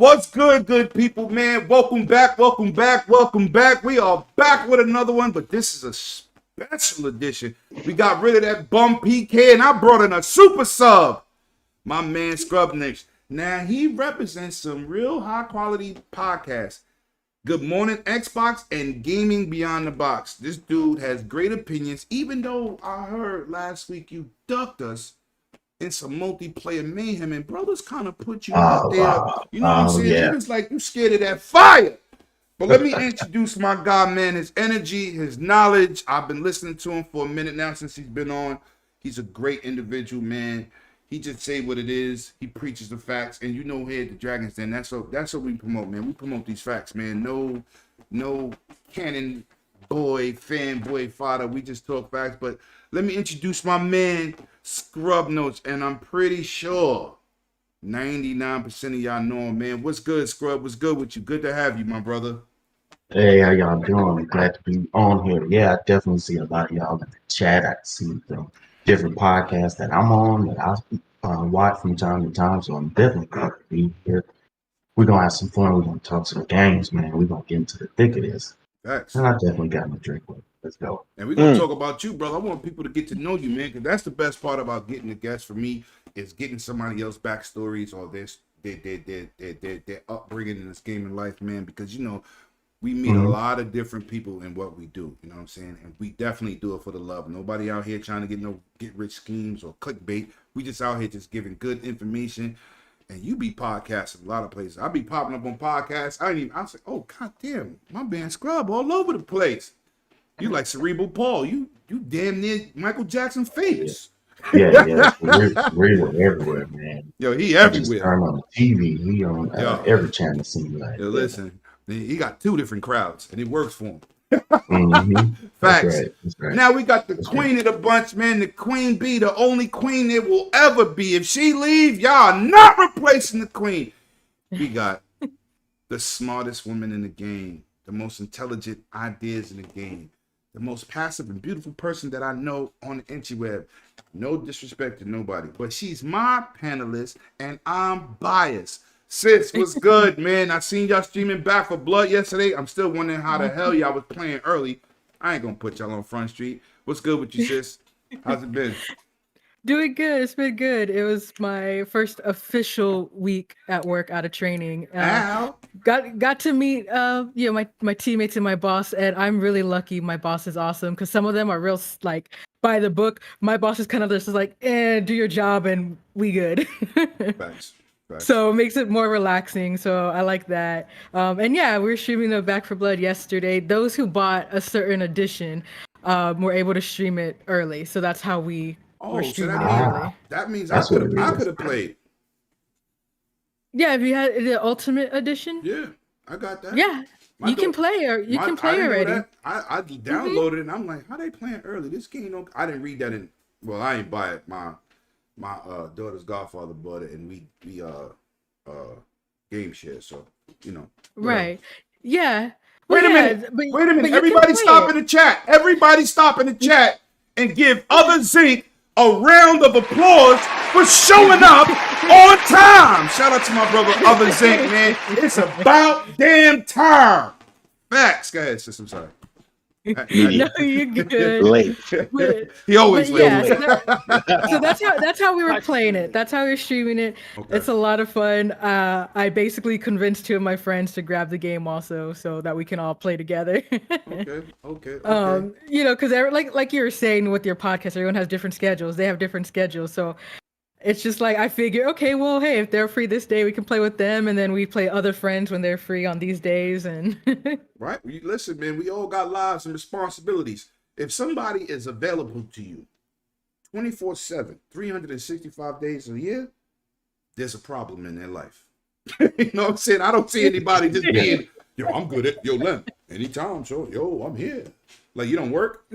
What's good, good people, man? Welcome back. We are back with another one, but this is a special edition. We got rid of that bum PK, and I brought in a super sub, my man Scrubnix. Now, he represents some real high-quality podcasts. Good Morning Xbox and Gaming Beyond the Box. This dude has great opinions, even though I heard last week you ducked us in some multiplayer mayhem, and brothers kind of put you out there. You know what I'm saying? Yeah. You was like, you scared of that fire. But let me introduce my guy, man. His energy, his knowledge. I've been listening to him for a minute now since he's been on. He's a great individual, man. He just say what it is. He preaches the facts. And you know, here at the Dragon's Den, that's what we promote, man. We promote these facts, man. No cannon boy, fanboy fodder. We just talk facts. But let me introduce my man, Scrub Notes, and I'm pretty sure 99% of y'all know him, man. What's good, Scrub? What's good with you? Good to have you, my brother. Hey, how y'all doing? Glad to be on here. Yeah, I definitely see a lot of y'all in the chat. I see the different podcasts that I'm on that I watch from time to time. So I'm definitely glad to be here. We're gonna have some fun. We're gonna talk some games, man. We're gonna get into the thick of this. Facts. And I definitely got my drink with me. Let's go. And we're gonna talk about you, brother. I want people to get to know you, man, because that's the best part about getting a guest for me is getting somebody else's backstories or their upbringing in this game in life, man. Because you know, we meet a lot of different people in what we do. You know what I'm saying? And we definitely do it for the love. Nobody out here trying to get rich schemes or clickbait. We just out here just giving good information. And you be podcasting a lot of places. I be popping up on podcasts. I say, oh god damn, my man Scrub all over the place. You like Cerebral Paul. You damn near Michael Jackson famous. Yeah. We're everywhere, man. Yo, he everywhere. Just turn on the TV. He on every channel. Seems like. Yo, listen, he got two different crowds, and it works for him. Facts. That's right. Now we got the queen of the bunch, man. The queen bee, the only queen there will ever be. If she leave, y'all not replacing the queen. We got the smartest woman in the game, the most intelligent ideas in the game, the most passive and beautiful person that I know on the interweb. No disrespect to nobody, but she's my panelist, and I'm biased. Sis, what's good, man? I seen y'all streaming Back for Blood yesterday. I'm still wondering how the hell y'all was playing early. I ain't gonna put y'all on Front Street. What's good with you, sis? How's it been? Doing good. It's been good. It was my first official week at work out of training. Got to meet my teammates and my boss, and I'm really lucky. My boss is awesome because some of them are real like by the book. My boss is kind of just like, do your job and we good. Thanks. So it makes it more relaxing. So I like that. And yeah, we were streaming the Back for Blood yesterday. Those who bought a certain edition were able to stream it early. So that's how we were streaming early. That means I could have played. Yeah, if you had the Ultimate Edition. Yeah, I got that. Yeah, you can play already. I downloaded it and I'm like, how they playing early? This game I didn't read that in. Well, I didn't buy it. My daughter's godfather bought it, and we game share, so you know. Right. Yeah. Wait a minute. Everybody stop in the chat. Everybody stop in the chat and give Other Zinc a round of applause for showing up on time. Shout out to my brother Other Zinc, man. It's about damn time. Facts. Go ahead, sis. I'm sorry. No, you're good. Late. He always late. Yeah, so that's how we were playing it. That's how we were streaming it. Okay. It's a lot of fun. I basically convinced two of my friends to grab the game also, so that we can all play together. Okay. You know, because like you were saying with your podcast, everyone has different schedules. They have different schedules, so it's just like I figure, okay, well, hey, if they're free this day, we can play with them, and then we play other friends when they're free on these days. And right, listen, man, we all got lives and responsibilities. If somebody is available to you 24/7, 365 days a year, there's a problem in their life. You know what I'm saying? I don't see anybody just being, yo, I'm good at Len. Anytime, so I'm here. Like, you don't work?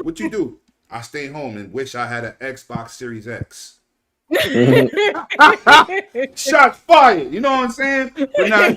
What you do? I stay home and wish I had an Xbox Series X. Shots fired. You know what I'm saying? But now,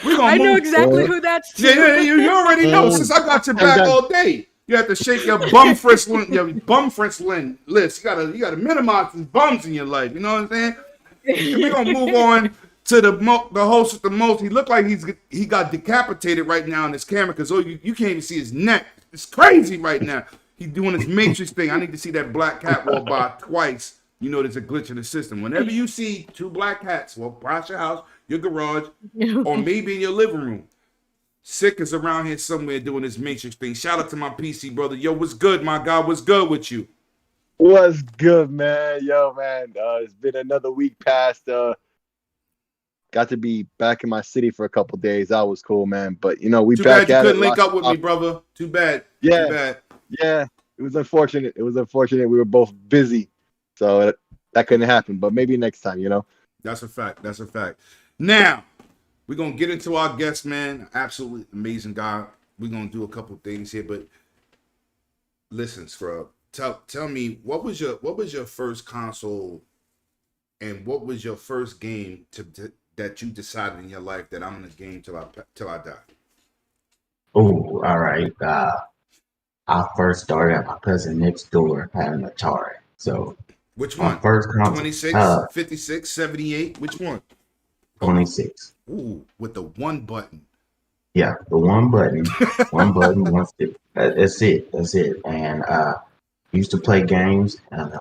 we're gonna I know exactly who that's to. Yeah, you already know since I got your back all day. You have to shake your bum friends list. You gotta minimize the bums in your life. You know what I'm saying? And we're gonna move on to the host with the most. He looked like he got decapitated right now in this camera because you can't even see his neck. It's crazy right now. He's doing his Matrix thing. I need to see that black cat walk by twice. You know there's a glitch in the system. Whenever you see two black cats walk past your house, your garage, or maybe in your living room, Sick is around here somewhere doing this Matrix thing. Shout out to my PC brother. Yo, what's good, my guy? What's good with you? What's good, man? Yo, man. It's been another week past. Got to be back in my city for a couple days. That was cool, man. But we Too back bad you at couldn't it. link up with me, brother. Too bad. Yeah. Too bad. Yeah. It was unfortunate. We were both busy, so that couldn't happen. But maybe next time, That's a fact. That's a fact. Now, we're going to get into our guest, man. Absolutely amazing guy. We're going to do a couple things here, but listen, Scrub, tell me, what was your first console and what was your first game that you decided in your life that I'm going to game till I die? Oh, all right. I first started at my cousin next door had an Atari. So which my one? first console, 26, 56, 78? Which one? 26. Ooh, with the one button. Yeah, the one button, one stick. That's it. And used to play games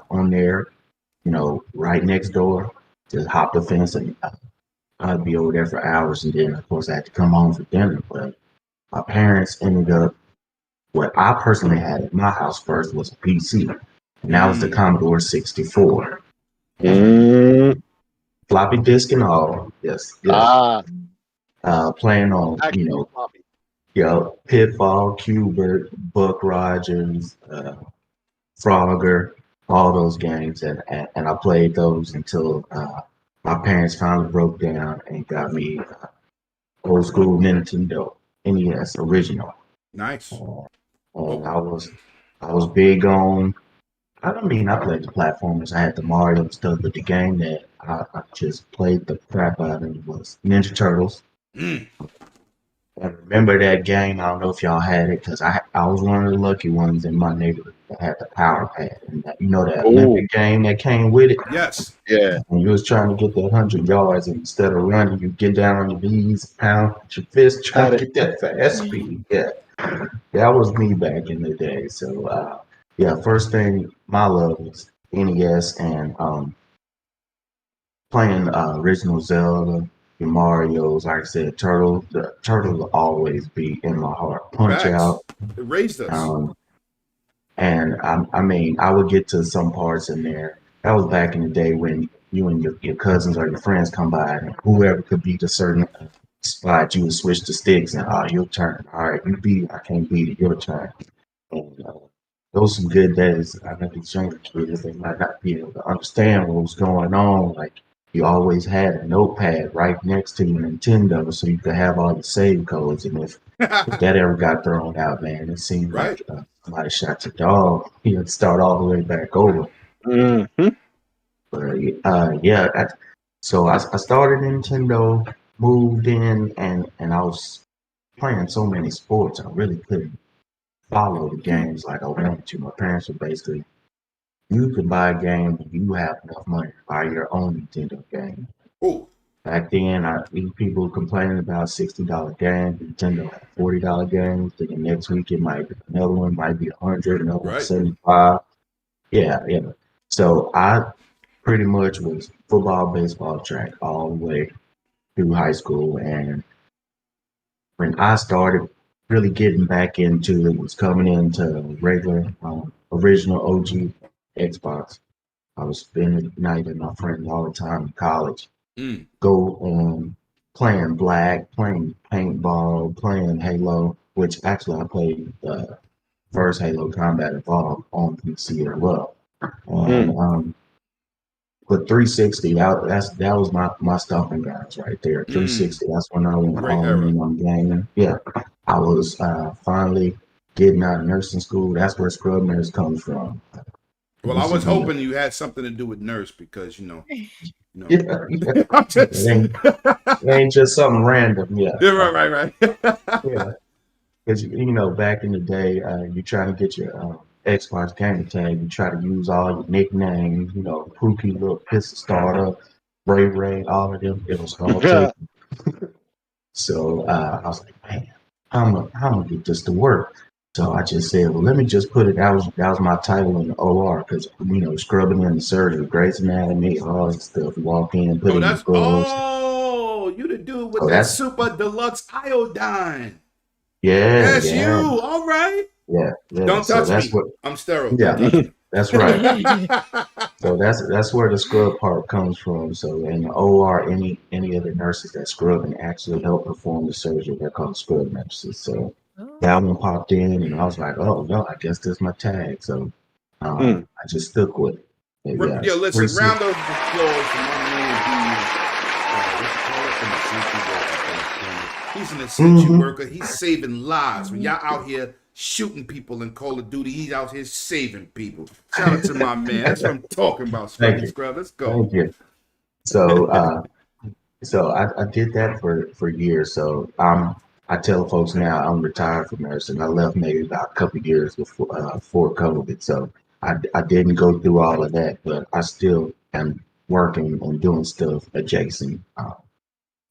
on there, right next door. Just hop the fence and I'd be over there for hours. And then, of course, I had to come home for dinner. But my parents ended up, what I personally had at my house first was a PC. And that was the Commodore 64. Floppy disk and all. Yes. Playing on, Pitfall, Cubert, Buck Rogers, Frogger, all those games. And I played those until my parents finally broke down and got me old school Nintendo NES original. Nice. And I was big on, I played the platformers. I had the Mario stuff, but the game that I just played the crap out of was Ninja Turtles. I remember that game. I don't know if y'all had it because I was one of the lucky ones in my neighborhood that had the power pad. And that Olympic game that came with it. Yes. Yeah. And you was trying to get that 100 yards, and instead of running, you get down on your knees, pound with your fist, trying to get that fast speed. Yeah. That was me back in the day. So, first thing, my love was NES and playing original Zelda, your Mario's, like I said, Turtles. The Turtles will always be in my heart. Punch Facts. Out. It raised us. And I would get to some parts in there. That was back in the day when you and your cousins or your friends come by, and whoever could beat a certain spot, you would switch the sticks and your turn. All right, you beat it. I can't beat it. Your turn. And those some good days. I know these younger kids, they might not be able to understand what was going on. Like, you always had a notepad right next to your Nintendo so you could have all the save codes. And if that ever got thrown out, man, it seemed like somebody shot your dog. You'd start all the way back over. Mm-hmm. But so I started Nintendo, moved in, and I was playing so many sports, I really couldn't follow the games like I wanted to. My parents were basically, you can buy a game and you have enough money to buy your own Nintendo game. Oh. Back then, people complaining about $60 games. Nintendo had $40 games. Then the next week, it might be another one, might be 100, another one 75. Yeah. So I pretty much was football, baseball, track all the way through high school. And when I started really getting back into it, was coming into regular, original OG Xbox. I was spending the night with my friends all the time in college. Go playing Black, playing paintball, playing Halo, which actually I played the first Halo Combat Evolved on PC as well. And but 360, that was my stomping grounds right there. 360, that's when I went all in on gaming. Yeah, I was finally getting out of nursing school. That's where Scrub Nurse comes from. Well, I was hoping you had something to do with nurse because, Yeah. It ain't just something random. Yeah. Right. Yeah. Because, back in the day, you try to get your Xbox gamer tag, you try to use all your nicknames, Pookie, little pistol starter, Ray Ray, all of them. It was all taken. So I was like, man, how am I gonna get this to work? So I just said, well, let me just put it. That was my title in the OR because scrubbing in the surgery, Grey's Anatomy, all that stuff. Walk in, put Oh, in your gloves. you the dude with So that that's super deluxe iodine. yeah, That's yeah, you. All right. yeah. Don't So touch that's me. what. I'm sterile. Yeah, Don't touch me. that's right. So that's where the scrub part comes from. So in the OR, any of the nurses that scrub and actually help perform the surgery, they're called scrub nurses. So Oh. that one popped in, and I was like, oh no, I guess that's my tag. So I just stuck with it. But yeah, Yo, it's listen, round of applause for my man. He's an essential worker. He's saving lives. When y'all out here shooting people in Call of Duty, he's out here saving people. Shout out to my man. That's what I'm talking about, Thank Scrubby you. Scrub. Let's go. Thank you. So so I did that for years. So I tell folks now I'm retired from nursing. I left maybe about a couple of years before COVID. So I didn't go through all of that, but I still am working and doing stuff adjacent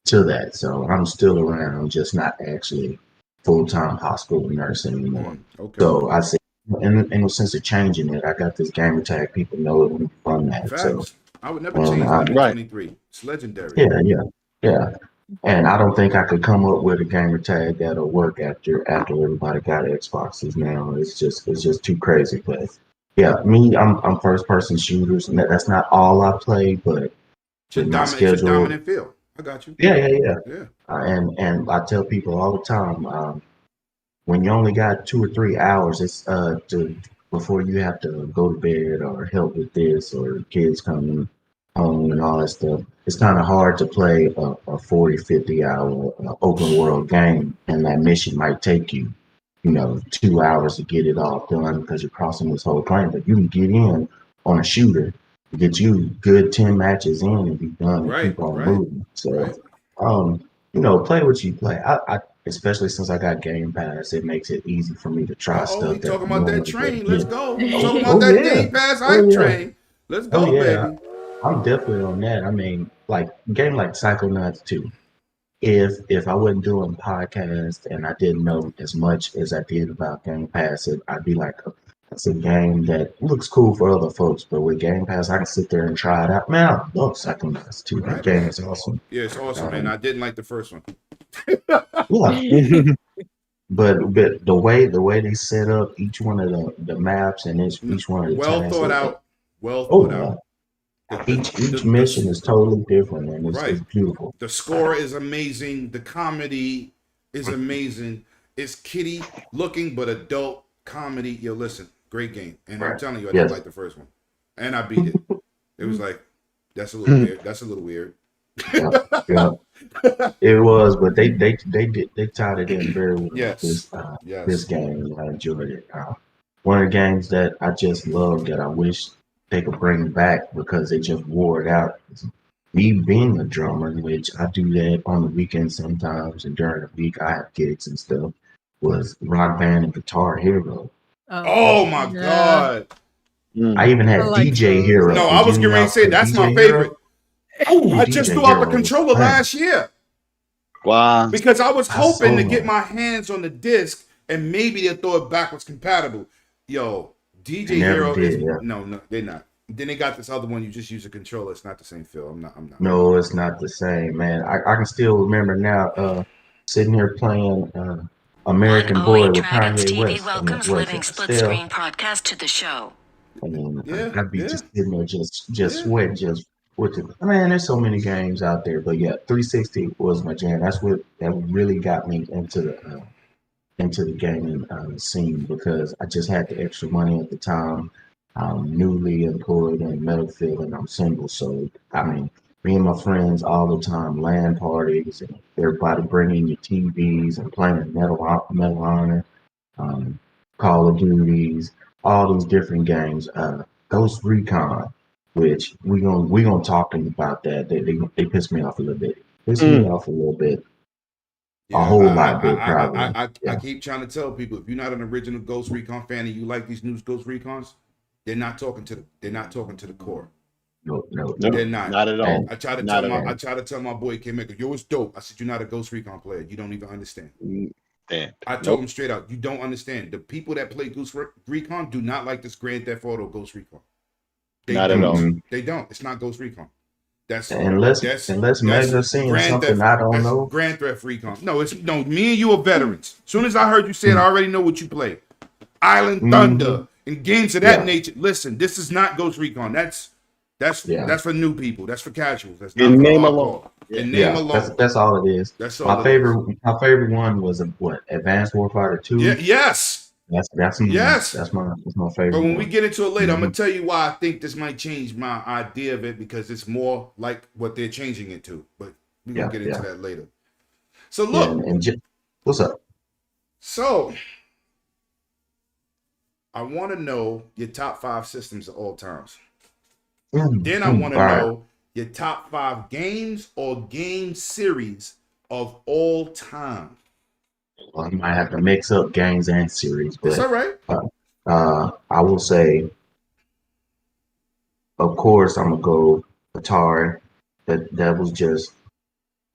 to that. So I'm still around. I'm just not actually full-time hospital nurse anymore. Okay. So I say, in the sense of changing it, I got this gamer tag. People know it from that. Facts. So I would never change and Lemon Right. 23. It's legendary. yeah. And I don't think I could come up with a gamer tag that'll work after everybody got Xboxes now. It's just too crazy. But yeah, I'm first person shooters, and that's not all I play, but It's your with my dominant, it's your schedule. dominant field. I got you. Yeah. Yeah. And I tell people all the time, when you only got 2 or 3 hours, it's before you have to go to bed or help with this or kids coming home and all that stuff. It's kind of hard to play a 40, 50 hour open world game, and that mission might take you, 2 hours to get it all done because you're crossing this whole plane. But you can get in on a shooter, get you good 10 matches in and be done and keep on moving. So, play what you play. I especially since I got Game Pass, it makes it easy for me to try stuff. We talking about that train. Let's go. Yeah. Talking about that Game Pass hype train. Let's go, baby. I'm definitely on that. I mean, like game like Psychonauts 2. If I wasn't doing podcasts and I didn't know as much as I did about Game Pass, I'd be like, it's a game that looks cool for other folks, but with Game Pass, I can sit there and try it out. Man, I love Psychonauts 2. That game is awesome. Yeah, it's awesome, man. I didn't like the first one. Yeah. But the way they set up each one of the maps and each one of the well thought out. Each mission is totally different, and it's beautiful. The score is amazing. The comedy is amazing. It's kiddie looking but adult comedy. Yo, listen, great game. And I'm telling you, I didn't like the first one, and I beat it. It was like, that's a little weird. That's a little weird. Yeah. It was, but they tied it in very well. This game, I enjoyed it. One of the games that I just love that I wish they could bring back because they just wore it out. Me being a drummer, which I do that on the weekends sometimes, and during the week I have gigs and stuff, was Rock Band and Guitar Hero. Oh my God. I even had DJ Hero. No, I was getting ready to say that's my favorite. I just threw out the controller last year. Wow. Because I was hoping to get my hands on the disc and maybe they'll throw it backwards compatible. Yo, DJ Hero is no, they're not. Then they got this other one. You just use a controller. It's not the same feel. I'm not. No, it's not the same, man. I can still remember now. Sitting here playing American Boy with Kanye West. Welcomes Living Split Screen podcast to the show. I mean, I'd be just sitting there, just sweating, just with it. Man, there's so many games out there, but yeah, 360 was my jam. That really got me into the gaming scene because I just had the extra money at the time. I'm newly employed in medical field and I'm single, so I mean, me and my friends all the time, LAN parties, and everybody bringing your TVs and playing Medal of Honor, Call of Duties, all these different games. Ghost Recon, which we gonna talk about that. They pissed me off a little bit. Yeah, a whole lot bit, probably. I keep trying to tell people, if you're not an original Ghost Recon fan and you like these new Ghost Recons, they're not talking to the core. No. They're not. Not at all. And I try to Not tell at my all. I try to tell my boy K Maker, yo, it's dope. I said, you're not a Ghost Recon player. You don't even understand. Damn. I told him straight out, you don't understand. The people that play Ghost Recon do not like this Grand Theft Auto Ghost Recon. They Not at don't. all. They don't. It's not Ghost Recon. That's unless Mega seeing Grand something Theft. I don't That's know. Grand Theft Recon. No, it's no. Me and you are veterans. As soon as I heard you say it, I already know what you play. Island Thunder and games of that nature. Listen, this is not Ghost Recon. That's for new people. That's for casuals. That's not In for name hardcore. alone. In name Yeah, alone. that's all it is. That's all. My favorite one was what, Advanced Warfighter 2. Yeah. Yes. That's Yes. my favorite. But when one. we get into it later, I'm gonna tell you why I think this might change my idea of it, because it's more like what they're changing it to. But we're gonna get into that later. So look, what's up? So I want to know your top 5 systems of all times. Then I want to know your top 5 games or game series of all time. Well, I might have to mix up games and series, but It's all right. I will say, of course, I'm gonna go Atari. That was just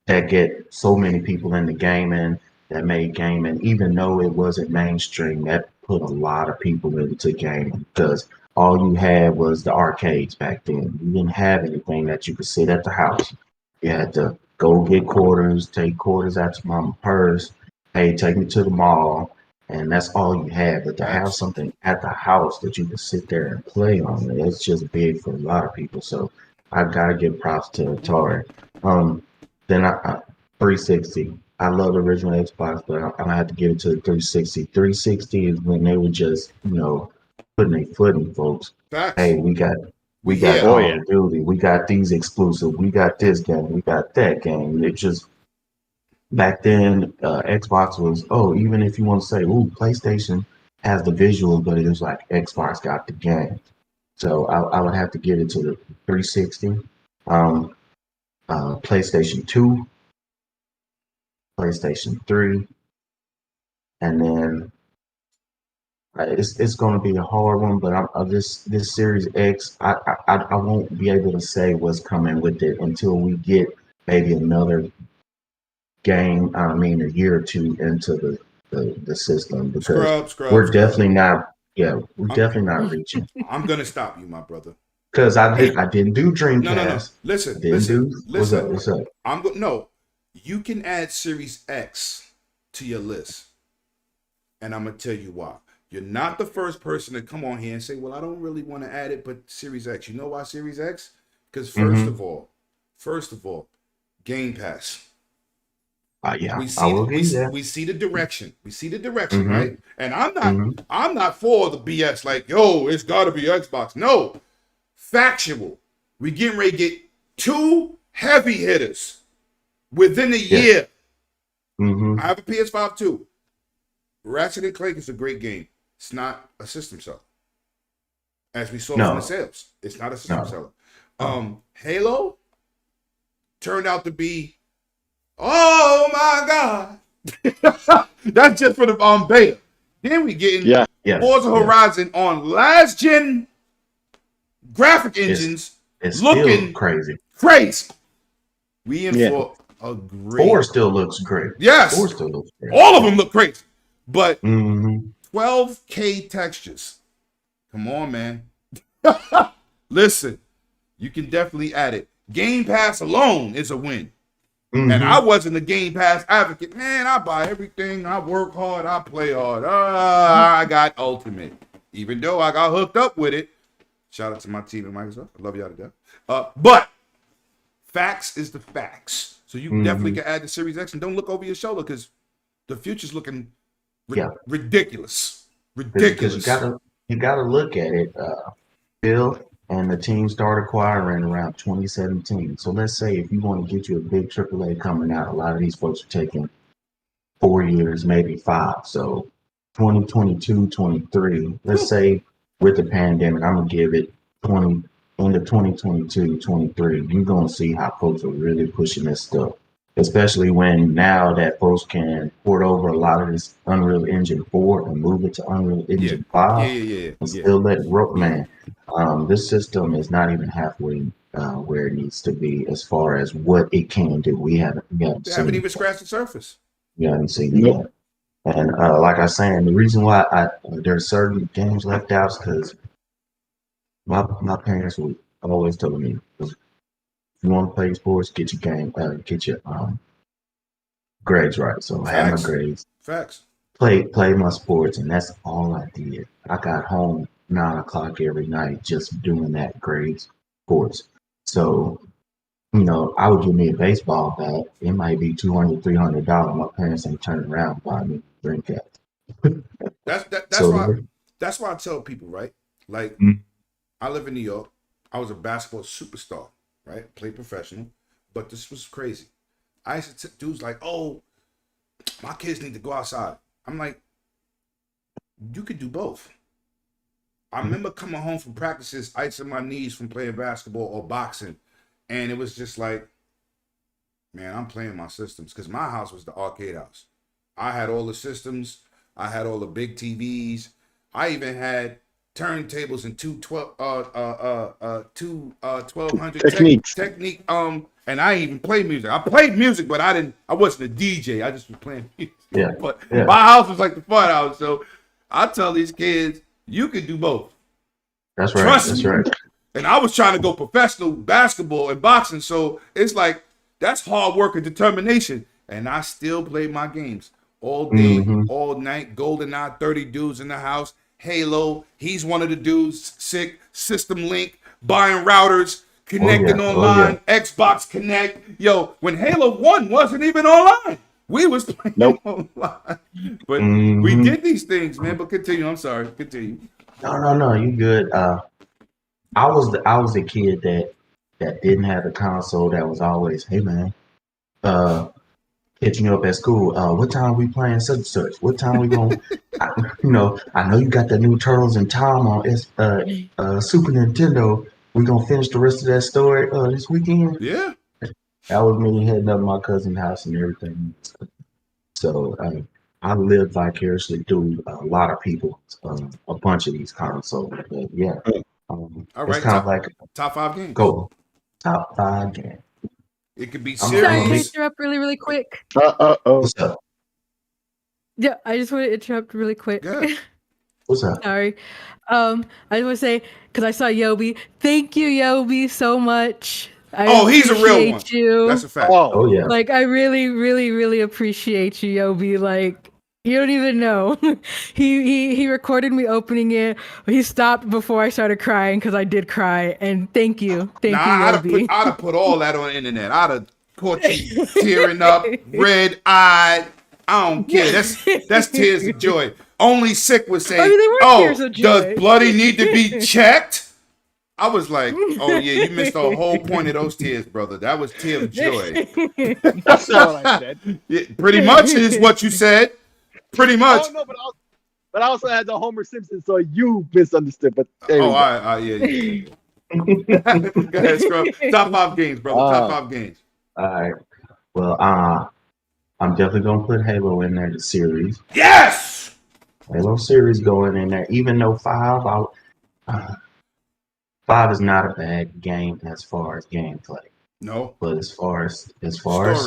that get so many people into gaming, that made gaming, even though it wasn't mainstream, that put a lot of people into gaming, because all you had was the arcades back then. You didn't have anything that you could sit at the house. You had to go get quarters, take quarters out your mama's purse. Hey, take me to the mall, and that's all you had. But to have something at the house that you can sit there and play on, it's just big for a lot of people. So I gotta give props to Atari. Then I 360. I love the original Xbox, but I'm gonna have to give it to the 360. 360 is when they were just, putting their foot in folks. Facts. Hey, we got Call of Duty, we got these exclusive, we got this game, we got that game. It just back then, Xbox was, even if you want to say, PlayStation has the visuals, but it was like Xbox got the game. So I would have to give it to the 360, PlayStation 2, PlayStation 3, and then it's going to be a hard one, but this Series X, I won't be able to say what's coming with it until we get maybe another game, a year or two into the system, because we're definitely not reaching. I'm gonna stop you, my brother, because I didn't do Dreamcast. No. Listen. What's up? No. You can add Series X to your list, and I'm gonna tell you why. You're not the first person to come on here and say, "Well, I don't really want to add it, but Series X." You know why Series X? Because first of all, Game Pass. We see the direction. Right? And I'm not for the BS. Like, yo, it's got to be Xbox. No, factual. We getting ready to get 2 heavy hitters within a year. I have a PS5 too. Ratchet and Clank is a great game. It's not a system seller, as we saw from the sales. It's not a system seller. Halo turned out to be. Oh my God. That's just for the beta. Then we getting Forza Horizon on last gen graphic engines. It's looking crazy. We in for a great. 4 still looks great. Yes. 4 still looks great. All of them look crazy. But 12K textures. Come on, man. Listen, you can definitely add it. Game Pass alone is a win. And I wasn't a Game Pass advocate. Man, I buy everything. I work hard. I play hard. I got Ultimate. Even though I got hooked up with it. Shout out to my team at Microsoft. I love y'all to death. But facts is the facts. So you definitely can add the Series X, and don't look over your shoulder, because the future's looking ridiculous. Ridiculous. Because you gotta look at it. Bill and the team started acquiring around 2017. So let's say if you want to get you a big AAA coming out, a lot of these folks are taking 4 years, maybe 5. So 2022, 23. Let's say with the pandemic, I'm gonna give it into 2022, 23. You're gonna see how folks are really pushing this stuff. Especially when now that folks can port over a lot of this Unreal Engine 4 and move it to Unreal Engine 5 and still let it roll, man. This system is not even halfway where it needs to be as far as what it can do. We haven't They haven't seen even scratched the surface. we haven't seen it Nope. yet. And like I was saying, the reason why there's certain games left out is because my parents would always tell me, if you want to play sports, get your grades right. So I had my Facts. grades, Facts. play my sports, and that's all I did. I got home 9 o'clock every night just doing that grades sports. So I would give me a baseball bat. It might be $200, $300. My parents ain't turning around and buy me a drink at. That's So why I tell people, right? Like, I live in New York. I was a basketball superstar, right? Played professional, but this was crazy. I used to dudes like, oh, my kids need to go outside. I'm like, you could do both. I remember coming home from practices, icing my knees from playing basketball or boxing, and it was just like, man, I'm playing my systems, because my house was the arcade house. I had all the systems. I had all the big TVs. I even had turntables and two 1200 Techniques. technique. And I even played music. I played music, but I wasn't a DJ. I just was playing music. Yeah. But Yeah. my house was like the fun house. So I tell these kids, you can do both. That's right. Trust That's me. right. And I was trying to go professional basketball and boxing. So it's like, that's hard work and determination. And I still played my games all day, all night. GoldenEye, 30 dudes in the house. Halo, he's one of the dudes. Sick. System Link, buying routers, connecting online. Xbox Connect. Yo, when Halo 1 wasn't even online, we was playing online. But we did these things, man. But continue. I'm sorry. Continue. No. You good? I was the kid that didn't have a console. That was always, hey man, catching you up at school. What time we playing such and such? What time we going? I know you got the new Turtles in Time on Super Nintendo. We gonna finish the rest of that story this weekend. Yeah. That was me heading up my cousin's house and everything. So I lived vicariously through a lot of people, a bunch of these consoles. But yeah, All it's right. kind of like Top 5 games. go top 5 game. It could be Sorry, can I series. interrupt really quick? What's up? Yeah, I just want to interrupt really quick. Yeah. What's up? Sorry. I just want to say, because I saw Yobi. Thank you, Yobi, so much. He's a real one. You. That's a fact. Oh yeah. Like, I really, really, really appreciate you, Yobi. Like, you don't even know. He recorded me opening it. He stopped before I started crying because I did cry. And thank you, Yobi. I'd have put all that on the internet. I'd have caught you tearing up, red-eyed. I don't care. That's tears of joy. Only Sick would say, they were tears of joy. Does Bloody need to be checked? I was like, oh yeah, you missed the whole point of those tears, brother. That was tear of joy. That's not what I said. Yeah, pretty much is what you said. Pretty much. Oh no, but I also had the Homer Simpson, so you misunderstood. But there you go. All right, yeah. Go ahead, Scrub. Top 5 games, brother. Top 5 games. All right. Well, I'm definitely gonna put Halo in there. The series. Yes. Halo series going in there. Even though 5 is not a bad game as far as gameplay. No. But as far as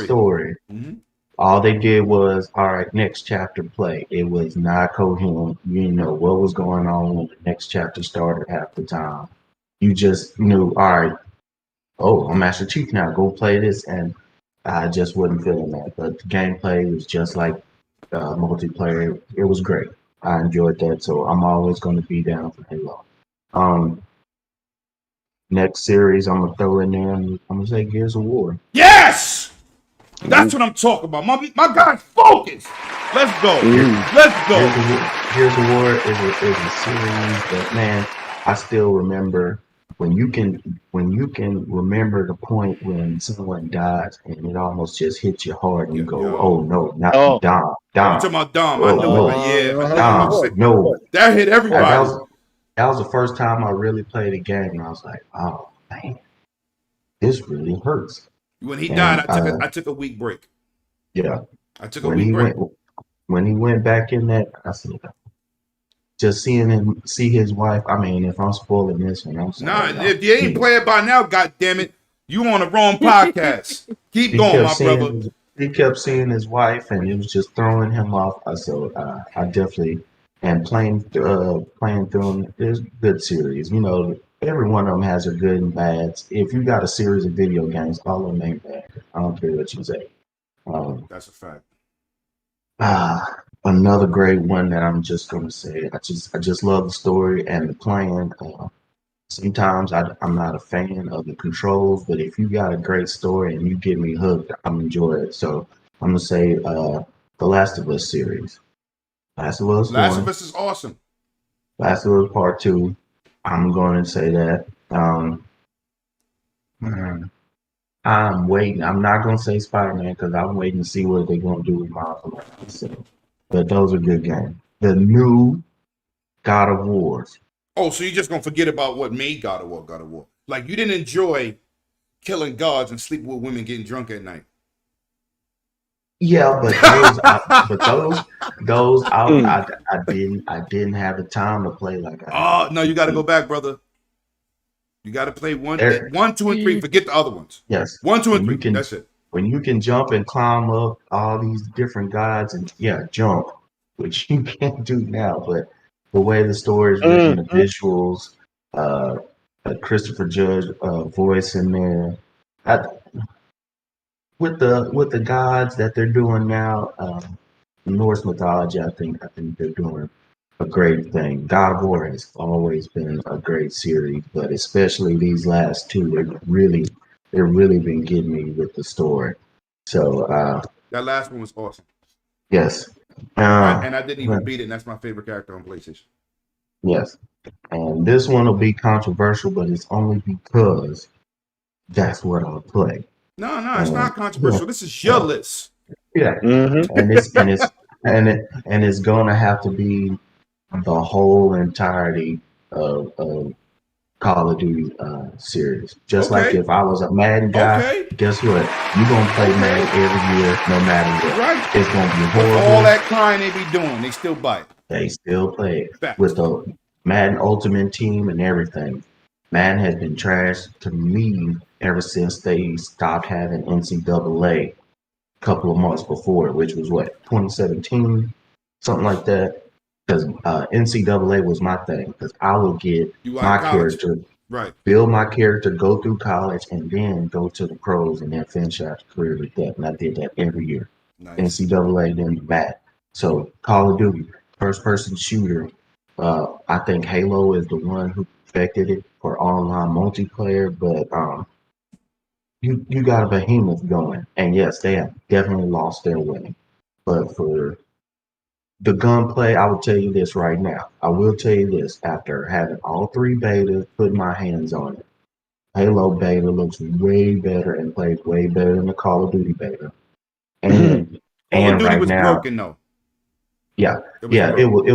story, Mm-hmm. all they did was, all right, next chapter play. It was not coherent. You didn't know what was going on when the next chapter started half the time. You just knew, all right, oh, I'm Master Chief now. Go play this. And I just wasn't feeling that. But the gameplay was just like multiplayer. It was great. I enjoyed that. So I'm always going to be down for Halo. Next series I'm going to throw in there, and I'm going to say Gears of War. Yes. That's what I'm talking about. My guy's focused. Let's go. Let's go. Gears of War is a series that, man, I still remember when you can remember the point when someone dies and it almost just hits you hard and you go, oh no, not Dom. I'm talking about Dom. I know it. Yeah. Dom. No. That hit everybody. That was the first time I really played a game, and I was like, oh man, this really hurts. When he died, I took a week break. Yeah. I took a week break. When he went back in that, I said, just seeing him see his wife. I mean, if I'm spoiling this one, I'm Nah, sorry, y'all. if you ain't play it by now, god damn it, you on the wrong podcast. Keep He going, kept my seeing brother. he kept seeing his wife, and it was just throwing him off. So I definitely and playing through them. There's good series. You know, every one of them has a good and bad. If you got a series of video games, all of them ain't bad. I don't care what you say. That's a fact. Another great one that I'm just gonna say. I just love the story and the playing. Sometimes I'm not a fan of the controls, but if you got a great story and you get me hooked, I'm enjoy it. So I'm gonna say the Last of Us series. Last of Us Last of 1, Us is awesome. Last of Us Part 2. I'm going to say that. Hmm, I'm waiting. I'm not gonna say Spider-Man because I'm waiting to see what they're gonna do with Miles Morales. So, but those are good games. The new God of Wars. Oh, so you're just gonna forget about what made God of War God of War? Like you didn't enjoy killing gods and sleeping with women, getting drunk at night. Yeah, but those I didn't have the time to play like I Oh have. no, you got to go back, brother. You got to play one, There, 1, 2, and 3. Forget the other ones. yes, 1, 2, and when you 3. can That's it. when you can jump and climb up all these different gods and jump, which you can't do now. But the way the story is written, the visuals, uh, Christopher Judge voice in there, I, with the gods that they're doing now, Norse mythology, I think they're doing a great thing. God of War has always been a great series, but especially these last two, they've really been getting me with the story. So That last one was awesome. yes, And I didn't even beat it, and that's my favorite character on PlayStation. yes, and this one will be controversial, but it's only because that's what I'll play. No, it's not Yeah, controversial. This is your list. yeah, and it's gonna have to be the whole entirety of Call of Duty series. Just like Okay. if I was a Madden guy, Okay. guess what? You're gonna play Madden every year, no matter what. Right. It's gonna be With horrible. all that crying they be doing, they still buy it. They still play it Facts. with the Madden Ultimate Team and everything. Madden has been trashed to me ever since they stopped having NCAA a couple of months before, which was what 2017, something like that. Because NCAA was my thing. Because I would get You like my college. character, Right. build my character, go through college, and then go to the pros and then finish out the career with that. And I did that every year. Nice. NCAA, then back. So Call of Duty, first person shooter. I think Halo is the one who perfected it for online multiplayer, but you got a behemoth going. And yes, they have definitely lost their way. But for the gunplay, I will tell you this right now. I will tell you this after having all three betas, putting my hands on it. Halo beta looks way better and plays way better than the Call of Duty beta. And Call of Duty right was now, broken though. yeah, it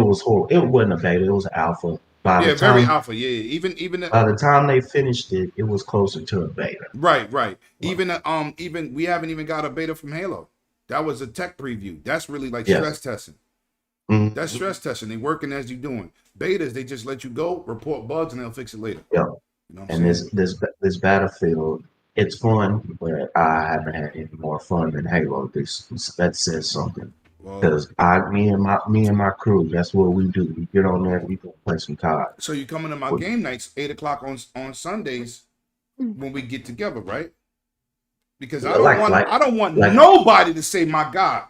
was horrible. It wasn't a beta, it was an alpha. By the Very time alpha. Yeah, even by the time they finished it, it was closer to a beta. right. Even we haven't even got a beta from Halo. That was a tech preview. That's really like stress testing. Mhm. That's stress testing. They working as you doing. Betas, they just let you go, report bugs, and they'll fix it later. Yeah. You know what And I'm saying? this Battlefield, it's fun, but I haven't had any more fun than Halo. That says something. Well, Because me and my crew, that's what we do. We get on there, we go play some cards. so you coming to my game nights 8:00 on Sundays when we get together, right? Because I don't want nobody to say my God,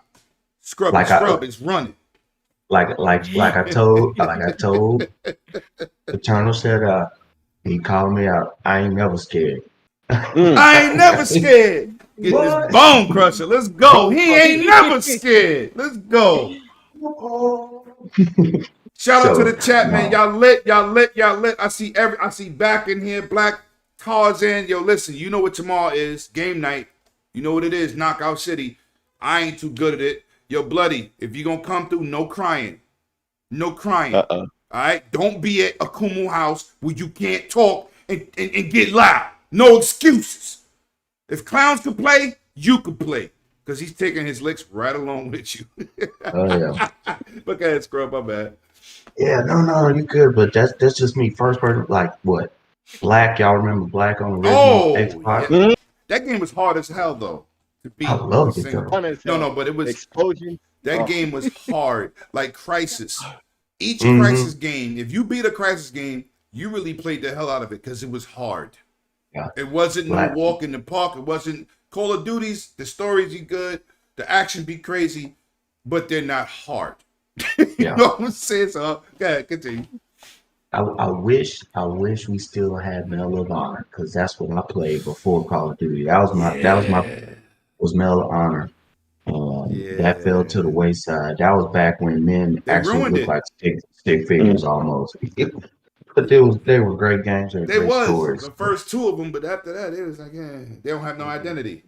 Scrub is running. Like I told Eternal said, he called me out. I ain't never scared. I ain't never scared. Get this bone crusher. Let's go. He ain't never scared. Let's go. Shout out to the chat, man. Y'all lit. I see back in here, Black Tarzan. Yo, listen, you know what tomorrow is. Game night. You know what it is, Knockout City. I ain't too good at it. Yo, Bloody, if you gonna come through, no crying. No crying. All right? Don't be at a Kumu house where you can't talk and get loud. No excuses. If clowns can play, you can play. Because he's taking his licks right along with you. Oh, yeah. Look at it, Scrub, my bad. Yeah, no, you good, but that's just me. First person, like what? Black, y'all remember Black on the original Oh Xbox? yeah, Mhm. that game was hard as hell though to I beat on loved it single. though. Fun as No, hell. but it was Explosions. that Oh. game was hard, like Crisis. Each Mm-hmm. Crisis game, if you beat a Crisis game, you really played the hell out of it because it was hard. Yeah, It wasn't no Black. walk in the park. It wasn't Call of Duties. The stories be good, the action be crazy, but they're not hard. You Yeah. know what I'm saying? So, go ahead, continue. I wish we still had Medal of Honor because that's what I played before Call of Duty. That was my Yeah, was Medal of Honor, and that fell to the yeah. wayside. That was back when men They actually ruined looked it. like stick Mm. figures almost. But they were great games. They were They great was stories. the first two of them, but after that, it was like, yeah, they don't have no identity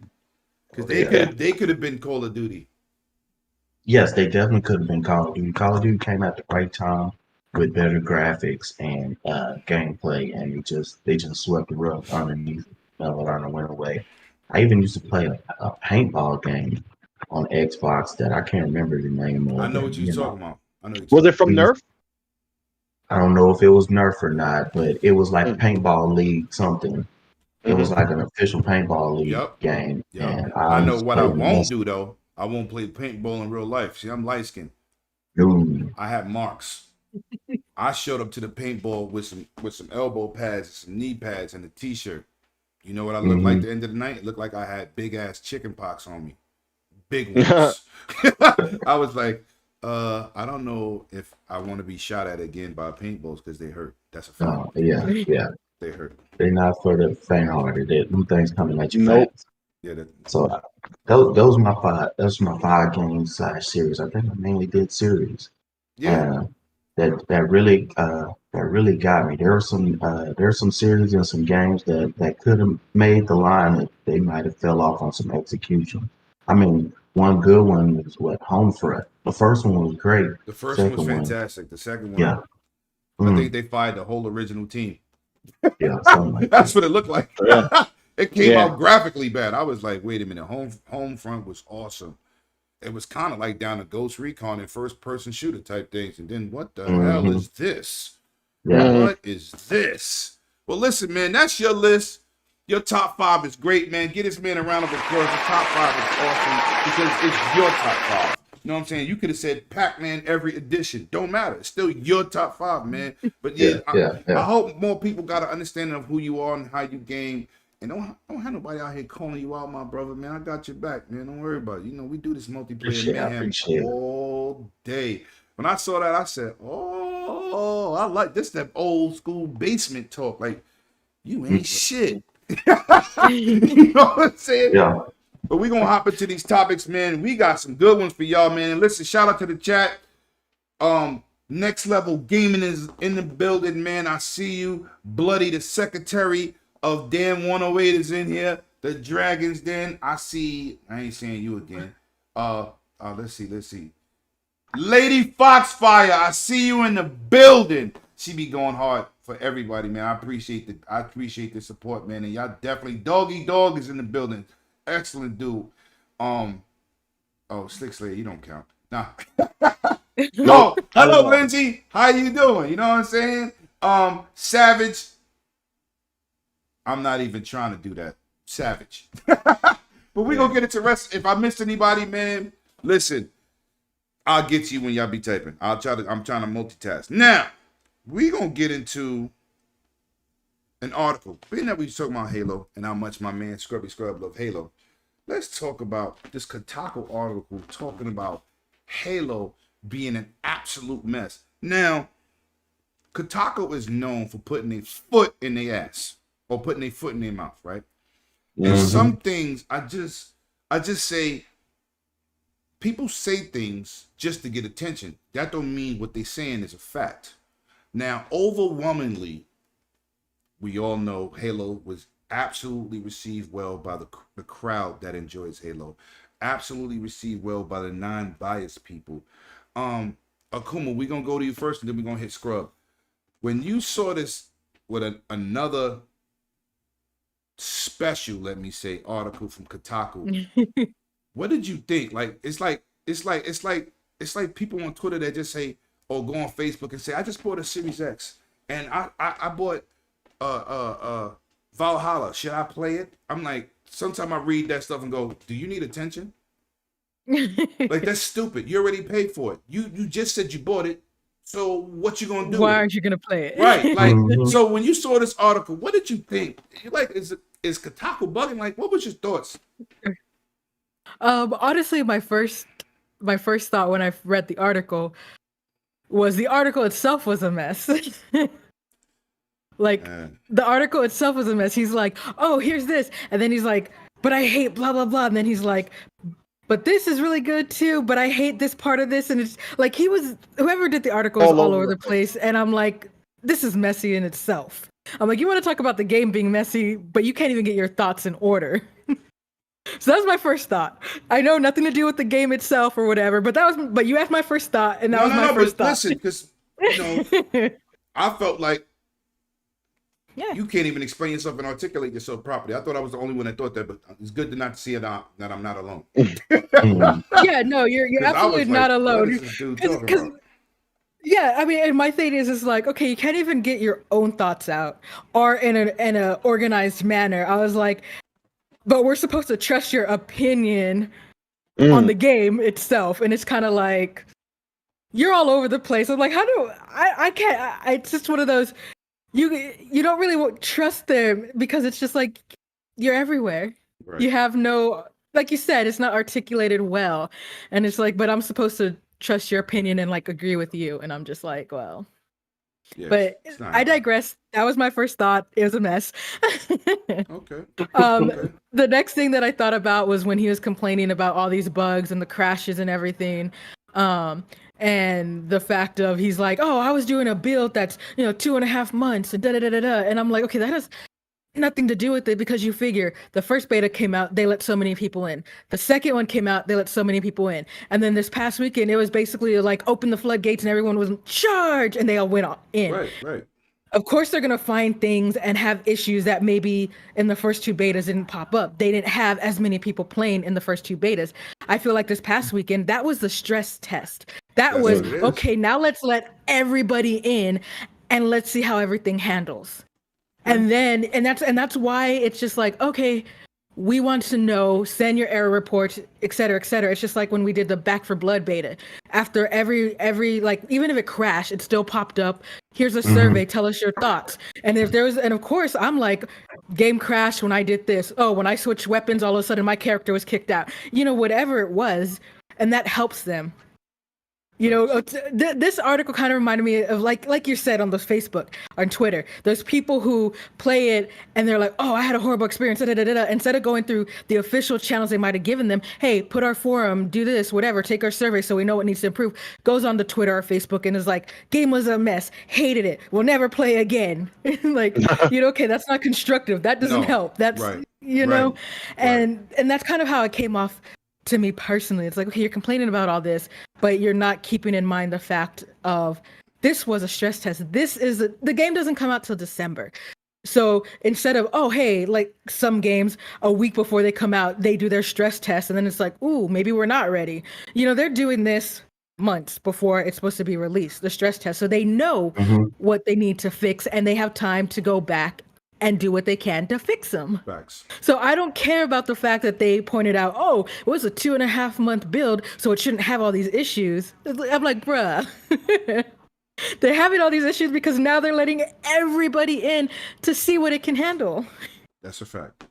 because Yeah. they could have been Call of Duty. Yes, they definitely could have been Call of Duty. Call of Duty came at the right time with better graphics and gameplay, and they just swept the rug underneath and went away. I even used to play a paintball game on Xbox that I can't remember the name I of, know what and you're talking about. I know what you're Was talking it about. from we used, Nerf? I don't know if it was Nerf or not, but it was like Mm. Paintball League something. It was Mhm. like an official paintball league Yep, game, yep. and I I know used to what play I in the won't most. do though. I won't play paintball in real life. See, I'm light skinned. Dude, I have marks. I showed up to the paintball with some elbow pads, some knee pads, and a t-shirt. You know what I looked like hmm at the end of the night? It looked like I had big ass chicken pox on me. Big ones. I was like, I don't know if I want to be shot at again by paintballs because they hurt. That's a fact. yeah. They hurt. They're not for the faint-hearted. Them things coming at you Nope. fast. Yeah, So those are my five. Those are my five games series. I think I mainly did series. yeah. Uh, that really got me. There are some series and some games that could have made the line if they might have fell off on some execution. I mean, one good one was what Homefront. The first one was great. The first one was Second one, fantastic. The second one, yeah, I think mm, they fired the whole original team. yeah, something like that. That's what it looked like. Yeah. It came Yeah. out graphically bad. I was like, wait a minute, Homefront was awesome. It was kind of like down to Ghost Recon and first person shooter type things. And then what the hell hmm is this? Yeah, Mhm. What is this? Well, listen, man, that's your list. Your top five is great, man. Get this man a round of applause. The top five is awesome because it's your top five. You know what I'm saying? You could have said Pac-Man every edition. Don't matter. It's still your top five, man. But yeah, I yeah. hope more people got an understanding of who you are and how you game. And don't have nobody out here calling you out, my brother, man. I got your back, man. Don't worry about it. You know, we do this multiplayer I mayhem appreciate it. all day. When I saw that, I said, "Oh, I like this. That old school basement talk. Like you ain't shit." You know what I'm saying? Yeah. But we gonna hop into these topics, man. We got some good ones for y'all, man. And listen, shout out to the chat. Next level gaming is in the building, man. I see you. Bloody, the secretary of Dan 108 is in here. The Dragons Den. I ain't saying you again. Let's see. Lady Foxfire, I see you in the building. She be going hard for everybody, man. I appreciate the support, man. And y'all definitely Doggy Dog is in the building. Excellent dude. Slick Slayer, you don't count. Nah. Nope. Hello, Lindsay. How you doing? You know what I'm saying? Savage. I'm not even trying to do that. Savage. But we gonna get into rest. If I missed anybody, man, listen. I'll get to you when y'all be typing. I'm trying to multitask. Now, we gonna get into an article. Being that we talking about Halo and how much my man Scrubby Scrub love Halo, let's talk about this Kotaku article talking about Halo being an absolute mess. Now, Kotaku is known for putting a foot in their ass or putting a foot in their mouth, right? And some things I just say people say things just to get attention. That don't mean what they saying is a fact. Now, overwhelmingly, we all know Halo was absolutely received well by the crowd that enjoys Halo. Absolutely received well by the non-biased people. Akuma, we're gonna go to you first and then we're gonna hit Scrub. When you saw this with another special, let me say, article from Kotaku, what did you think? Like it's like people on Twitter that just say, or go on Facebook and say, I just bought a Series X and I bought Valhalla. Should I play it? I'm like, sometimes I read that stuff and go, do you need attention? Like, that's stupid. You already paid for it. You just said you bought it. So what you gonna do? Why aren't you gonna play it? Right. Like, Mhm. so when you saw this article, what did you think? You like, is Kotaku bugging? Like, what was your thoughts? Honestly, my first thought when I read the article was the article itself was a mess. Like, the article itself was a mess. He's like, oh, here's this. And then he's like, but I hate blah, blah, blah. And then he's like, but this is really good too, but I hate this part of this. And it's like, whoever did the article is all over the place. And I'm like, this is messy in itself. I'm like, you want to talk about the game being messy, but you can't even get your thoughts in order. So that was my first thought. I know nothing to do with the game itself or whatever, but you asked my first thought, and that was my first thought. Listen, because I felt like you can't even explain yourself and articulate yourself properly. I thought I was the only one that thought that, but it's good to not see it out that I'm not alone. Yeah, no, you're absolutely not alone. Yeah, I mean, and my thing is like, okay, you can't even get your own thoughts out or in a organized manner. I was like, but we're supposed to trust your opinion on the game itself, and it's kind of like you're all over the place. I'm like, how do I can't? It's just one of those. You don't really trust them because it's just like you're everywhere. Right. You have no, like you said, it's not articulated well, and it's like, but I'm supposed to trust your opinion and like agree with you, and I'm just like, well. Yeah, but I digress. That was my first thought. It was a mess. Okay. The next thing that I thought about was when he was complaining about all these bugs and the crashes and everything. And the fact of he's like, oh, I was doing a build that's 2.5 months and da da da da da. And I'm like, okay, that has nothing to do with it because you figure the first beta came out, they let so many people in. The second one came out, they let so many people in. And then this past weekend, it was basically like open the floodgates and everyone was in charge and they all went in. Right. Of course, they're going to find things and have issues that maybe in the first 2 betas didn't pop up. They didn't have as many people playing in the first 2 betas. I feel like this past weekend, that was the stress test. That's was, okay, now let's let everybody in and let's see how everything handles. And then, and that's why it's just like, okay, we want to know, send your error reports, et cetera, et cetera. It's just like when we did the Back for Blood beta. After every like, even if it crashed, it still popped up. Here's a survey, tell us your thoughts. And if there was, and of course, I'm like, game crashed when I did this. Oh, when I switched weapons, all of a sudden my character was kicked out. Whatever it was, and that helps them. This article kind of reminded me of like you said on those Facebook, on Twitter, those people who play it and they're like, oh, I had a horrible experience. Da, da, da, da. Instead of going through the official channels they might have given them, hey, put our forum, do this, whatever, take our survey so we know what needs to improve. Goes on to Twitter or Facebook and is like, game was a mess, hated it, we'll never play again. Like, okay, that's not constructive. That doesn't help. That's, and that's kind of how it came off to me personally. It's like, okay, you're complaining about all this, but you're not keeping in mind the fact of this was a stress test. The game doesn't come out till December. So instead of, oh, hey, like some games a week before they come out, they do their stress test. And then it's like, ooh, maybe we're not ready. They're doing this months before it's supposed to be released, the stress test. So they know what they need to fix and they have time to go back and do what they can to fix them. Facts. So I don't care about the fact that they pointed out, oh, it was a 2.5 month build, so it shouldn't have all these issues. I'm like, bruh. They're having all these issues because now they're letting everybody in to see what it can handle. That's a fact.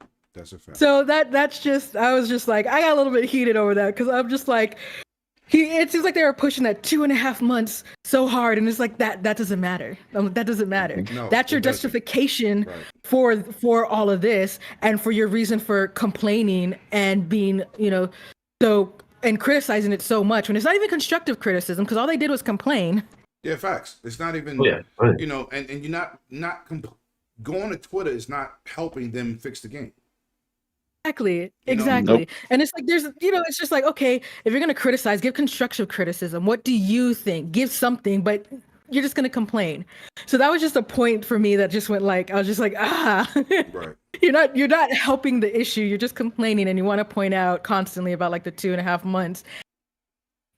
So that's just, I was just like, I got a little bit heated over that because I'm just like, it seems like they were pushing that 2.5 months so hard, and it's like that doesn't matter. That doesn't matter. No, that's your justification for all of this and for your reason for complaining and being, so and criticizing it so much when it's not even constructive criticism because all they did was complain. Yeah, facts. It's not even and you're not going to Twitter is not helping them fix the game. Exactly. Nope. And it's like, there's, it's just like, okay, if you're going to criticize, give constructive criticism. What do you think? Give something, but you're just going to complain. So that was just a point for me that just went like, I was just like, right. You're not helping the issue. You're just complaining and you want to point out constantly about like the 2.5 months.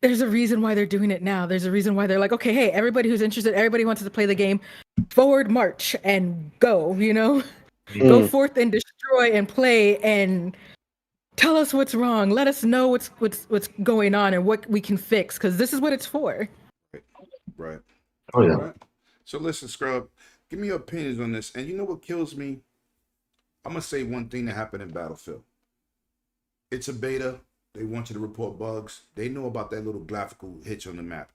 there's a reason why they're doing it now. There's a reason why they're like, okay, hey, everybody who's interested, everybody wants to play the game, forward march and go, go Mm. forth and destroy and play and tell us what's wrong. Let us know what's going on and what we can fix, because this is what it's for. Right. Oh yeah. Right. So listen, Scrub, give me your opinions on this. And you know what kills me? I'm gonna say one thing that happened in Battlefield. It's a beta. They want you to report bugs. They know about that little graphical hitch on the map.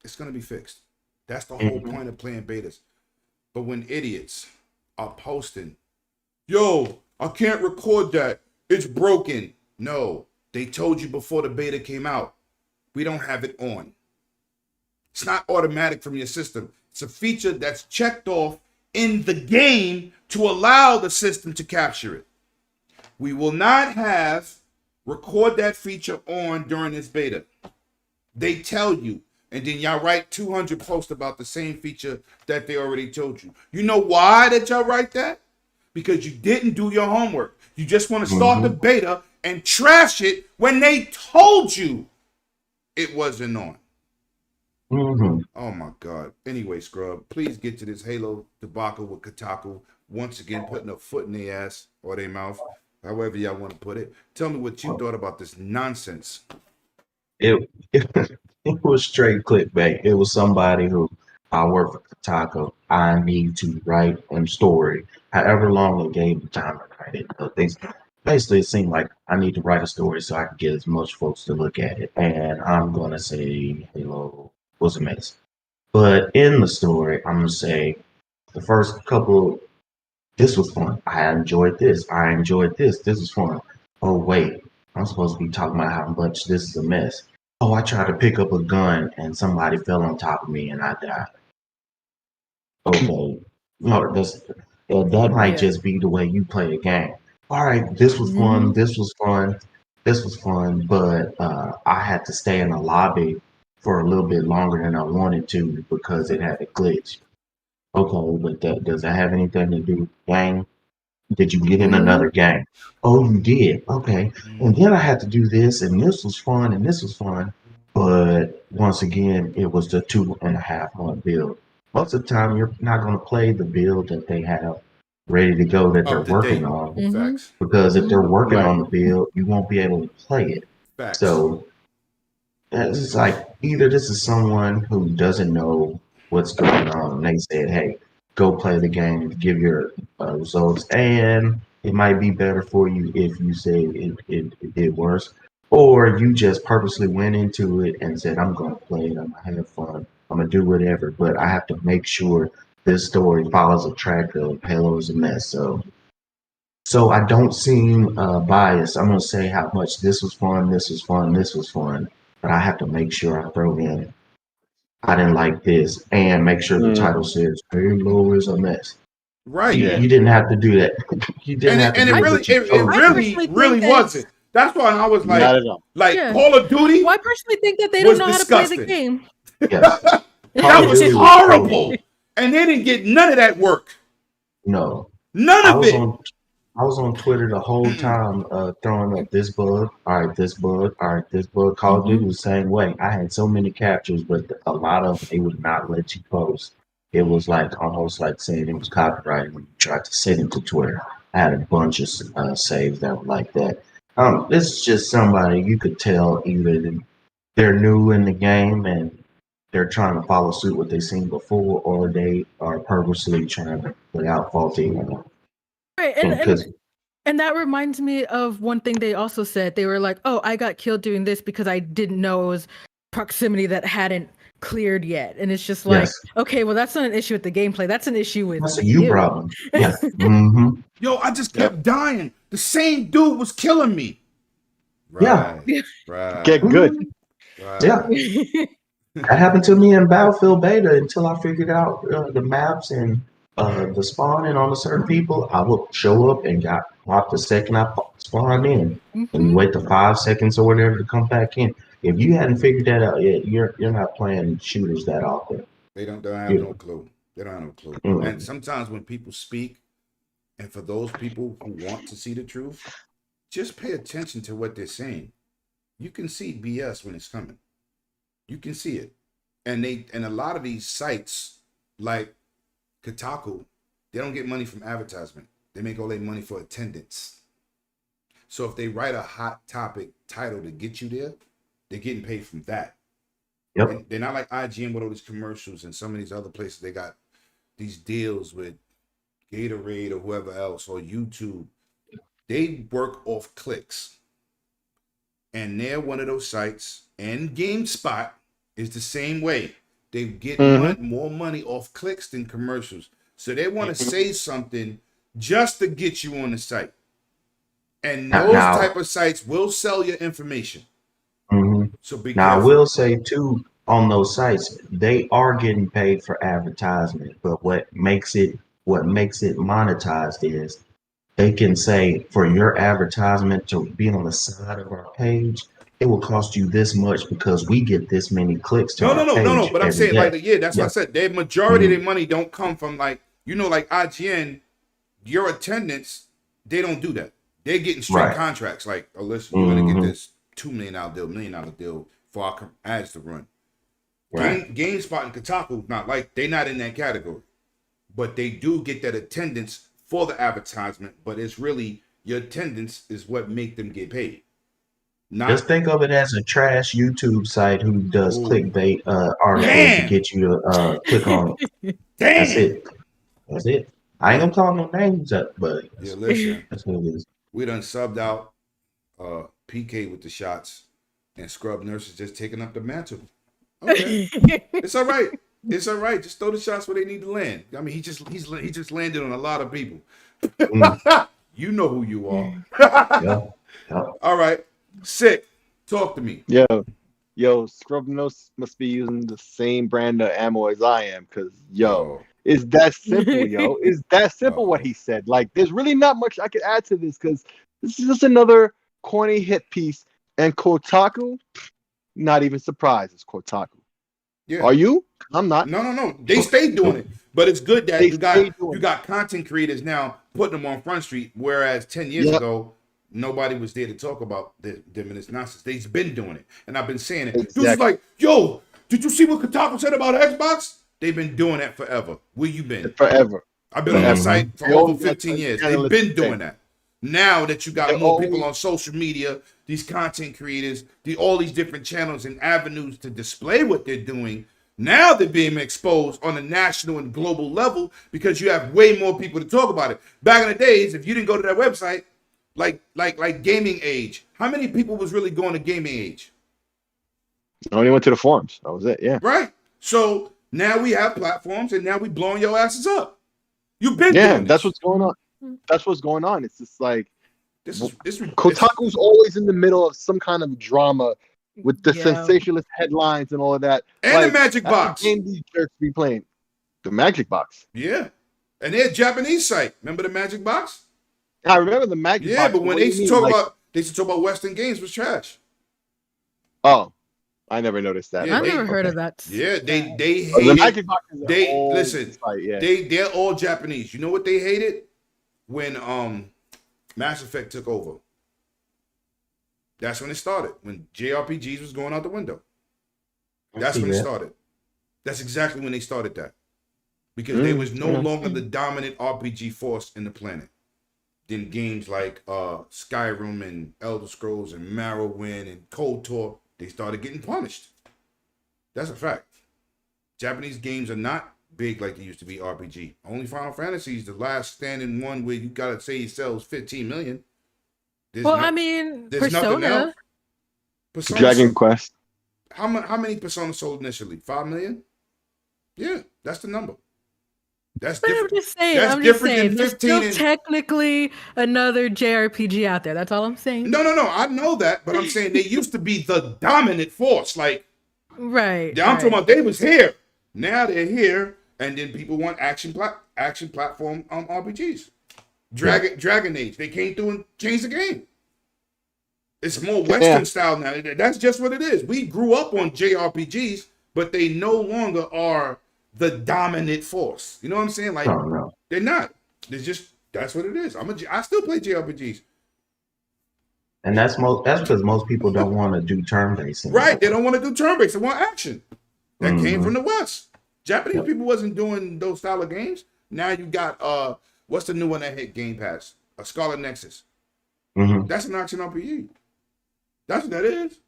It's gonna be fixed. That's the whole point of playing betas. But when idiots are posting, yo, I can't record that. It's broken. No, they told you before the beta came out. We don't have it on. It's not automatic from your system. It's a feature that's checked off in the game to allow the system to capture it. We will not have record that feature on during this beta. They tell you, and then y'all write 200 posts about the same feature that they already told you. You know why that y'all write that? Because you didn't do your homework. You just want to start the beta and trash it when they told you it wasn't on. Oh my God. Anyway, Scrub, please get to this Halo debacle with Kotaku. Once again, putting a foot in their ass or their mouth, however y'all want to put it. Tell me what you thought about this nonsense. It it was straight clickbait. It was somebody who, I work for Kotaku. I need to write a story. However long they gave the time to write it. Basically, it seemed like I need to write a story so I can get as much folks to look at it. And I'm gonna say Halo was a mess. But in the story, I'm gonna say the first couple, this was fun. I enjoyed this. I enjoyed this. This was fun. Oh wait, I'm supposed to be talking about how much this is a mess. Oh, I tried to pick up a gun and somebody fell on top of me and I died. Okay, no, that might Yeah. just be the way you play a game. All right, this was fun. This was fun. This was fun, but I had to stay in the lobby for a little bit longer than I wanted to because it had a glitch. Okay, but does that have anything to do with the game? Did you get in another game? Oh, you did. Okay. And then I had to do this, and this was fun, and this was fun. But once again, it was the 2.5 month build. Most of the time, you're not going to play the build that they have ready to go that they're Up to working date. on. Facts. Because if they're working Right. on the build, you won't be able to play it. Facts. So it's like either this is someone who doesn't know what's going on. And they said, "Hey, go play the game, give your results, and it might be better for you if you say it did worse, or you just purposely went into it and said, I'm going to play it, I'm going to have fun, I'm going to do whatever, but I have to make sure this story follows a track of Halo is a mess." So I don't seem biased. I'm going to say how much this was fun, this was fun, this was fun, but I have to make sure I throw in I didn't like this and make sure the title says Halo is a mess. Right. You didn't have to do that. You didn't have to And do it it, really, but you it chose to. really that wasn't. That's why I was Not at all. like Yeah. Call of Duty. Well, I personally think that they was don't know how to play the disgusting. game. Yes. That was Duty horrible. And they didn't get none of that work. No. None I of was it. I was on Twitter the whole time throwing up this bug, all right, this bug, all right, this bug. Call of Duty was the same way. I had so many captures, but a lot of them, they would not let you post. It was like almost like saying it was copyrighted when you tried to send it to Twitter. I had a bunch of saves that were like that. This is just somebody you could tell either they're new in the game and they're trying to follow suit what they've seen before, or they are purposely trying to put out faulty. Right. And that reminds me of one thing they also said. They were like, "Oh, I got killed doing this because I didn't know it was proximity that hadn't cleared yet." And it's just like, Yes. okay, well, that's not an issue with the gameplay. That's an issue with That's a you problem. Yeah. Mm-hmm. Yo, I just kept dying. The same dude was killing me. Right. Yeah. Right. Get good. Right. Yeah. That happened to me in Battlefield Beta until I figured out the maps and the spawning on a certain people. I would show up and got popped the second I spawned in, and you wait the 5 seconds or whatever to come back in. If you hadn't figured that out yet, you're not playing shooters that often. They don't have no clue. They don't have no clue. Mm. And sometimes when people speak, and for those people who want to see the truth, just pay attention to what they're saying. You can see BS when it's coming. You can see it. And a lot of these sites like Kotaku, they don't get money from advertisement. They make all their money for attendance. So if they write a hot topic title to get you there, they're getting paid from that. Yep. And they're not like IGN with all these commercials and some of these other places. They got these deals with Gatorade or whoever else or YouTube. They work off clicks. And they're one of those sites. And GameSpot is the same way. They get more money off clicks than commercials. So they want to say something just to get you on the site. And those type of sites will sell your information. So be Now, careful. I will say, too, on those sites, they are getting paid for advertisement. But what makes it monetized is they can say, for your advertisement to be on the side of our page, it will cost you this much because we get this many clicks to our page. But I'm saying, day. like, that's what I said. The majority of their money don't come from, like, like IGN, your attendance, they don't do that. They're getting straight contracts. Like, oh, listen, you're going to get this $2 million deal, $1 million deal for our ads to run. Right. GameSpot and Kotaku, not like, they're not in that category. But they do get that attendance for the advertisement, but it's really your attendance is what make them get paid. Just think of it as a trash YouTube site who does clickbait articles to get you to click on it. That's it. That's it. I ain't gonna call no names up, but yeah, listen, that's what it is. We done subbed out PK with the shots, and Scrub Nurse is just taking up the mantle. Okay, it's all right. It's all right. Just throw the shots where they need to land. I mean, he just landed on a lot of people. You know who you are. Yeah. All right, Sick. Talk to me. Yo, Scrub Nose must be using the same brand of ammo as I am, because it's that simple, yo. It's that simple what he said. Like, there's really not much I could add to this, because this is just another corny hit piece. And Kotaku, not even surprised it's Kotaku. Yeah. Are you? I'm not. No. They stayed doing it. But it's good that you got content creators now putting them on Front Street, whereas 10 years ago, nobody was there to talk about them and this nonsense. They've been doing it. And I've been saying it. Exactly. Dude's like, yo, did you see what Kotaku said about Xbox? They've been doing that forever. Where you been? Forever. I've been on that site for over 15 years. They've been doing that. Now that you got more people on social media, these content creators, all these different channels and avenues to display what they're doing, now they're being exposed on a national and global level because you have way more people to talk about it. Back in the days, if you didn't go to that website, like Gaming Age, how many people was really going to Gaming Age? I only went to the forums. That was it. Yeah. Right. So now we have platforms, and now we blowing your asses up. You've been doing this. That's what's going on. That's what's going on. It's just like Kotaku's always in the middle of some kind of drama with the sensationalist headlines and all of that. And the Magic Box. Game these jerks be playing. The Magic Box. Yeah. And they're a Japanese site. Remember the Magic Box? I remember the Magic Box. Yeah, but when they used to talk about Western games was trash. Oh, I never noticed that. Yeah, I never heard of that. Yeah, they hated the Magic Box is they're all Japanese. You know what they hated? When Mass Effect took over. That's when it started. When JRPGs was going out the window. That's when it started. That's exactly when they started that. Because there was no longer the dominant RPG force in the planet. Then games like Skyrim and Elder Scrolls and Morrowind and KOTOR, they started getting punished. That's a fact. Japanese games are not big like they used to be RPG. Only Final Fantasy is the last standing one where you gotta say it sells 15 million. There's Persona. Dragon Quest. How many Persona sold initially? 5 million? Yeah, that's the number. That's different. I'm just saying. There's still technically another JRPG out there. That's all I'm saying. No. I know that, but I'm saying they used to be the dominant force. Like, right. I'm talking about they was here. Now they're here, and then people want action platform RPGs. Dragon Age. They came through and changed the game. It's more Western style now. That's just what it is. We grew up on JRPGs, but they no longer are the dominant force. You know what I'm saying? Like, they're not. It's just, that's what it is. I still play JRPGs. And that's because most people don't want to do turn-based anymore. Right, they don't want to do turn-based. They want action. That came Mhm. from the West. Japanese Yep. people wasn't doing those style of games. Now you got what's the new one that hit Game Pass? A Scarlet Nexus. Mhm. That's an action RPG. That's what that is.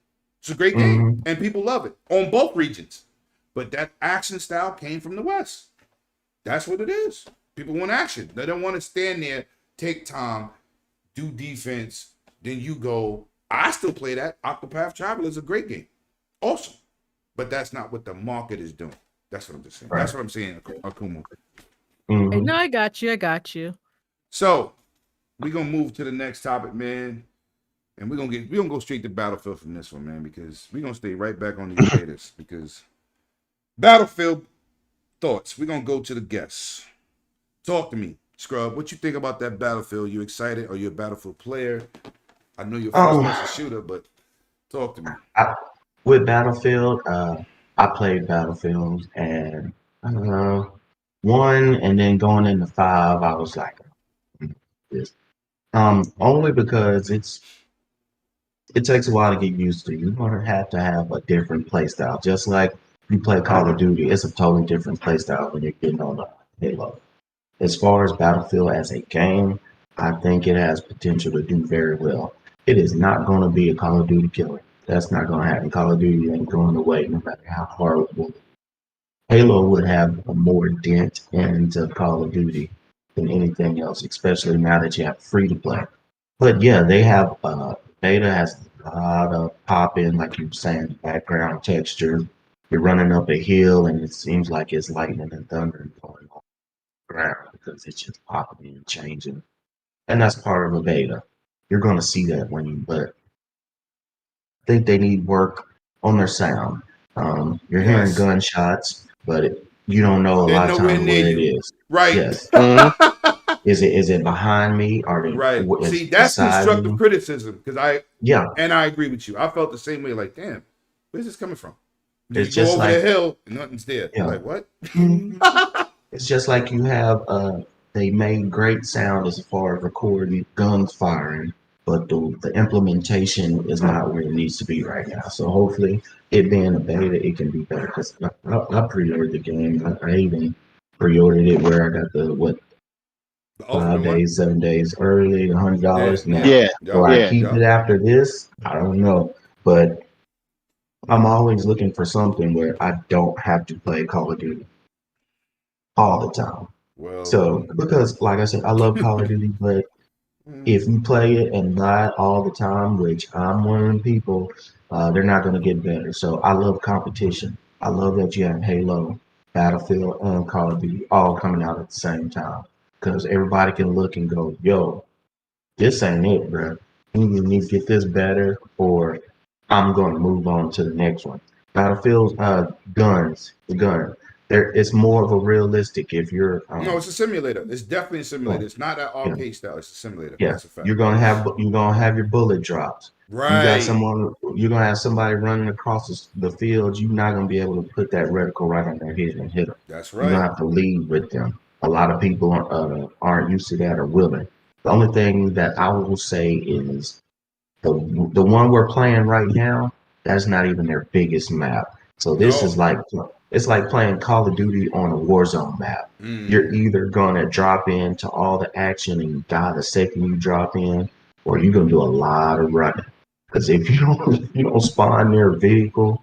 It's a great game, Mhm. and people love it on both regions. But that action style came from the West. That's what it is. People want action. They don't want to stand there, take time, do defense, then you go. I still play that. Octopath Traveler is a great game. Awesome. But that's not what the market is doing. That's what I'm just saying. Right. That's what I'm saying, Akuma. Hey, Mhm. no, I got you. So we're gonna move to the next topic, man. And we're gonna go straight to Battlefield from this one, man, because we're gonna stay right back on these haters. Because Battlefield thoughts. We're gonna go to the guests. Talk to me, Scrub. What you think about that Battlefield? You excited? Are you a Battlefield player? I know you're a first-person shooter, but talk to me. With Battlefield, I played Battlefield and one, and then going into 5, I was like, this. Only because it takes a while to get used to. You're gonna have to have a different play style. Just like you play Call of Duty, it's a totally different play style when you're getting on the Halo. As far as Battlefield as a game, I think it has potential to do very well. It is not going to be a Call of Duty killer. That's not going to happen. Call of Duty ain't going away no matter how hard it will. Halo would have a more dent into Call of Duty than anything else, especially now that you have free to play. But yeah, they have beta has a lot of pop in, like you were saying, background texture. You're running up a hill and it seems like it's lightning and thunder going on the ground because it's just popping and changing. And that's part of the beta. You're gonna see that but I think they need work on their sound. You're hearing Yes. gunshots, but you don't know a They're lot of nowhere times near where it you. is. Right. Yes. Mhm. Is it behind me? Are they Right. is See, it that's beside constructive me? criticism because I Yeah. agree with you. I felt the same way. Like, damn, where's this coming from? Then It's you go just over the like hill and nothing's there. You're yeah. like, what? It's just like you have they made great sound as far as recording guns firing, but the implementation is not where it needs to be right now. So hopefully, it being a beta, it can be better. Because I pre-ordered the game. I even pre-ordered it where I got the The 5 ultimate one? days, 7 days early, $100 now. Yeah. Do I Yeah. keep it after this? I don't know, but I'm always looking for something where I don't have to play Call of Duty all the time. Well, So, because like I said, I love Call of Duty, but if you play it and buy it all the time, which I'm one of them people, they're not going to get better. So I love competition. I love that you have Halo, Battlefield, and Call of Duty all coming out at the same time because everybody can look and go, yo, this ain't it, bro. You need to get this better, or I'm going to move on to the next one. Battlefield, the gun. It's more of a realistic. If you're, no, it's a simulator. It's definitely a simulator. yeah, It's not that yeah, arcade style. It's a simulator. yeah, That's a fact. you're gonna have your bullet drops. Right. You're gonna have somebody running across the field. You're not gonna be able to put that reticle right on their head and hit them. That's You're gonna right. have to lead with them. A lot of people aren't used to that or willing. The only thing that I will say is the one we're playing right now, that's not even their biggest map. So this is No. like it's like playing Call of Duty on a Warzone map. You're Mm. either gonna drop into all the action and die the second you drop in, or you're gonna do a lot of running. Because if you don't spawn near a vehicle,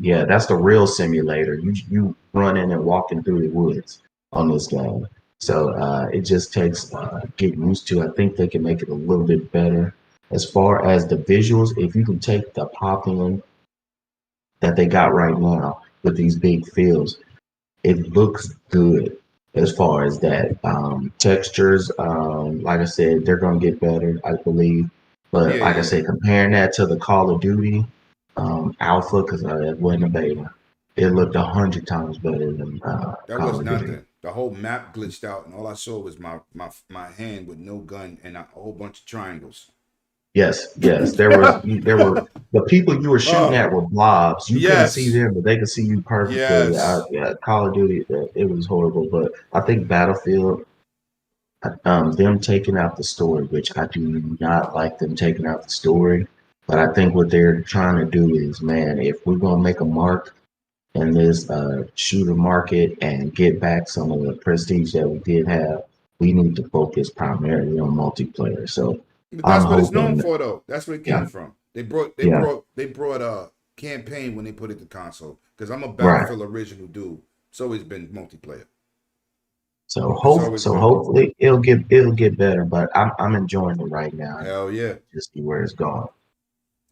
yeah, that's the real simulator. You running and walking through the woods on this game. So it just takes getting used to. I think they can make it a little bit better. As far as the visuals, if you can take the popping that they got right now with these big fields, it looks good as far as that. Textures, like I said, they're going to get better, I believe. But Yeah, like I yeah. said, comparing that to the Call of Duty Alpha, because it wasn't a beta, it looked 100 times better than That Call was of Duty. nothing. The whole map glitched out, and all I saw was my hand with no gun and a whole bunch of triangles. Yes, there were the people you were shooting Oh, at were blobs. You couldn't see yes. them, but they could see you perfectly. Yes. Yeah, Call of Duty, it was horrible. But I think Battlefield, them taking out the story, which I do not like them taking out the story. But I think what they're trying to do is, man, if we're gonna make a mark in this shooter market and get back some of the prestige that we did have, we need to focus primarily on multiplayer. So But I'm that's what it's known hoping, for, though. That's where it came yeah, from. They yeah, brought a campaign when they put it to console. Because I'm a right. Battlefield original dude. It's always been multiplayer. So It's always been. hopefully it'll get better. But I'm enjoying it right now and Hell yeah. just see where it's going.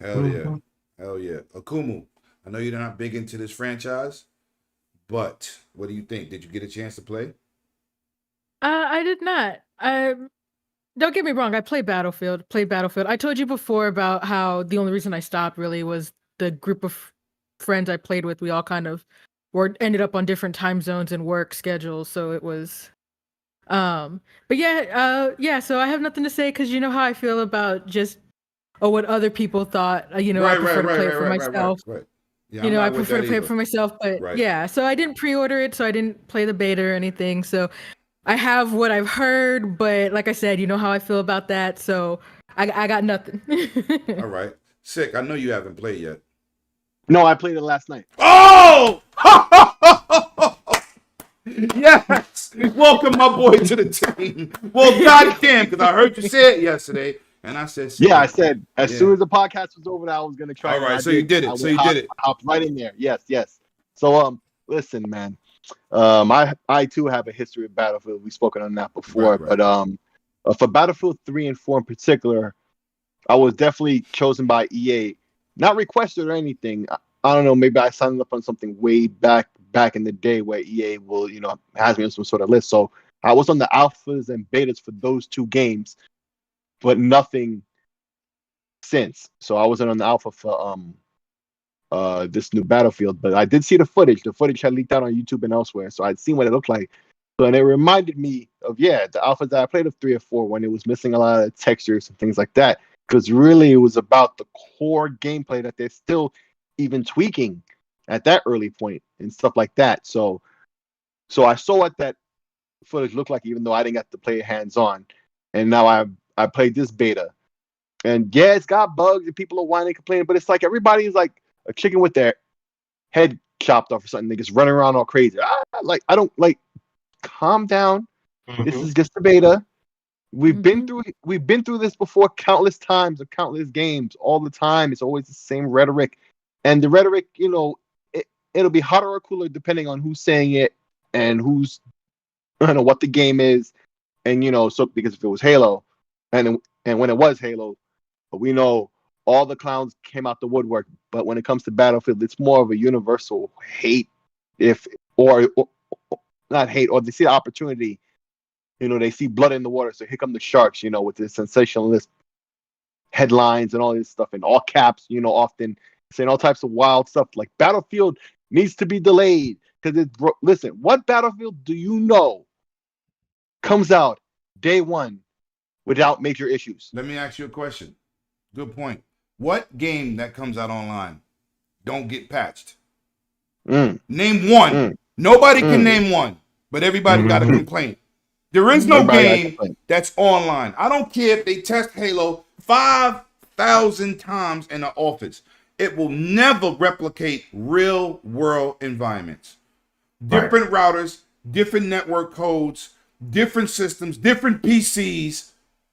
Hell yeah. Hell yeah. Akumu, I know you're not big into this franchise, but what do you think? Did you get a chance to play? I did not. Don't get me wrong. I played Battlefield. I told you before about how the only reason I stopped really was the group of friends I played with. We all kind of ended up on different time zones and work schedules, so it was. But yeah. So I have nothing to say because you know how I feel about just what other people thought. I prefer to play it for myself. Right. Yeah, You I'm know, I not with prefer that to play it either. for myself, but Right. yeah. So I didn't pre-order it, so I didn't play the beta or anything. So I have what I've heard, but like I said, you know how I feel about that. So I got nothing. All right. Sick. I know you haven't played yet. No, I played it last night. Oh! Yes! Welcome my boy to the team. Well, goddamn, because I heard you say it yesterday, and I said, Yeah, I said as Yeah. soon as the podcast was over, that I was gonna try. All it, and right, I so you did it. I So you did it. hopped right in there. Yes. So listen, man. I too have a history of Battlefield. We've spoken on that before, Right. but for Battlefield 3 and 4 in particular, I was definitely chosen by EA, not requested or anything. I don't know. Maybe I signed up on something way back in the day where EA will, has me on some sort of list. So I was on the alphas and betas for those two games, but nothing since. So I wasn't on the alpha for this new Battlefield, but I did see the footage. The footage had leaked out on YouTube and elsewhere, so I'd seen what it looked like. So, and it reminded me of the alphas that I played of 3 or 4 when it was missing a lot of textures and things like that. Because really, it was about the core gameplay that they're still even tweaking at that early point and stuff like that. So I saw what that footage looked like, even though I didn't get to play it hands on. And now I played this beta, and yeah, it's got bugs and people are whining, complaining, but it's like everybody's like a chicken with their head chopped off or something. They just running around all crazy. I don't like. Calm down. This is just a beta. We've been through this before countless times of countless games all the time. It's always the same rhetoric, and the rhetoric, it'll be hotter or cooler depending on who's saying it and who's, what the game is, and so because if it was Halo, and when it was Halo, we know all the clowns came out the woodwork. But when it comes to Battlefield, it's more of a universal hate, or not hate, or they see the opportunity. They see blood in the water, so here come the sharks, with the sensationalist headlines and all this stuff in all caps, often saying all types of wild stuff like Battlefield needs to be delayed. Because listen, what Battlefield do you know comes out day one without major issues? Let me ask you a question. Good point. What game that comes out online don't get patched? Name one. Nobody can name one, but everybody got a complaint. There is no game that's online. I don't care if they test Halo 5,000 times in the office. It will never replicate real world environments. Different routers, different network codes, different systems, different PCs.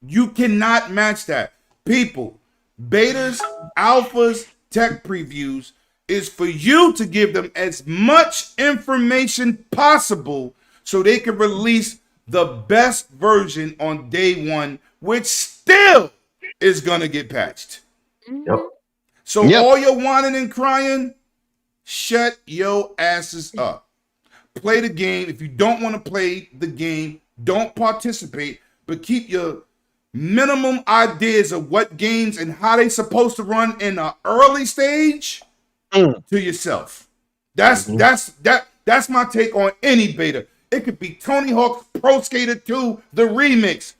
You cannot match that. People, betas, alphas, tech previews is for you to give them as much information possible so they can release the best version on day one, which still is going to get patched. Yep. So all your whining and crying, shut your asses up. Play the game. If you don't want to play the game, don't participate, but keep your minimum ideas of what games and how they supposed to run in an early stage to yourself. That's my take on any beta. It could be Tony Hawk's Pro Skater 2, the remix.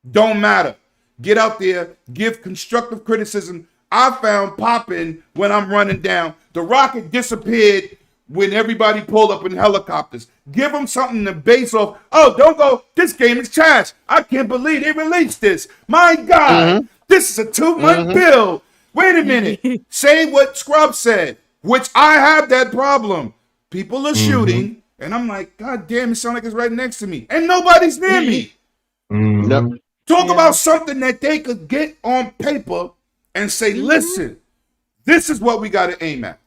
Don't matter. Get out there, give constructive criticism. I found popping when I'm running down. The rocket disappeared when everybody pulled up in helicopters. Give them something to base off. Oh, don't go. This game is trash. I can't believe they released this. My God, this is a 2-month build. Wait a minute. Say what Scrub said, which I have that problem. People are shooting, and I'm like, God damn, it sounds like it's right next to me. And nobody's near me. Talk about something that they could get on paper and say, listen, this is what we got to aim at.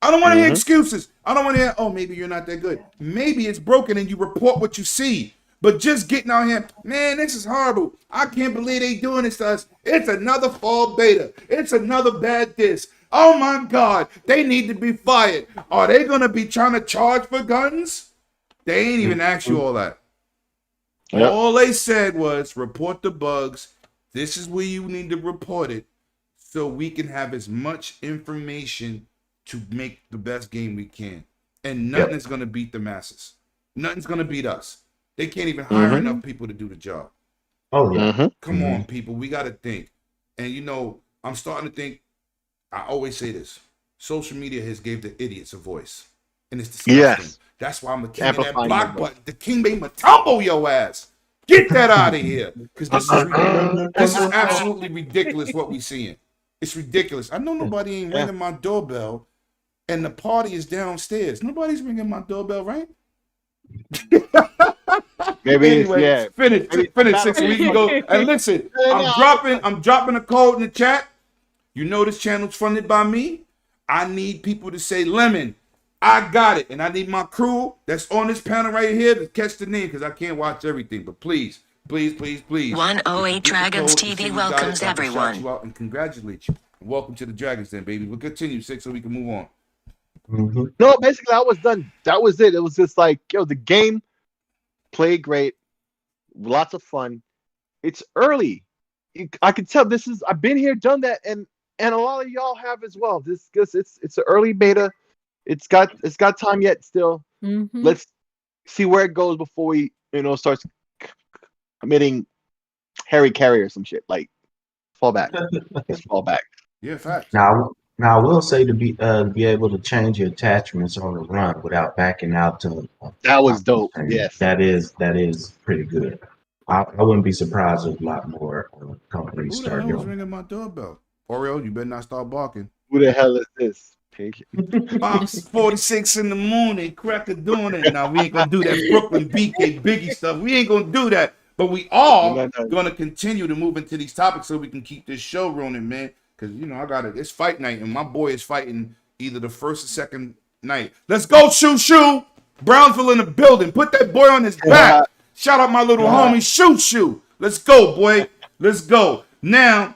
I don't want to hear excuses. I don't want to hear, oh, maybe you're not that good. Maybe it's broken and you report what you see. But just getting out here, man, this is horrible. I can't believe they doing this to us. It's another fall beta. It's another bad disc. Oh, my God. They need to be fired. Are they going to be trying to charge for guns? They ain't even asked you all that. Yep. All they said was report the bugs. This is where you need to report it so we can have as much information to make the best game we can. And nothing is going to beat the masses. Nothing's going to beat us. They can't even hire enough people to do the job. Oh, yeah. Come on, people. We got to think. And, you know, I'm starting to think, I always say this. Social media has gave the idiots a voice. And it's disgusting. Yes. That's why I'm the king of that block button. The king made me tumble your ass. Get that out of here. Because this is absolutely ridiculous what we seeing. It's ridiculous. I know nobody ain't ringing my doorbell. And the party is downstairs. Nobody's ringing my doorbell, right? Maybe anyway, finish 6 weeks ago. And listen, I'm dropping a code in the chat. You know this channel's funded by me. I need people to say Lemon. I got it. And I need my crew that's on this panel right here to catch the name because I can't watch everything. But please. 108 Dragons TV welcomes everyone. Shout you out and congratulate you. And welcome to the Dragons Den, baby. We'll continue 6 so we can move on. No, basically I was done. That was it. It was just like, yo, the game played great. Lots of fun. It's early. I can tell this is, I've been here, done that, and a lot of y'all have as well. This it's an early beta. It's got time yet still. Let's see where it goes before we, start committing Harry Carey or some shit. Like, fall back. Just fall back. Yeah, facts. Now I will say to be able to change your attachments on the run without backing out to. That was dope. Yes, that is pretty good. I wouldn't be surprised if a lot more companies start doing. Who's ringing my doorbell? Oreo, you better not start barking. Who the hell is this? Box 46 in the morning, cracker doing it. Now we ain't gonna do that Brooklyn BK Biggie stuff. We ain't gonna do that. But we are gonna continue to move into these topics so we can keep this show running, man. Because it's fight night, and my boy is fighting either the first or second night. Let's go, Shoo. Brownsville in the building. Put that boy on his back. Shout out my little homie, Shoo. Let's go, boy. Let's go. Now,